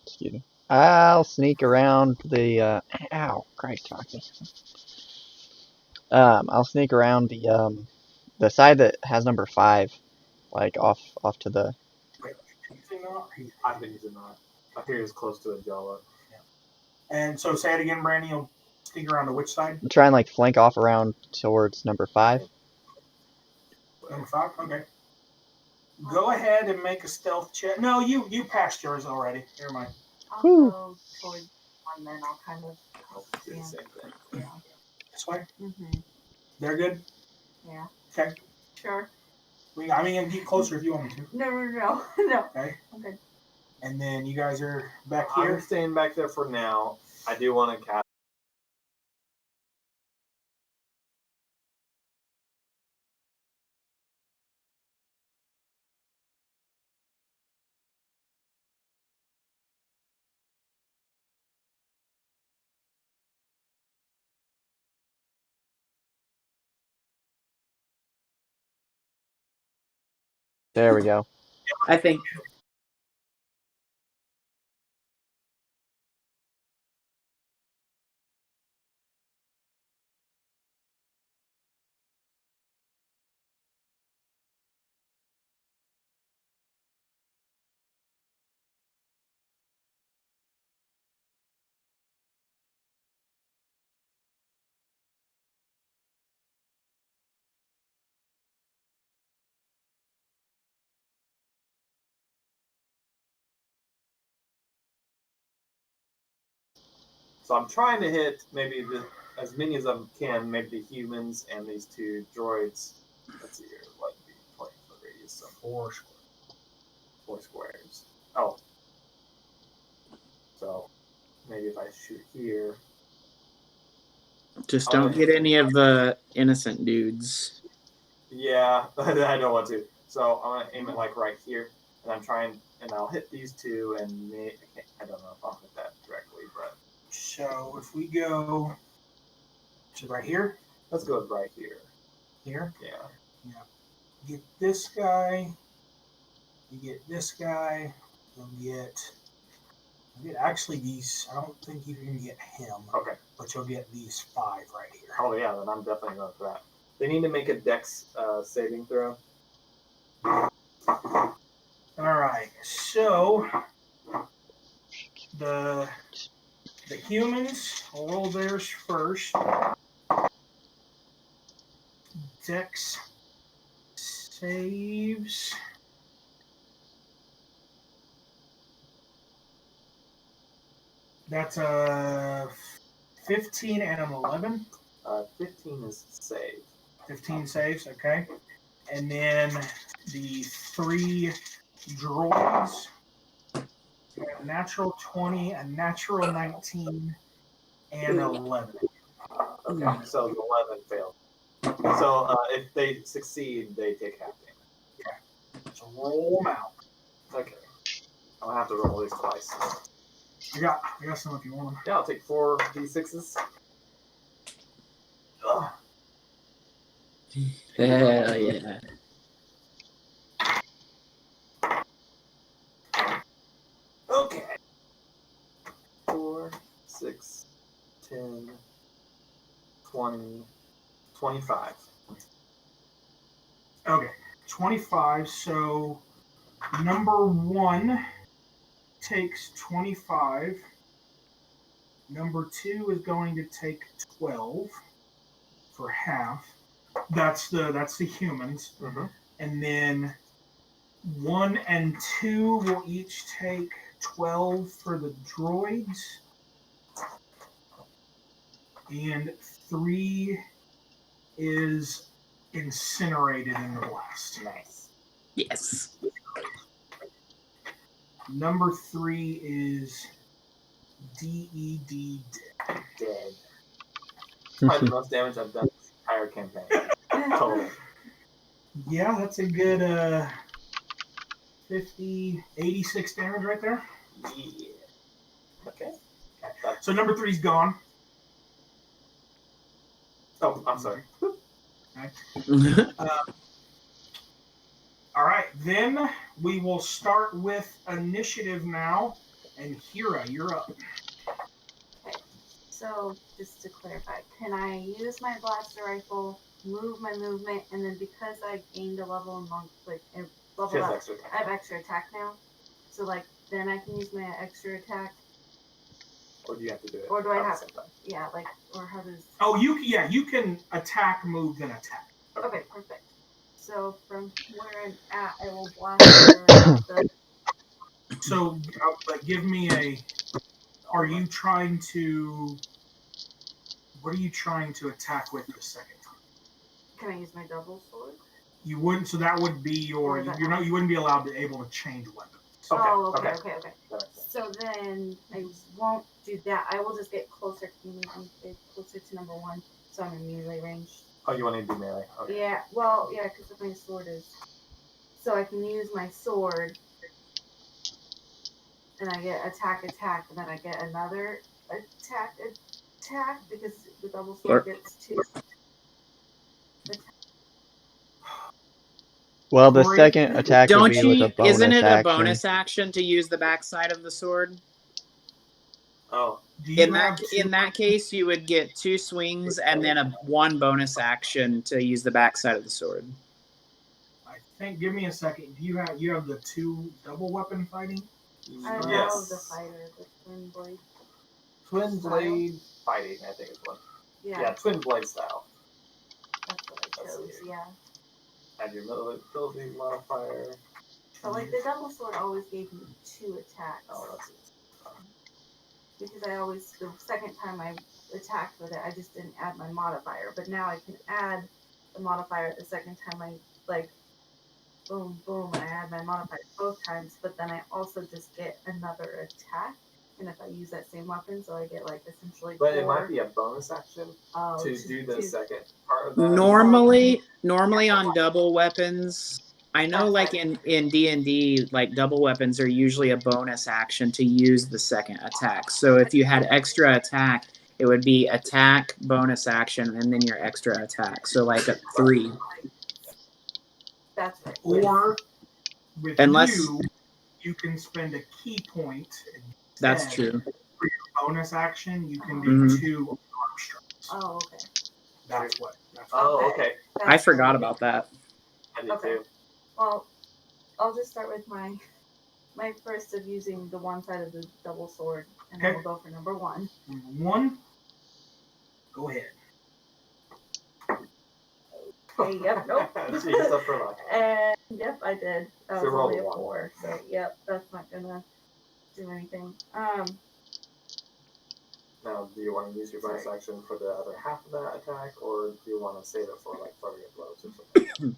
[SPEAKER 3] Excuse me. I'll sneak around the ow, Christ, Foxy. I'll sneak around the side that has number 5, like off to the.
[SPEAKER 2] are.
[SPEAKER 1] I've been using that. I figure it's close to a Java.
[SPEAKER 2] And so say it again, Brandy. You'll sneak around to which side?
[SPEAKER 3] Try and like flank off around towards number 5.
[SPEAKER 2] Number 5? Okay. Go ahead and make a stealth check. No, you passed yours already. Never mind.
[SPEAKER 5] I'll
[SPEAKER 3] Whew.
[SPEAKER 5] go towards one, then I'll kind of.
[SPEAKER 1] Do the same thing.
[SPEAKER 5] Yeah.
[SPEAKER 2] This way.
[SPEAKER 5] Mm-hmm.
[SPEAKER 2] They're good?
[SPEAKER 5] Yeah.
[SPEAKER 2] Okay.
[SPEAKER 5] Sure.
[SPEAKER 2] I mean, get closer if you want me to.
[SPEAKER 5] No. No.
[SPEAKER 2] Okay.
[SPEAKER 5] Okay.
[SPEAKER 2] And then you guys are back
[SPEAKER 1] I'm
[SPEAKER 2] here.
[SPEAKER 1] staying back there for now. I do want to cast.
[SPEAKER 3] There we go.
[SPEAKER 6] I think
[SPEAKER 1] So I'm trying to hit maybe as many as I can, maybe the humans and these 2 droids. Let's see here, what would be 20 foot radius? So 4 squares. Oh. So maybe if I shoot here.
[SPEAKER 6] just don't get any of the innocent dudes.
[SPEAKER 1] Yeah, I don't want to. So I'm gonna aim it like right here, and I'm trying, and I'll hit these 2, and I don't know if I'll hit that directly, but
[SPEAKER 2] So if we go to right here,
[SPEAKER 1] let's go right here.
[SPEAKER 2] here,
[SPEAKER 1] Yeah.
[SPEAKER 2] get this guy, you get this guy, you'll get actually these. I don't think you can get him,
[SPEAKER 1] Okay.
[SPEAKER 2] but you'll get these 5 right here.
[SPEAKER 1] Oh yeah, then I'm definitely going for that. They need to make a Dex saving throw.
[SPEAKER 2] All right, so the humans will roll theirs first. Dex saves. That's a 15 and an 11.
[SPEAKER 1] 15 is save.
[SPEAKER 2] 15 saves, okay. And then the 3 droids, a natural 20, a natural 19, and 11.
[SPEAKER 1] Okay, so the 11 failed. So if they succeed, they take half damage.
[SPEAKER 2] So roll them out.
[SPEAKER 1] Okay. I'll have to roll these twice.
[SPEAKER 2] I got some if you want them.
[SPEAKER 1] Yeah, I'll take 4 d6s. Ugh.
[SPEAKER 6] Hell yeah.
[SPEAKER 1] Okay. 4, 6, 10, 20, 25.
[SPEAKER 2] Okay, 25. So number 1 takes 25. Number 2 is going to take 12 for half. That's the humans.
[SPEAKER 1] Mm-hmm.
[SPEAKER 2] And then 1 and 2 will each take 12 for the droids. And 3 is incinerated in the blast.
[SPEAKER 1] Nice.
[SPEAKER 6] Yes.
[SPEAKER 2] Number 3 is DED
[SPEAKER 1] Dead. Probably the most damage I've done this entire campaign. Total.
[SPEAKER 2] Yeah, that's a good 86 damage right there.
[SPEAKER 1] Yeah. Okay.
[SPEAKER 2] So number 3's gone.
[SPEAKER 1] Oh, I'm sorry.
[SPEAKER 2] All right, then we will start with initiative now. And Hira, you're up.
[SPEAKER 5] Okay. So just to clarify, can I use my blaster rifle, move my movement, and then because I gained a level in level
[SPEAKER 1] She has
[SPEAKER 5] up,
[SPEAKER 1] extra
[SPEAKER 5] I have extra attack now? So like then I can use my extra attack.
[SPEAKER 1] Or do you have to do it?
[SPEAKER 5] Or do I
[SPEAKER 1] at the
[SPEAKER 5] have-
[SPEAKER 1] same time?
[SPEAKER 5] Yeah, like or how does?
[SPEAKER 2] Oh, you can attack, move, then attack.
[SPEAKER 5] Okay, perfect. So from where I'm at, I will blast the.
[SPEAKER 2] So, but give me a. Are you trying to? What are you trying to attack with the second time?
[SPEAKER 5] Can I use my double sword?
[SPEAKER 2] You wouldn't. So that would be your.
[SPEAKER 5] Or is that
[SPEAKER 2] You're not.
[SPEAKER 5] not-
[SPEAKER 2] You wouldn't be allowed to able to change weapons.
[SPEAKER 1] Okay,
[SPEAKER 5] Oh, okay,
[SPEAKER 1] okay.
[SPEAKER 5] okay, okay.
[SPEAKER 1] That makes sense.
[SPEAKER 5] So then I won't do that. I will just get closer. Can you make me get closer to number one? So I'm in melee range.
[SPEAKER 1] Oh, you want to do melee? Okay.
[SPEAKER 5] Yeah, well, yeah, because my sword is. So I can use my sword, and I get attack, and then I get another attack, because the double sword gets two.
[SPEAKER 3] Well, the
[SPEAKER 2] Corey,
[SPEAKER 3] second attack would
[SPEAKER 6] Don't
[SPEAKER 3] be with
[SPEAKER 6] you?
[SPEAKER 3] a bonus
[SPEAKER 6] Isn't it
[SPEAKER 3] action.
[SPEAKER 6] a bonus action to use the backside of the sword?
[SPEAKER 1] Oh,
[SPEAKER 2] Do you
[SPEAKER 6] In
[SPEAKER 2] have
[SPEAKER 6] that case, you would get 2 swings and then one bonus action to use the backside of the sword.
[SPEAKER 2] I think. Give me a second. Do you have the 2 double weapon fighting?
[SPEAKER 5] I know
[SPEAKER 1] yes.
[SPEAKER 5] the fighter, the twin blade.
[SPEAKER 1] Twin blade fighting, I think is one.
[SPEAKER 5] Yeah,
[SPEAKER 1] Yeah, twin blade style.
[SPEAKER 5] that's what I
[SPEAKER 1] That's
[SPEAKER 5] chose.
[SPEAKER 1] it.
[SPEAKER 5] Yeah,
[SPEAKER 1] Add your ability modifier.
[SPEAKER 5] but like the double sword always gave me 2 attacks.
[SPEAKER 1] Oh, that's
[SPEAKER 5] Because I always, the second time I attacked with it, I just didn't add my modifier. But now I can add the modifier the second time I, like, boom, boom, and I add my modifier both times. But then I also just get another attack. And if I use that same weapon, so I get, like, essentially
[SPEAKER 1] But
[SPEAKER 5] 4.
[SPEAKER 1] it might be a bonus action
[SPEAKER 5] Oh,
[SPEAKER 1] to do the
[SPEAKER 5] to-
[SPEAKER 1] second part of that.
[SPEAKER 6] Normally on double weapons, I know like in D&D, like double weapons are usually a bonus action to use the second attack. So if you had extra attack, it would be attack, bonus action, and then your extra attack. So like a 3.
[SPEAKER 5] That's right.
[SPEAKER 2] Or with
[SPEAKER 6] Unless-
[SPEAKER 2] you can spend a key point.
[SPEAKER 6] That's
[SPEAKER 2] instead.
[SPEAKER 6] true.
[SPEAKER 2] For your bonus action, you can do
[SPEAKER 6] Mhm.
[SPEAKER 2] 2 arm strikes.
[SPEAKER 5] Oh, okay.
[SPEAKER 2] That's what.
[SPEAKER 1] Oh, okay.
[SPEAKER 6] I forgot about that.
[SPEAKER 1] I did
[SPEAKER 5] Okay.
[SPEAKER 1] too.
[SPEAKER 5] Well, I'll just start with my first of using the one side of the double sword, and then
[SPEAKER 2] Okay.
[SPEAKER 5] we'll go for number 1.
[SPEAKER 2] Number 1. Go ahead.
[SPEAKER 5] Okay, yep, nope.
[SPEAKER 1] She used up for luck.
[SPEAKER 5] And yep, I did. That
[SPEAKER 1] So
[SPEAKER 5] was
[SPEAKER 1] roll
[SPEAKER 5] only a
[SPEAKER 1] one.
[SPEAKER 5] 4, so yep, that's not gonna do anything.
[SPEAKER 1] Now, do you want to use your bonus action for the other half of that attack, or do you want to save it for like flurry of blows or something?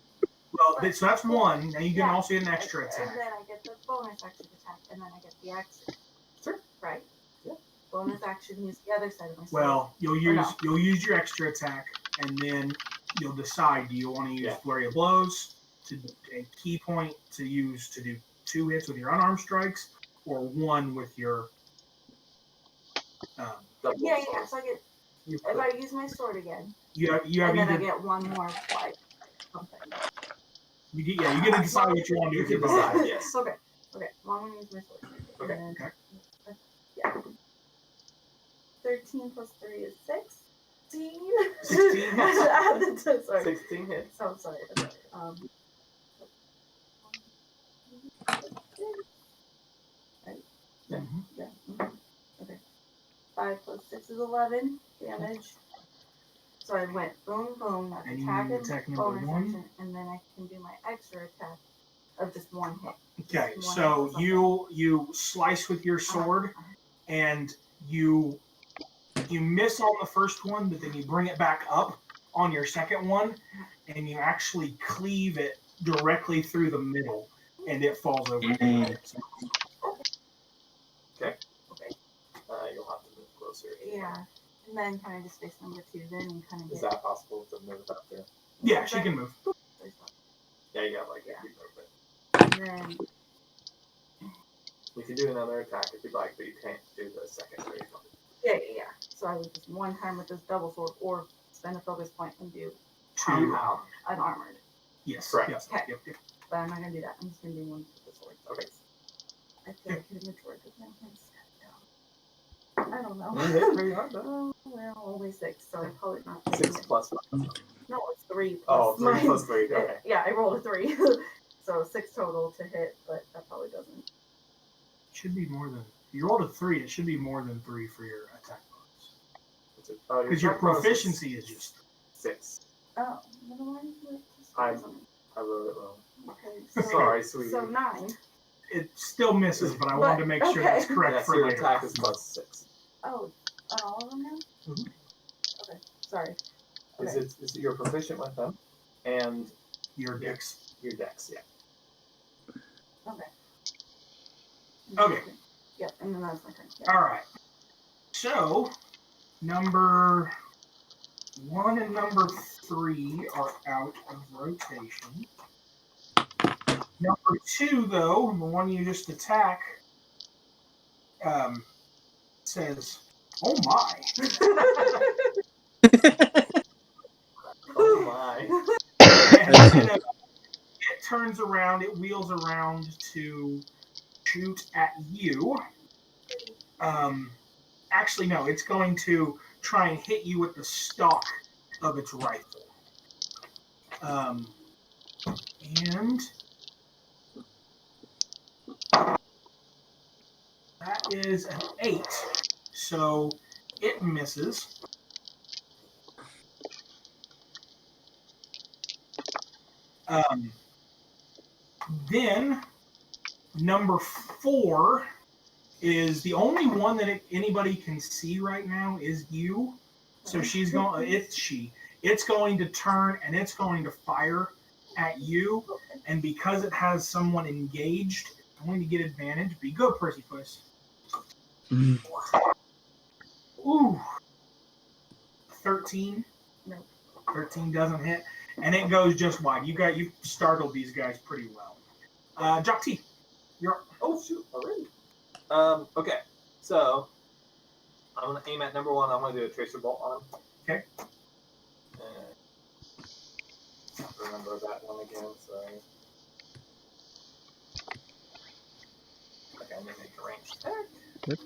[SPEAKER 2] Well, so that's 1. Now you can
[SPEAKER 5] Yeah.
[SPEAKER 2] also get an extra
[SPEAKER 5] And
[SPEAKER 2] attack.
[SPEAKER 5] then I get the bonus action attack, and then I get the action.
[SPEAKER 1] Sure.
[SPEAKER 5] Right.
[SPEAKER 1] Yeah.
[SPEAKER 5] Bonus action use the other side of my sword.
[SPEAKER 2] Well, you'll
[SPEAKER 5] Or
[SPEAKER 2] use
[SPEAKER 5] no.
[SPEAKER 2] you'll use your extra attack, and then you'll decide: do you want to use
[SPEAKER 1] Yeah.
[SPEAKER 2] flurry of blows to a key point to use to do 2 hits with your unarmed strikes, or 1 with your
[SPEAKER 1] Double
[SPEAKER 5] yeah.
[SPEAKER 1] sword.
[SPEAKER 5] So I get
[SPEAKER 1] You
[SPEAKER 5] if
[SPEAKER 1] put-
[SPEAKER 5] I use my sword again,
[SPEAKER 2] you have
[SPEAKER 5] and then I
[SPEAKER 2] either
[SPEAKER 5] get 1 more like something.
[SPEAKER 2] you get to decide what you want to do
[SPEAKER 1] You
[SPEAKER 2] with your
[SPEAKER 1] can
[SPEAKER 2] bonus.
[SPEAKER 1] decide, yes.
[SPEAKER 5] Okay. Okay. Well, I'm gonna use my sword.
[SPEAKER 1] Okay.
[SPEAKER 5] And then,
[SPEAKER 2] Okay.
[SPEAKER 5] yeah. 13 plus 3 is 16.
[SPEAKER 1] 16?
[SPEAKER 5] Sorry.
[SPEAKER 1] 16 hits.
[SPEAKER 5] So sorry.
[SPEAKER 2] Mhm.
[SPEAKER 5] Yeah. Okay. 5 plus 6 is 11 damage. So I went boom, boom, that's
[SPEAKER 2] And you
[SPEAKER 5] attack and
[SPEAKER 2] attack number
[SPEAKER 5] bonus
[SPEAKER 2] 1.
[SPEAKER 5] action, and then I can do my extra attack of just 1 hit.
[SPEAKER 2] Okay,
[SPEAKER 5] Just one
[SPEAKER 2] so
[SPEAKER 5] hit.
[SPEAKER 2] you slice with your sword, and you miss on the first one, but then you bring it back up on your second one, and you actually cleave it directly through the middle, and it falls over. your head. So,
[SPEAKER 5] Okay.
[SPEAKER 1] You'll have to move closer.
[SPEAKER 5] Yeah. And then kind of just face number 2 then and kind of
[SPEAKER 1] Is
[SPEAKER 5] get.
[SPEAKER 1] that possible to move up there?
[SPEAKER 2] yeah, she can move.
[SPEAKER 1] Yeah, you got like
[SPEAKER 5] Yeah.
[SPEAKER 1] a few movement.
[SPEAKER 5] And then
[SPEAKER 1] You can do another attack if you'd like, but you can't do the second three.
[SPEAKER 5] yeah. So I would just one time with this double sword, or spend a focus point and do
[SPEAKER 2] 2.
[SPEAKER 5] pow unarmored.
[SPEAKER 2] Yes.
[SPEAKER 1] Correct.
[SPEAKER 2] Yep,
[SPEAKER 5] Okay.
[SPEAKER 2] yep.
[SPEAKER 5] But I'm not gonna do that. I'm just gonna do 1 with the sword.
[SPEAKER 1] Okay.
[SPEAKER 5] I feel like hitting the sword because my hand's stacked down. I don't know.
[SPEAKER 1] You hit pretty hard though.
[SPEAKER 5] Oh, well, only 6, so I'm probably not.
[SPEAKER 1] 6 plus 1.
[SPEAKER 5] No, it's 3 plus
[SPEAKER 1] Oh, 3
[SPEAKER 5] mine.
[SPEAKER 1] plus 3. Okay.
[SPEAKER 5] Yeah, I rolled a 3. So 6 total to hit, but that probably doesn't.
[SPEAKER 2] should be more than. You rolled a 3. It should be more than 3 for your attack bonus. Because your
[SPEAKER 1] attack bonus
[SPEAKER 2] proficiency is just
[SPEAKER 1] 6.
[SPEAKER 5] Oh, never mind.
[SPEAKER 1] I wrote it wrong.
[SPEAKER 5] Okay,
[SPEAKER 1] Sorry, sweetie.
[SPEAKER 5] So 9.
[SPEAKER 2] it still misses, but I wanted to make sure that's
[SPEAKER 5] okay.
[SPEAKER 2] correct
[SPEAKER 1] Yeah, so
[SPEAKER 2] for
[SPEAKER 1] your
[SPEAKER 2] later.
[SPEAKER 1] attack is plus 6.
[SPEAKER 5] Oh, on all of them now?
[SPEAKER 2] Mhm.
[SPEAKER 5] Okay, sorry.
[SPEAKER 1] Is
[SPEAKER 5] Okay.
[SPEAKER 1] it you're proficient with them, and
[SPEAKER 2] Your dex.
[SPEAKER 1] your dex, yeah.
[SPEAKER 5] Okay.
[SPEAKER 2] Okay.
[SPEAKER 5] Yep, and then that's my turn. Yeah.
[SPEAKER 2] All right. So, number 1 and number 3 are out of rotation. Number 2, though, the one you just attack, says, "Oh my!"
[SPEAKER 1] Oh my.
[SPEAKER 2] And it turns around, it wheels around to shoot at you. Actually, no, it's going to try and hit you with the stock of its rifle. And that is an 8, so it misses. Then number 4 is the only one that anybody can see right now is you. So she's going. It's going to turn and it's going to fire at you. And because it has someone engaged, I'm going to get advantage. Be good, Persepolis. Ooh. 13.
[SPEAKER 5] No.
[SPEAKER 2] 13 doesn't hit, and it goes just wide. You startled these guys pretty well. Jock T, you're up.
[SPEAKER 1] Oh shoot, already. Okay, so I'm gonna aim at number 1. I'm gonna do a tracer bolt on him.
[SPEAKER 2] Okay.
[SPEAKER 1] Remember that one again. Sorry. Okay, I'm gonna make a ranged attack.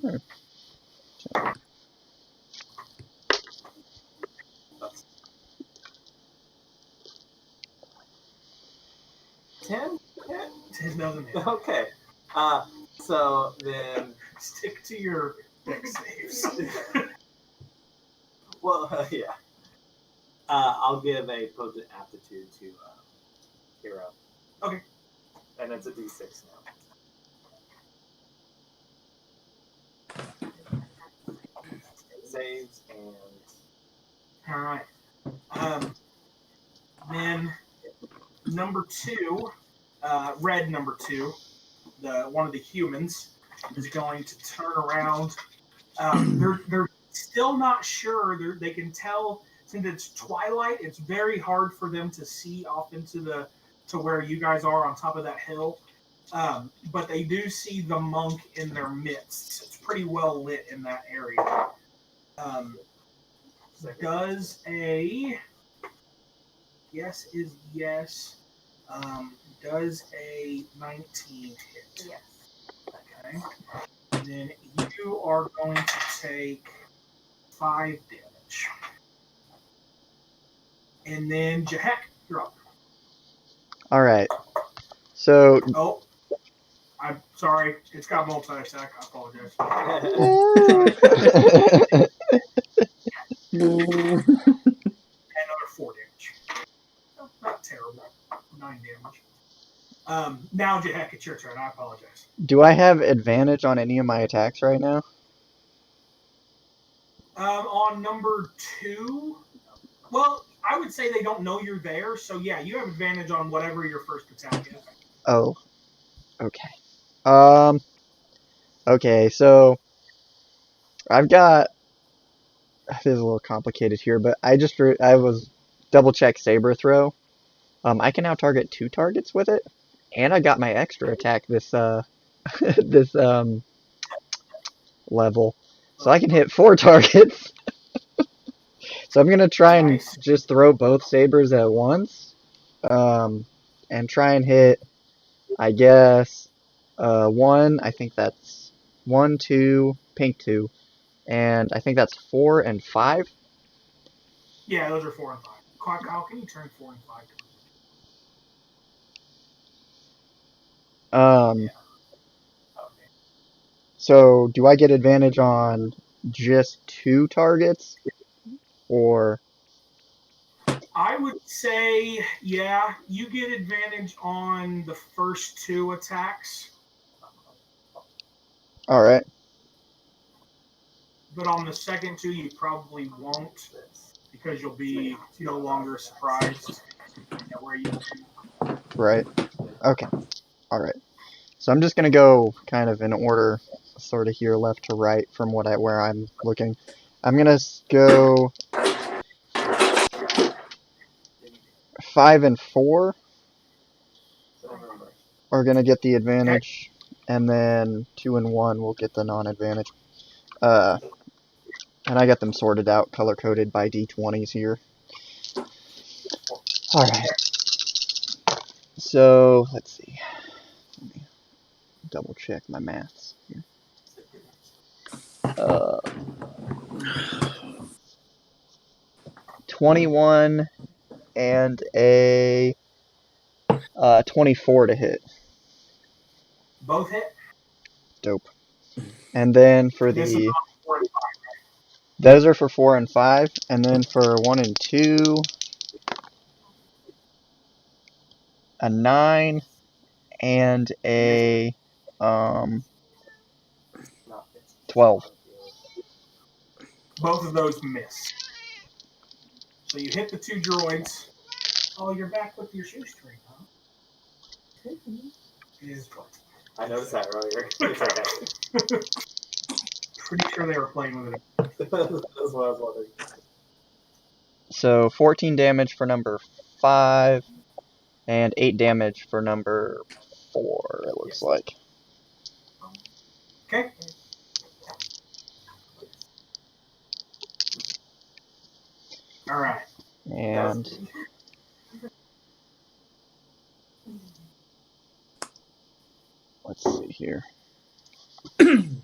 [SPEAKER 3] Good.
[SPEAKER 1] That's 10. Yeah.
[SPEAKER 2] 10 doesn't hit.
[SPEAKER 1] Okay. So then,
[SPEAKER 2] Stick to your dex saves.
[SPEAKER 1] well, yeah. I'll give a potent aptitude to hero.
[SPEAKER 2] Okay.
[SPEAKER 1] And it's a d6 now. Saves and
[SPEAKER 2] All right. Then number 2, red number 2, one of the humans is going to turn around. They're still not sure. They can tell since it's twilight. It's very hard for them to see off into to where you guys are on top of that hill. But they do see the monk in their midst. It's pretty well lit in that area. Does a yes is yes. Does a 19 hit?
[SPEAKER 5] Yes.
[SPEAKER 2] Okay. And then you are going to take 5 damage. And then Jahek, you're up.
[SPEAKER 3] All right. So
[SPEAKER 2] Oh, I'm sorry. It's got multi-attack. I apologize. And another 4 damage. Oh, not terrible. 9 damage. Now, Jahek, it's your turn. I apologize.
[SPEAKER 3] do I have advantage on any of my attacks right now?
[SPEAKER 2] On number 2, well, I would say they don't know you're there, so yeah, you have advantage on whatever your first attack is.
[SPEAKER 3] Oh. Okay. Okay, so I've got this is a little complicated here, but I was double check saber throw. I can now target 2 targets with it, and I got my extra attack this this level, so I can hit 4 targets. So I'm gonna try and
[SPEAKER 2] Nice.
[SPEAKER 3] just throw both sabers at once, and try and hit, I guess, 1. I think that's 1, 2, pink 2, and I think that's 4 and 5.
[SPEAKER 2] Yeah, those are 4 and 5. Kyle, can you turn 4 and 5?
[SPEAKER 3] Um,
[SPEAKER 1] okay.
[SPEAKER 3] So, do I get advantage on just 2 targets? Or.
[SPEAKER 2] I would say, yeah, you get advantage on the first 2 attacks,
[SPEAKER 3] Alright.
[SPEAKER 2] but on the second 2, you probably won't because you'll be no longer surprised at where you.
[SPEAKER 3] Right. Okay. Alright. So I'm just gonna go kind of in order, sort of here, left to right from where I'm looking. I'm gonna go 5 and 4 are gonna get the advantage, and then 2 and 1 will get the non-advantage. And I got them sorted out, color coded by D20s here. Alright. So let's see. Let me double check my maths here. 21 and a 24 to hit.
[SPEAKER 2] Both hit?
[SPEAKER 3] Dope. And then for
[SPEAKER 2] This is
[SPEAKER 3] the.
[SPEAKER 2] not 4 and 5.
[SPEAKER 3] Those are for 4 and 5. And then for 1 and 2, a 9 and a 12.
[SPEAKER 2] Both of those miss. So you hit the 2 droids. Oh, you're back with your shoestring, huh? It is 20.
[SPEAKER 1] I noticed that earlier. It's okay.
[SPEAKER 2] Pretty sure they were playing with it.
[SPEAKER 1] That's what I was wondering.
[SPEAKER 3] So 14 damage for number 5, and 8 damage for number 4, it looks like.
[SPEAKER 2] Okay. All right.
[SPEAKER 3] And let's see here.
[SPEAKER 2] You've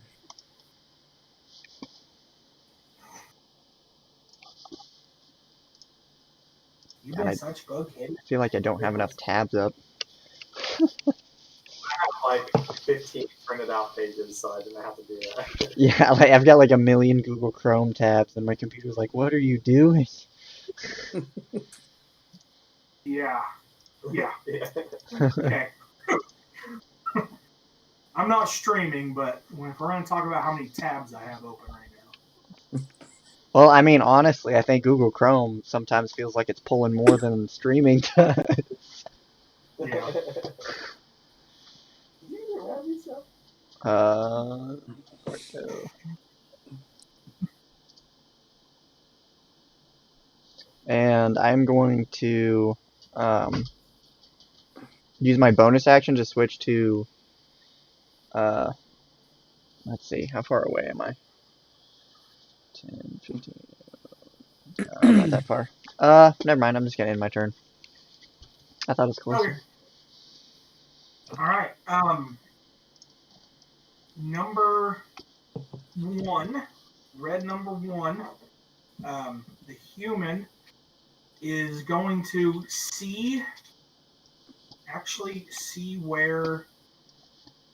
[SPEAKER 2] been such bug hit.
[SPEAKER 3] I feel like I don't have enough tabs up.
[SPEAKER 1] I have like 15 printed out pages, so I didn't have to do that.
[SPEAKER 3] Yeah, like I've got like a million Google Chrome tabs, and my computer's like, "What are you doing?"
[SPEAKER 2] Yeah. Yeah.
[SPEAKER 1] Yeah.
[SPEAKER 2] Okay. I'm not streaming, but if we're going to talk about how many tabs I have open right now.
[SPEAKER 3] Well, I mean, honestly, I think Google Chrome sometimes feels like it's pulling more than streaming does.
[SPEAKER 2] Yeah.
[SPEAKER 3] So. And I'm going to use my bonus action to switch to, let's see, how far away am I? 10, 15, not that far. Never mind, I'm just gonna end my turn. I thought it was closer.
[SPEAKER 2] Okay. All right. Number 1, red number 1, the human is going to see where,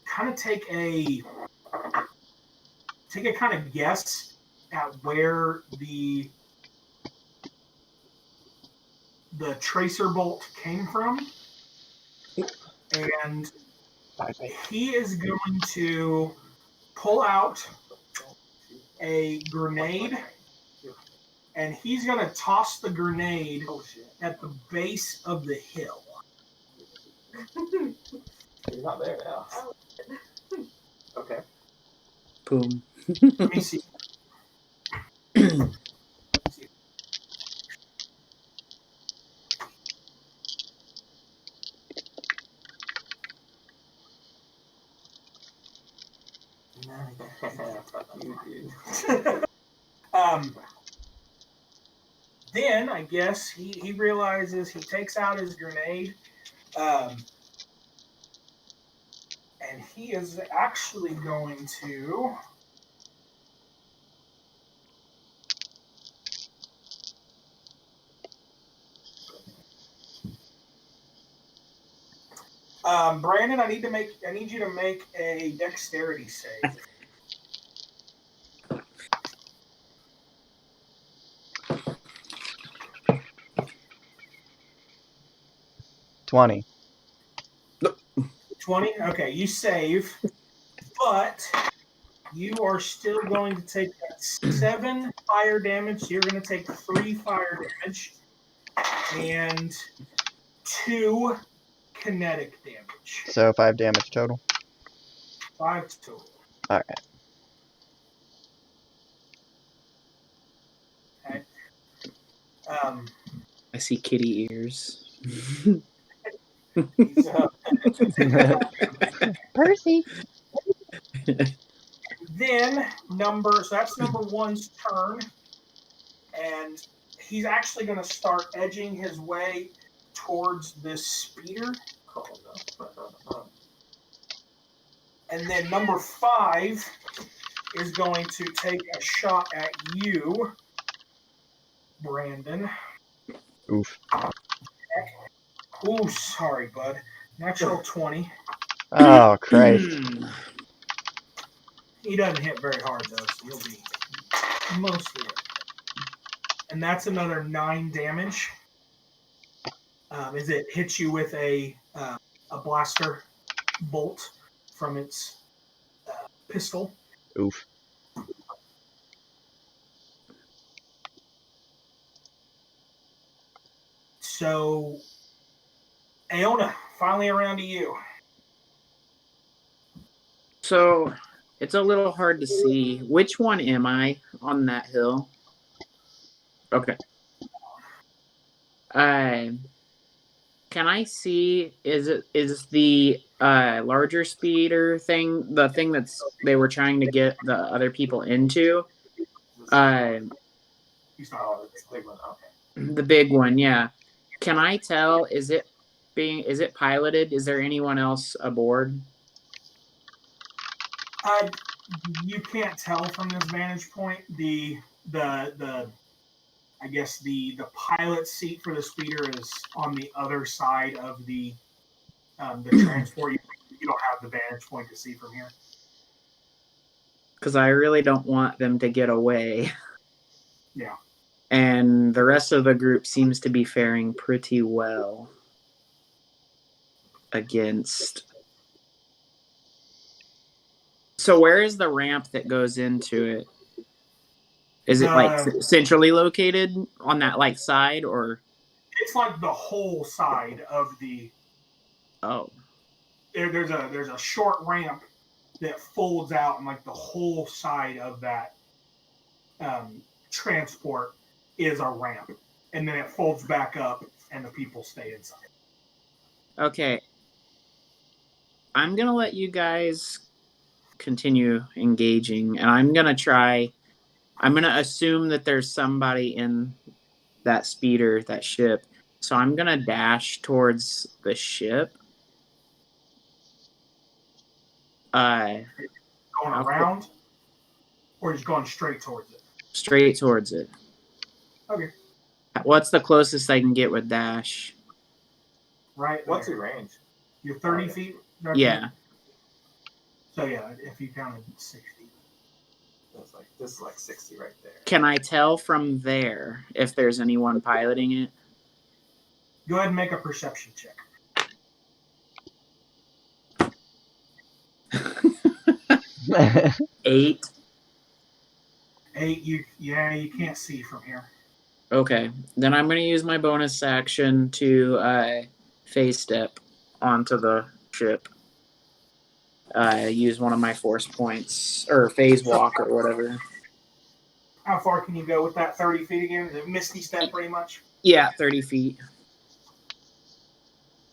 [SPEAKER 2] kind of take a kind of guess at where the tracer bolt came from, and he is going to pull out a grenade, and he's going to toss the grenade at the base of the hill.
[SPEAKER 1] You're not there now. Okay.
[SPEAKER 6] Boom.
[SPEAKER 2] Let me see.
[SPEAKER 1] You dude.
[SPEAKER 2] Then I guess he realizes, he takes out his grenade, and he is actually going to Brandon, I need you to make a dexterity save.
[SPEAKER 3] 20.
[SPEAKER 2] 20? Okay, you save, but you are still going to take that 7 fire damage. So you're going to take 3 fire damage and 2 kinetic damage.
[SPEAKER 3] So 5 damage total.
[SPEAKER 2] 5 total.
[SPEAKER 3] Alright.
[SPEAKER 2] Okay.
[SPEAKER 6] I see kitty ears.
[SPEAKER 2] So
[SPEAKER 3] Percy!
[SPEAKER 2] then so that's number 1's turn, and he's actually going to start edging his way towards this speeder.
[SPEAKER 1] Oh, no.
[SPEAKER 2] And then number 5 is going to take a shot at you, Brandon.
[SPEAKER 3] Oof.
[SPEAKER 2] Ooh, sorry, bud. Natural 20.
[SPEAKER 3] Oh, Christ.
[SPEAKER 2] He doesn't hit very hard, though, so he'll be mostly it. And that's another 9 damage. As it hits you with a blaster bolt from its pistol.
[SPEAKER 3] Oof.
[SPEAKER 2] So, Aona, finally around to you.
[SPEAKER 6] So it's a little hard to see. Which one am I on that hill? Okay. Can I see? Is the larger speeder thing the thing they were trying to get the other people into?
[SPEAKER 1] You saw it's a big one. Okay.
[SPEAKER 6] The big one, yeah. Can I tell? Is it piloted? Is there anyone else aboard?
[SPEAKER 2] You can't tell from this vantage point. The I guess the pilot seat for the speeder is on the other side of the transport. You don't have the vantage point to see from here.
[SPEAKER 6] Because I really don't want them to get away.
[SPEAKER 2] Yeah.
[SPEAKER 6] And the rest of the group seems to be faring pretty well against. So where is the ramp that goes into it? Is it like centrally located on that like side, or?
[SPEAKER 2] It's like the whole side of the.
[SPEAKER 6] Oh.
[SPEAKER 2] There's a short ramp that folds out, and like the whole side of that transport is a ramp, and then it folds back up, and the people stay inside.
[SPEAKER 6] Okay. I'm gonna let you guys continue engaging, and I'm gonna assume that there's somebody in that speeder, that ship. So I'm gonna dash towards the ship.
[SPEAKER 2] Going around, or just going straight towards it?
[SPEAKER 6] Straight towards it.
[SPEAKER 2] Okay.
[SPEAKER 6] What's the closest I can get with dash?
[SPEAKER 2] Right.
[SPEAKER 1] What's
[SPEAKER 2] there.
[SPEAKER 1] your range?
[SPEAKER 2] You're 30 feet?
[SPEAKER 6] Yeah.
[SPEAKER 2] So yeah, if you counted 60.
[SPEAKER 1] This is like 60 right there.
[SPEAKER 6] Can I tell from there if there's anyone piloting it?
[SPEAKER 2] Go ahead and make a perception check.
[SPEAKER 6] 8.
[SPEAKER 2] 8. You can't see from here.
[SPEAKER 6] Okay, then I'm gonna use my bonus action to phase step onto the ship. Use one of my force points or phase walk or whatever.
[SPEAKER 2] How far can you go with that 30 feet again? Is it Misty Step pretty much?
[SPEAKER 6] Yeah, 30 feet.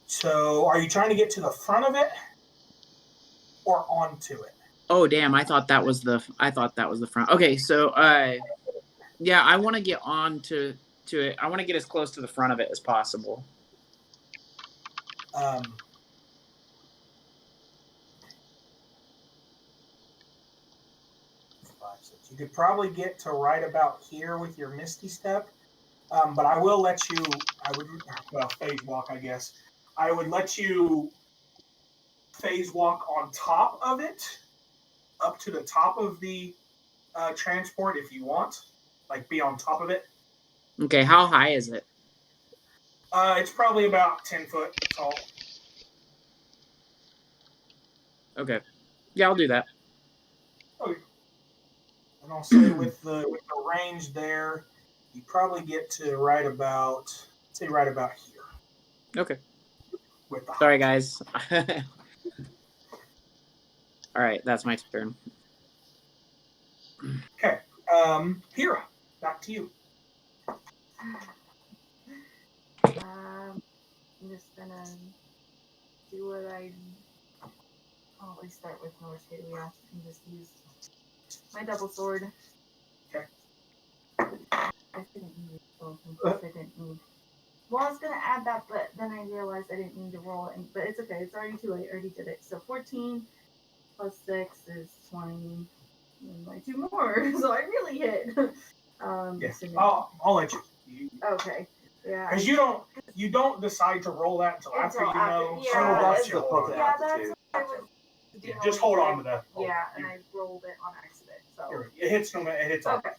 [SPEAKER 2] So are you trying to get to the front of it or onto it?
[SPEAKER 6] Oh damn! I thought that was the front. Okay, so yeah, I want to get on to it. I want to get as close to the front of it as possible.
[SPEAKER 2] You could probably get to right about here with your Misty Step, but I will let you. Phase walk, I guess. I would let you phase walk on top of it, up to the top of the transport if you want, like be on top of it.
[SPEAKER 6] Okay, how high is it?
[SPEAKER 2] It's probably about 10 foot tall.
[SPEAKER 6] Okay. Yeah, I'll do that.
[SPEAKER 2] And I'll say with the range there, you probably get to right about here.
[SPEAKER 6] Okay.
[SPEAKER 2] With the
[SPEAKER 6] Sorry,
[SPEAKER 2] height.
[SPEAKER 6] guys. All right, that's my turn.
[SPEAKER 2] Okay. Hira, back to you.
[SPEAKER 5] I'm just gonna do what I'll always start with Norsehalia, yeah, and just use my double sword.
[SPEAKER 2] Okay.
[SPEAKER 5] I didn't need both, in case I didn't need. Well, I was gonna add that, but then I realized I didn't need to roll it. But it's okay. It's already too late. I already did it. So 14 plus 6 is 20. And my 2 more, so I really hit.
[SPEAKER 2] Yeah.
[SPEAKER 5] Assuming-
[SPEAKER 2] I'll let you.
[SPEAKER 5] Okay. Yeah.
[SPEAKER 2] Because you don't decide to roll that until after you know.
[SPEAKER 5] Yeah,
[SPEAKER 2] so
[SPEAKER 1] Oh,
[SPEAKER 2] I'll
[SPEAKER 1] that's
[SPEAKER 2] let you
[SPEAKER 1] the
[SPEAKER 2] hold
[SPEAKER 1] poke
[SPEAKER 2] on.
[SPEAKER 5] Yeah,
[SPEAKER 1] altitude.
[SPEAKER 5] that's what I was
[SPEAKER 2] Yeah,
[SPEAKER 5] doing.
[SPEAKER 2] just hold on to that.
[SPEAKER 5] Yeah, and I rolled it on accident. So
[SPEAKER 2] It hits no matter. It hits all.
[SPEAKER 5] okay.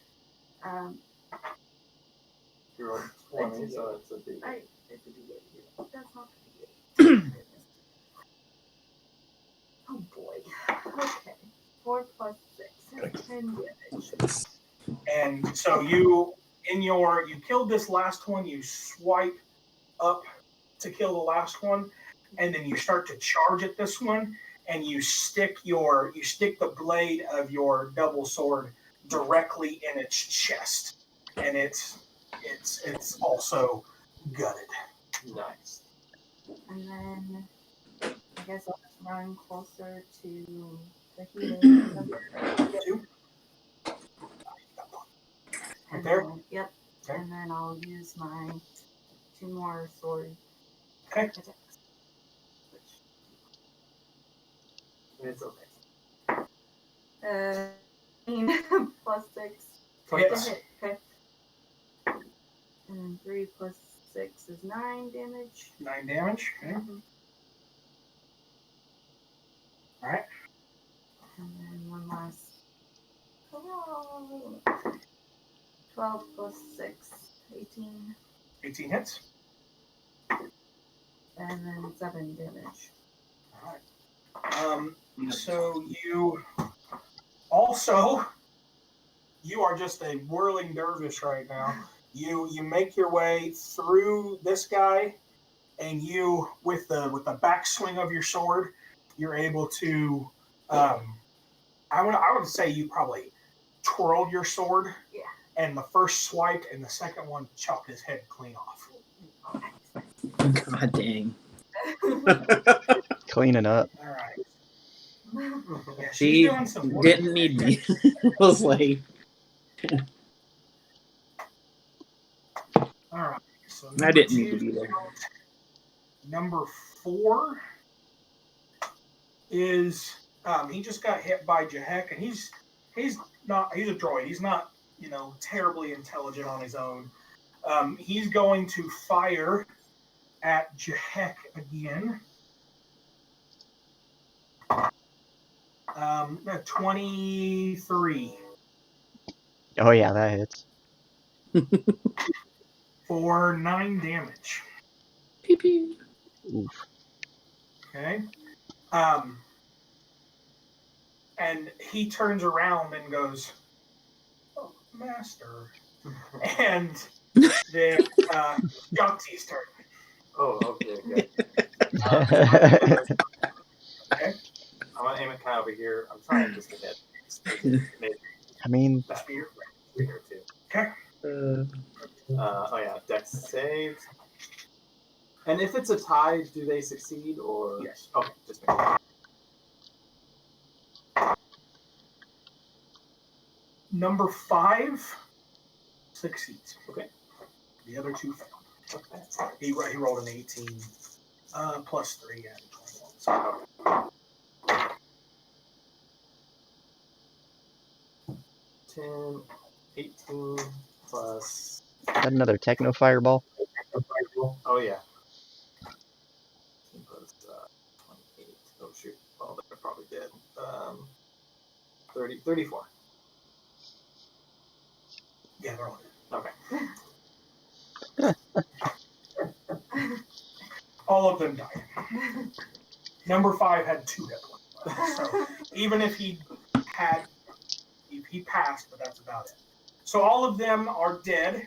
[SPEAKER 1] You rolled 20, so it's a big.
[SPEAKER 5] It's a D8. That's not the D8. Oh boy. Okay. 4 plus 6. 10 damage.
[SPEAKER 2] And so you killed this last one. You swipe up to kill the last one, and then you start to charge at this one, and you stick the blade of your double sword directly in its chest, and it's also gutted.
[SPEAKER 1] Nice.
[SPEAKER 5] And then I guess I'll just run closer to the healing center.
[SPEAKER 2] Two.
[SPEAKER 5] And
[SPEAKER 2] there?
[SPEAKER 5] then- Yep.
[SPEAKER 2] Okay.
[SPEAKER 5] And then I'll use my 2 more sword
[SPEAKER 2] Okay.
[SPEAKER 5] attacks.
[SPEAKER 1] It's okay.
[SPEAKER 5] plus 6
[SPEAKER 2] Hits.
[SPEAKER 5] to hit. Okay. And then 3 plus 6 is 9 damage.
[SPEAKER 2] 9 damage. Okay.
[SPEAKER 5] Mhm.
[SPEAKER 2] All right.
[SPEAKER 5] And then one last. Oh, 12 plus 6, 18.
[SPEAKER 2] 18 hits.
[SPEAKER 5] And then 7 damage.
[SPEAKER 2] All right. So you are just a whirling dervish right now. You make your way through this guy, and you with the backswing of your sword, you're able to. I would say you probably twirled your sword.
[SPEAKER 5] Yeah.
[SPEAKER 2] And the first swipe and the second one chopped his head clean off.
[SPEAKER 6] God dang.
[SPEAKER 3] Cleaning up.
[SPEAKER 2] All right. Yeah, she's
[SPEAKER 6] She
[SPEAKER 2] doing some work.
[SPEAKER 6] didn't need me. I was like,
[SPEAKER 2] All right. So
[SPEAKER 6] I didn't need to be there.
[SPEAKER 2] Number 4 is he just got hit by Jahek, and he's a droid. He's not terribly intelligent on his own. He's going to fire at Jahek again. 23
[SPEAKER 3] Oh yeah, that hits.
[SPEAKER 2] for 9 damage.
[SPEAKER 6] Pew pew.
[SPEAKER 3] Oof.
[SPEAKER 2] Okay. And he turns around and goes, "Oh, Master." And then Joxy's turn.
[SPEAKER 1] Oh, okay, good.
[SPEAKER 2] Okay.
[SPEAKER 1] I'm gonna aim it kind of over here. I'm trying just to hit. Maybe
[SPEAKER 3] I mean,
[SPEAKER 1] that spear here too.
[SPEAKER 2] Okay.
[SPEAKER 1] Oh yeah, Dex saves. And if it's a tie, do they succeed or?
[SPEAKER 2] Yes.
[SPEAKER 1] Okay, just make sure.
[SPEAKER 2] Number 5 succeeds.
[SPEAKER 1] Okay.
[SPEAKER 2] The other 2 failed.
[SPEAKER 1] Okay.
[SPEAKER 2] He rolled an 18 plus 3 and 21. So,
[SPEAKER 1] 10, 18 plus.
[SPEAKER 3] is that another techno fireball?
[SPEAKER 1] Oh yeah. 18 plus 28. Oh shoot. Well, they're probably dead. 34.
[SPEAKER 2] yeah, they're all good.
[SPEAKER 1] Okay.
[SPEAKER 2] all of them died. Number 5 had 2 hit points. So even if he passed, but that's about it. So all of them are dead.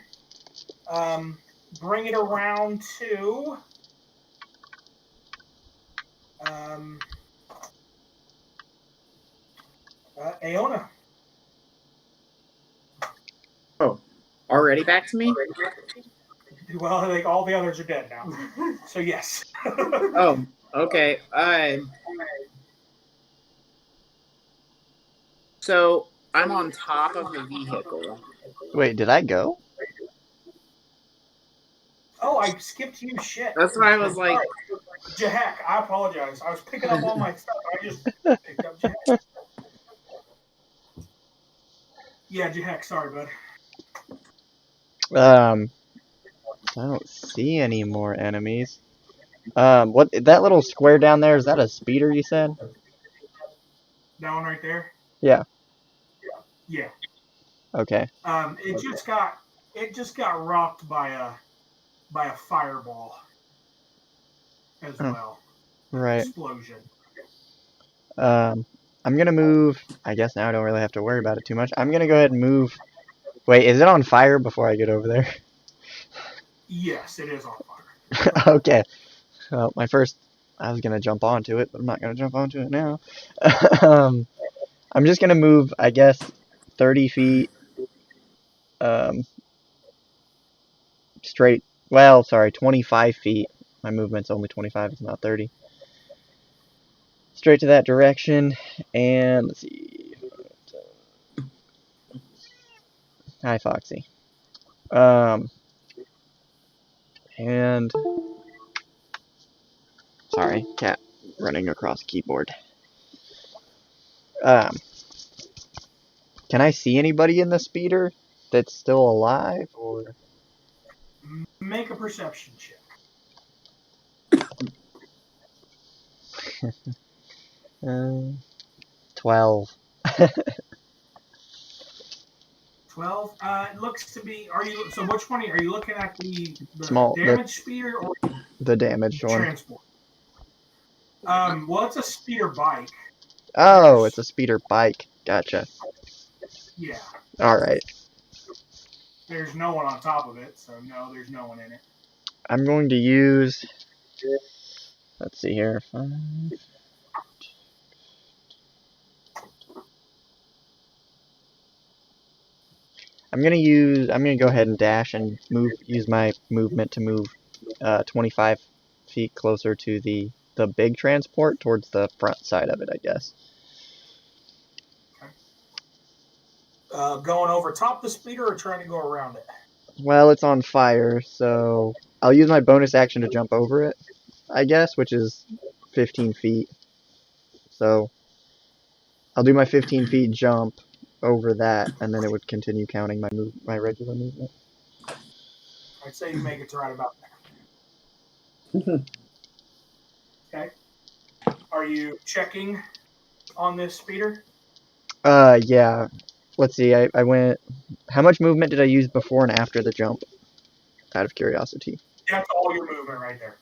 [SPEAKER 2] Bring it around to Aona.
[SPEAKER 6] Oh, already back to me?
[SPEAKER 2] Well, I think all the others are dead now. So yes.
[SPEAKER 6] Oh, okay. So I'm on top of the vehicle.
[SPEAKER 3] Wait, did I go?
[SPEAKER 2] Oh, I skipped you. Shit.
[SPEAKER 6] That's why I was like,
[SPEAKER 2] Jahek, I apologize. I was picking up all my stuff. I just picked up Jahek. Yeah, Jahek, sorry, bud.
[SPEAKER 3] I don't see any more enemies. What that little square down there, is that a speeder you said?
[SPEAKER 2] That one right there?
[SPEAKER 3] Yeah.
[SPEAKER 2] Yeah.
[SPEAKER 3] Okay.
[SPEAKER 2] It just got rocked by a fireball as
[SPEAKER 3] Oh.
[SPEAKER 2] well.
[SPEAKER 3] Right.
[SPEAKER 2] Explosion.
[SPEAKER 3] I'm gonna move. I guess now I don't really have to worry about it too much. I'm gonna go ahead and move. Wait, is it on fire before I get over there?
[SPEAKER 2] Yes, it is on fire.
[SPEAKER 3] Okay. Well, I was gonna jump onto it, but I'm not gonna jump onto it now. I'm just gonna move, I guess, 30 feet. Straight. Well, sorry, 25 feet. My movement's only 25. It's not 30. Straight to that direction, and let's see. Hi, Foxy. And sorry, cat running across keyboard. Can I see anybody in the speeder that's still alive, or?
[SPEAKER 2] Make a perception check.
[SPEAKER 3] 12.
[SPEAKER 2] 12. It looks to be. So which one are you looking at? The
[SPEAKER 3] Small-
[SPEAKER 2] damage speeder or
[SPEAKER 3] The damaged
[SPEAKER 2] the
[SPEAKER 3] one.
[SPEAKER 2] transport? Well, it's a speeder bike.
[SPEAKER 3] Oh, it's a speeder bike. Gotcha.
[SPEAKER 2] Yeah.
[SPEAKER 3] Alright.
[SPEAKER 2] There's no one on top of it, so no, there's no one in it.
[SPEAKER 3] I'm going to use. Let's see here. 5. I'm gonna go ahead and dash and use my movement to move 25 feet closer to the big transport towards the front side of it, I guess.
[SPEAKER 2] Going over top the speeder or trying to go around it?
[SPEAKER 3] Well, it's on fire, so I'll use my bonus action to jump over it, I guess, which is 15 feet. So I'll do my 15 feet jump over that, and then it would continue counting my regular movement.
[SPEAKER 2] I'd say you make it to right about there. Okay. Are you checking on this speeder?
[SPEAKER 3] Yeah. Let's see, I went... How much movement did I use before and after the jump? Out of curiosity.
[SPEAKER 2] That's all your movement right there.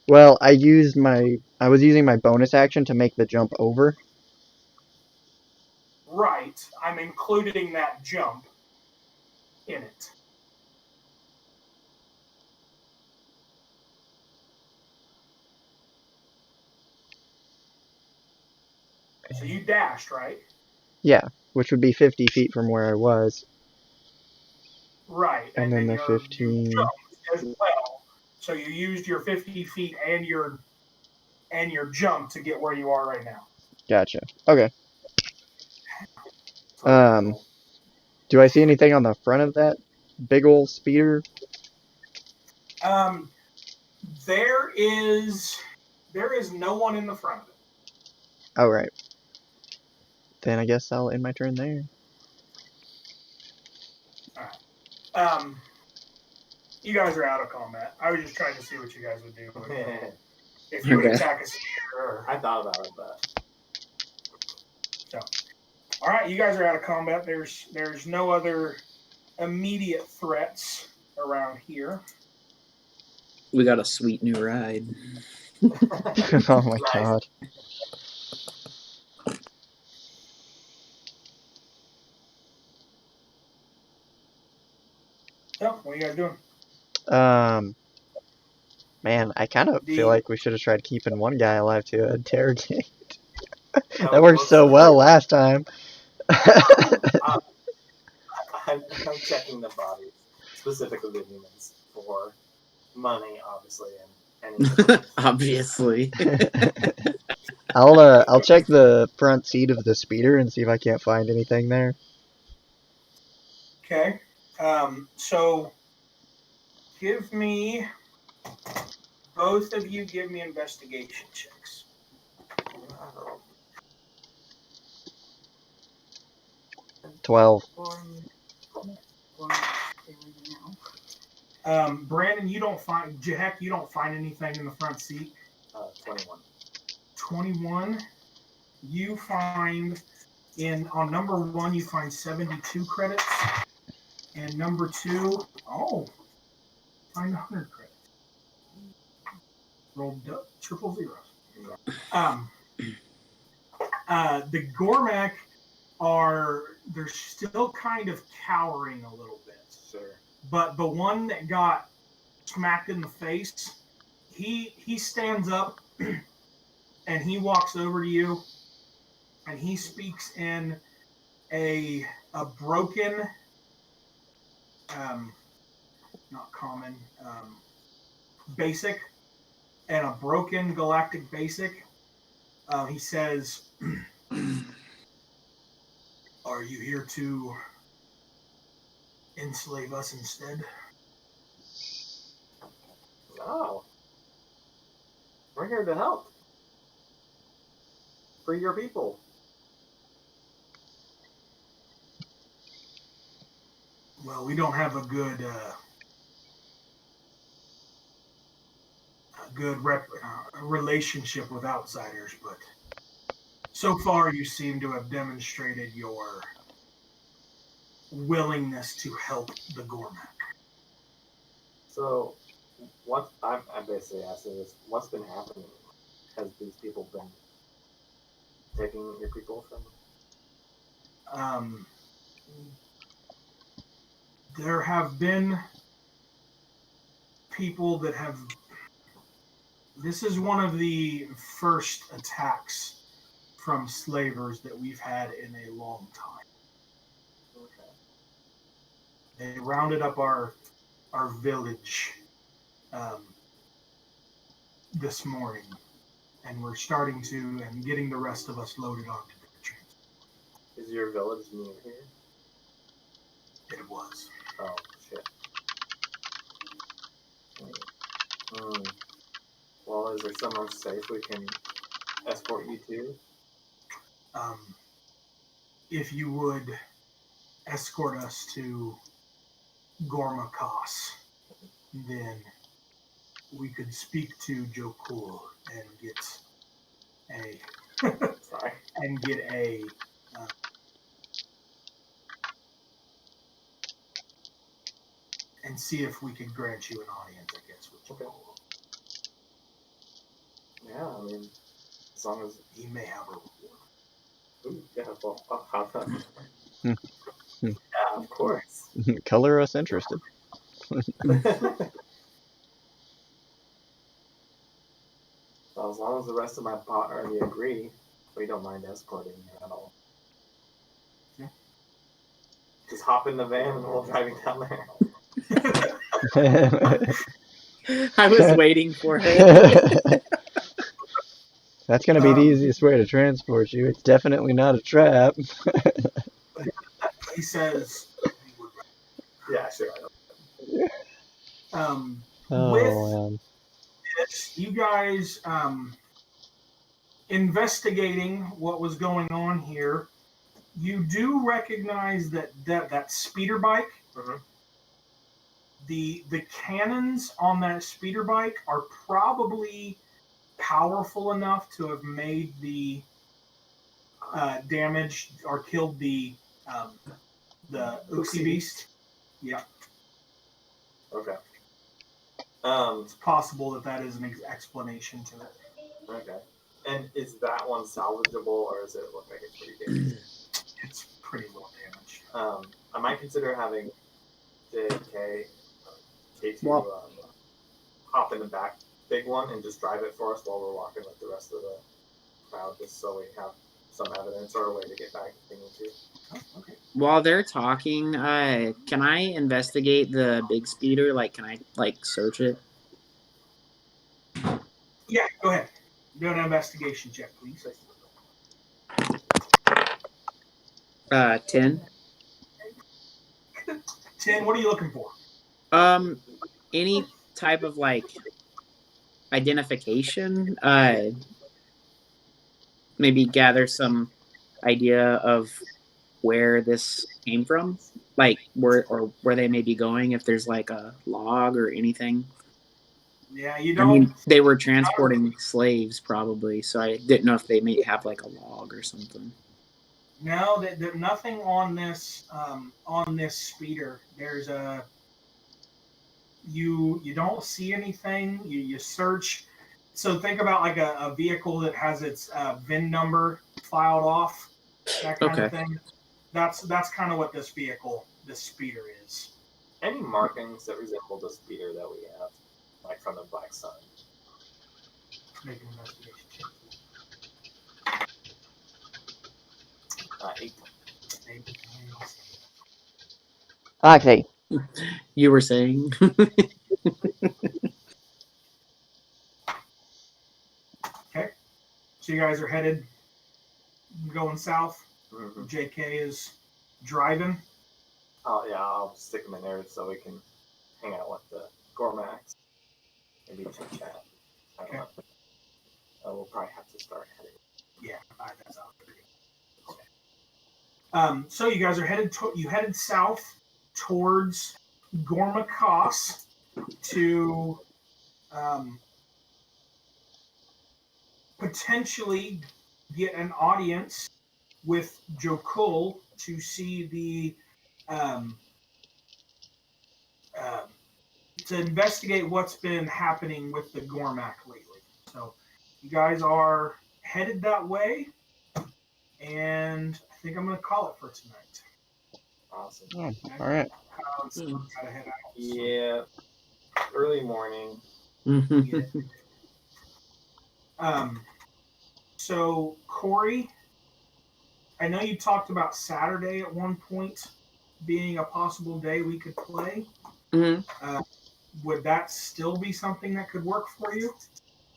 [SPEAKER 3] Well, I was using my bonus action to make the jump over.
[SPEAKER 2] Right. I'm including that jump in it. So you dashed, right?
[SPEAKER 3] Yeah, which would be 50 feet from where I was.
[SPEAKER 2] Right.
[SPEAKER 3] And then the
[SPEAKER 2] you
[SPEAKER 3] 15...
[SPEAKER 2] jumped as well. So you used your 50 feet and your jump to get where you are right now.
[SPEAKER 3] Gotcha. Okay. Do I see anything on the front of that big old speeder?
[SPEAKER 2] There is no one in the front of it.
[SPEAKER 3] Oh, right. Then I guess I'll end my turn there.
[SPEAKER 2] Alright. You guys are out of combat. I was just trying to see what you guys would do. If you would
[SPEAKER 6] Okay.
[SPEAKER 2] attack a speeder or...
[SPEAKER 1] I thought about it, but
[SPEAKER 2] Alright, you guys are out of combat. There's no other immediate threats around here.
[SPEAKER 6] We got a sweet new ride.
[SPEAKER 3] Oh my
[SPEAKER 1] Nice.
[SPEAKER 3] god.
[SPEAKER 2] So, what are you guys doing?
[SPEAKER 3] Man, I kind of feel
[SPEAKER 2] The-
[SPEAKER 3] like we should have tried keeping one guy alive to interrogate.
[SPEAKER 1] No,
[SPEAKER 3] That worked so well last time.
[SPEAKER 1] I'm checking the bodies, specifically the humans, for money, obviously, and any.
[SPEAKER 6] Obviously.
[SPEAKER 3] I'll check the front seat of the speeder and see if I can't find anything there.
[SPEAKER 2] Okay. So give me, both of you give me investigation checks.
[SPEAKER 3] 12.
[SPEAKER 2] Brandon, you don't find, Jahek, you don't find anything in the front seat.
[SPEAKER 1] 21.
[SPEAKER 2] 21, you find on number 1, you find 72 credits. And number 2, find 100 credits. Rolled triple zeros. The Gormak they're still kind of cowering a little bit.
[SPEAKER 1] Sure.
[SPEAKER 2] But the one that got smacked in the face, he stands up and he walks over to you and he speaks in a broken, not common, basic, and a broken galactic basic. He says, "Are you here to enslave us instead?"
[SPEAKER 1] No. We're here to help. Free your people.
[SPEAKER 2] Well, we don't have a good relationship with outsiders, but so far you seem to have demonstrated your willingness to help the Gormak.
[SPEAKER 1] So, what I'm basically asking is, what's been happening? Has these people been taking your people from?
[SPEAKER 2] There have been people that have. This is one of the first attacks from slavers that we've had in a long time.
[SPEAKER 1] Okay.
[SPEAKER 2] They rounded up our village this morning, and we're starting to and getting the rest of us loaded onto the train.
[SPEAKER 1] Is your village near here?
[SPEAKER 2] It was.
[SPEAKER 1] Oh, shit. Well, is there somewhere safe we can escort you to?
[SPEAKER 2] If you would escort us to Gormakas, then we could speak to Jokul and get
[SPEAKER 1] Sorry.
[SPEAKER 2] and see if we could grant you an audience, I guess, with Jokul.
[SPEAKER 1] Yeah, I mean, as long as
[SPEAKER 2] He may have a reward.
[SPEAKER 1] ooh, yeah, well, I'll have that.
[SPEAKER 3] Hmm.
[SPEAKER 1] Yeah, of course.
[SPEAKER 3] Color us interested.
[SPEAKER 1] Well, as long as the rest of my party agree, we don't mind escorting you at all.
[SPEAKER 2] Yeah.
[SPEAKER 1] Just hop in the van and we'll drive you down there.
[SPEAKER 6] I was waiting for it.
[SPEAKER 3] That's gonna be the easiest way to transport you. It's definitely not a trap.
[SPEAKER 2] He says,
[SPEAKER 1] Yeah, sure.
[SPEAKER 3] Oh,
[SPEAKER 2] with
[SPEAKER 3] man.
[SPEAKER 2] this, you guys investigating what was going on here, you do recognize that speeder bike.
[SPEAKER 1] Mm-hmm.
[SPEAKER 2] The cannons on that speeder bike are probably powerful enough to have made the damage or killed the Uxie beast. Yeah.
[SPEAKER 1] Okay.
[SPEAKER 2] It's possible that is an explanation to it.
[SPEAKER 1] Okay. And is that one salvageable, or does it look like it's pretty dangerous?
[SPEAKER 2] It's pretty low damage.
[SPEAKER 1] I might consider having JK, K2
[SPEAKER 6] Well-
[SPEAKER 1] hop in the back big one and just drive it for us while we're walking with the rest of the crowd, just so we have some evidence or a way to get back if we need to.
[SPEAKER 2] Oh, okay.
[SPEAKER 6] While they're talking, can I investigate the big speeder? Like, can I like search it?
[SPEAKER 2] Yeah, go ahead. Do an investigation check, please.
[SPEAKER 6] 10.
[SPEAKER 2] 10, what are you looking for?
[SPEAKER 6] Any type of like identification? Maybe gather some idea of where this came from, like where they may be going. If there's like a log or anything.
[SPEAKER 2] Yeah, you
[SPEAKER 6] I
[SPEAKER 2] don't.
[SPEAKER 6] mean, they were transporting slaves probably, so I didn't know if they may have like a log or something.
[SPEAKER 2] No, nothing on this speeder. There's a you don't see anything. You search. So think about like a vehicle that has its VIN number filed off, that kind of
[SPEAKER 6] Okay.
[SPEAKER 2] thing. That's kind of what this speeder is.
[SPEAKER 1] Any markings that resemble the speeder that we have, like from the Black Sun?
[SPEAKER 2] Make an investigation check.
[SPEAKER 1] 8.
[SPEAKER 3] Okay.
[SPEAKER 6] You were saying?
[SPEAKER 2] So you guys are headed, going south.
[SPEAKER 1] Mm-hmm.
[SPEAKER 2] JK is driving.
[SPEAKER 1] Oh yeah, I'll stick them in there so we can hang out with the Gormax. Maybe chit chat. I don't know. We'll probably have to start heading.
[SPEAKER 2] Yeah, that's out there. So you guys are headed south towards Gormakos to potentially get an audience with Jokul to see the to investigate what's been happening with the Gormak lately. So you guys are headed that way, and I think I'm going to call it for tonight.
[SPEAKER 1] Awesome.
[SPEAKER 3] Oh, all right.
[SPEAKER 2] Kyle's gotta head out.
[SPEAKER 1] Yeah. Early morning.
[SPEAKER 2] So Corey, I know you talked about Saturday at one point being a possible day we could play.
[SPEAKER 6] Mm-hmm.
[SPEAKER 2] Would that still be something that could work for you?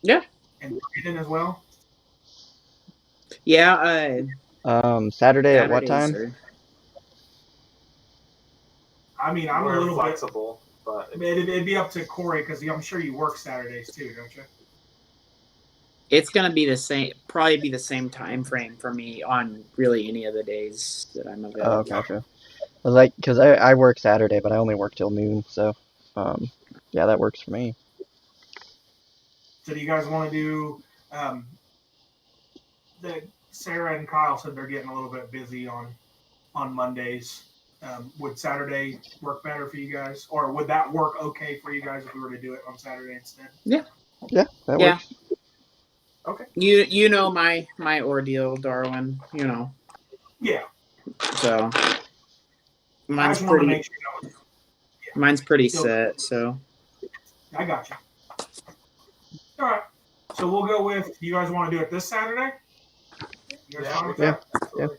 [SPEAKER 6] Yeah.
[SPEAKER 2] And Brandon as well?
[SPEAKER 6] Yeah.
[SPEAKER 3] Saturday at what
[SPEAKER 6] Saturday,
[SPEAKER 3] time?
[SPEAKER 6] sir.
[SPEAKER 2] I mean, I'm
[SPEAKER 1] We're
[SPEAKER 2] a little
[SPEAKER 1] flexible, but
[SPEAKER 2] bit. It'd be up to Corey because I'm sure you work Saturdays too, don't you?
[SPEAKER 6] It's gonna be the same. Probably be the same time frame for me on really any of the days that I'm available.
[SPEAKER 3] Oh, gotcha. Because I work Saturday, but I only work till noon, so yeah, that works for me.
[SPEAKER 2] So do you guys want to do? Sarah and Kyle said they're getting a little bit busy on Mondays. Would Saturday work better for you guys, or would that work okay for you guys if we were to do it on Saturday instead?
[SPEAKER 3] Yeah, that
[SPEAKER 6] Yeah.
[SPEAKER 3] works.
[SPEAKER 1] okay.
[SPEAKER 6] You know my ordeal, Darwin. You know.
[SPEAKER 2] Yeah.
[SPEAKER 6] So
[SPEAKER 2] I
[SPEAKER 6] mine's
[SPEAKER 2] just want to
[SPEAKER 6] pretty.
[SPEAKER 2] make sure.
[SPEAKER 6] Mine's pretty
[SPEAKER 2] So-
[SPEAKER 6] set. So
[SPEAKER 2] I got you. All right. So we'll go with. You guys want to do it this Saturday? You guys fine with
[SPEAKER 1] Yeah.
[SPEAKER 2] that?
[SPEAKER 1] Absolutely.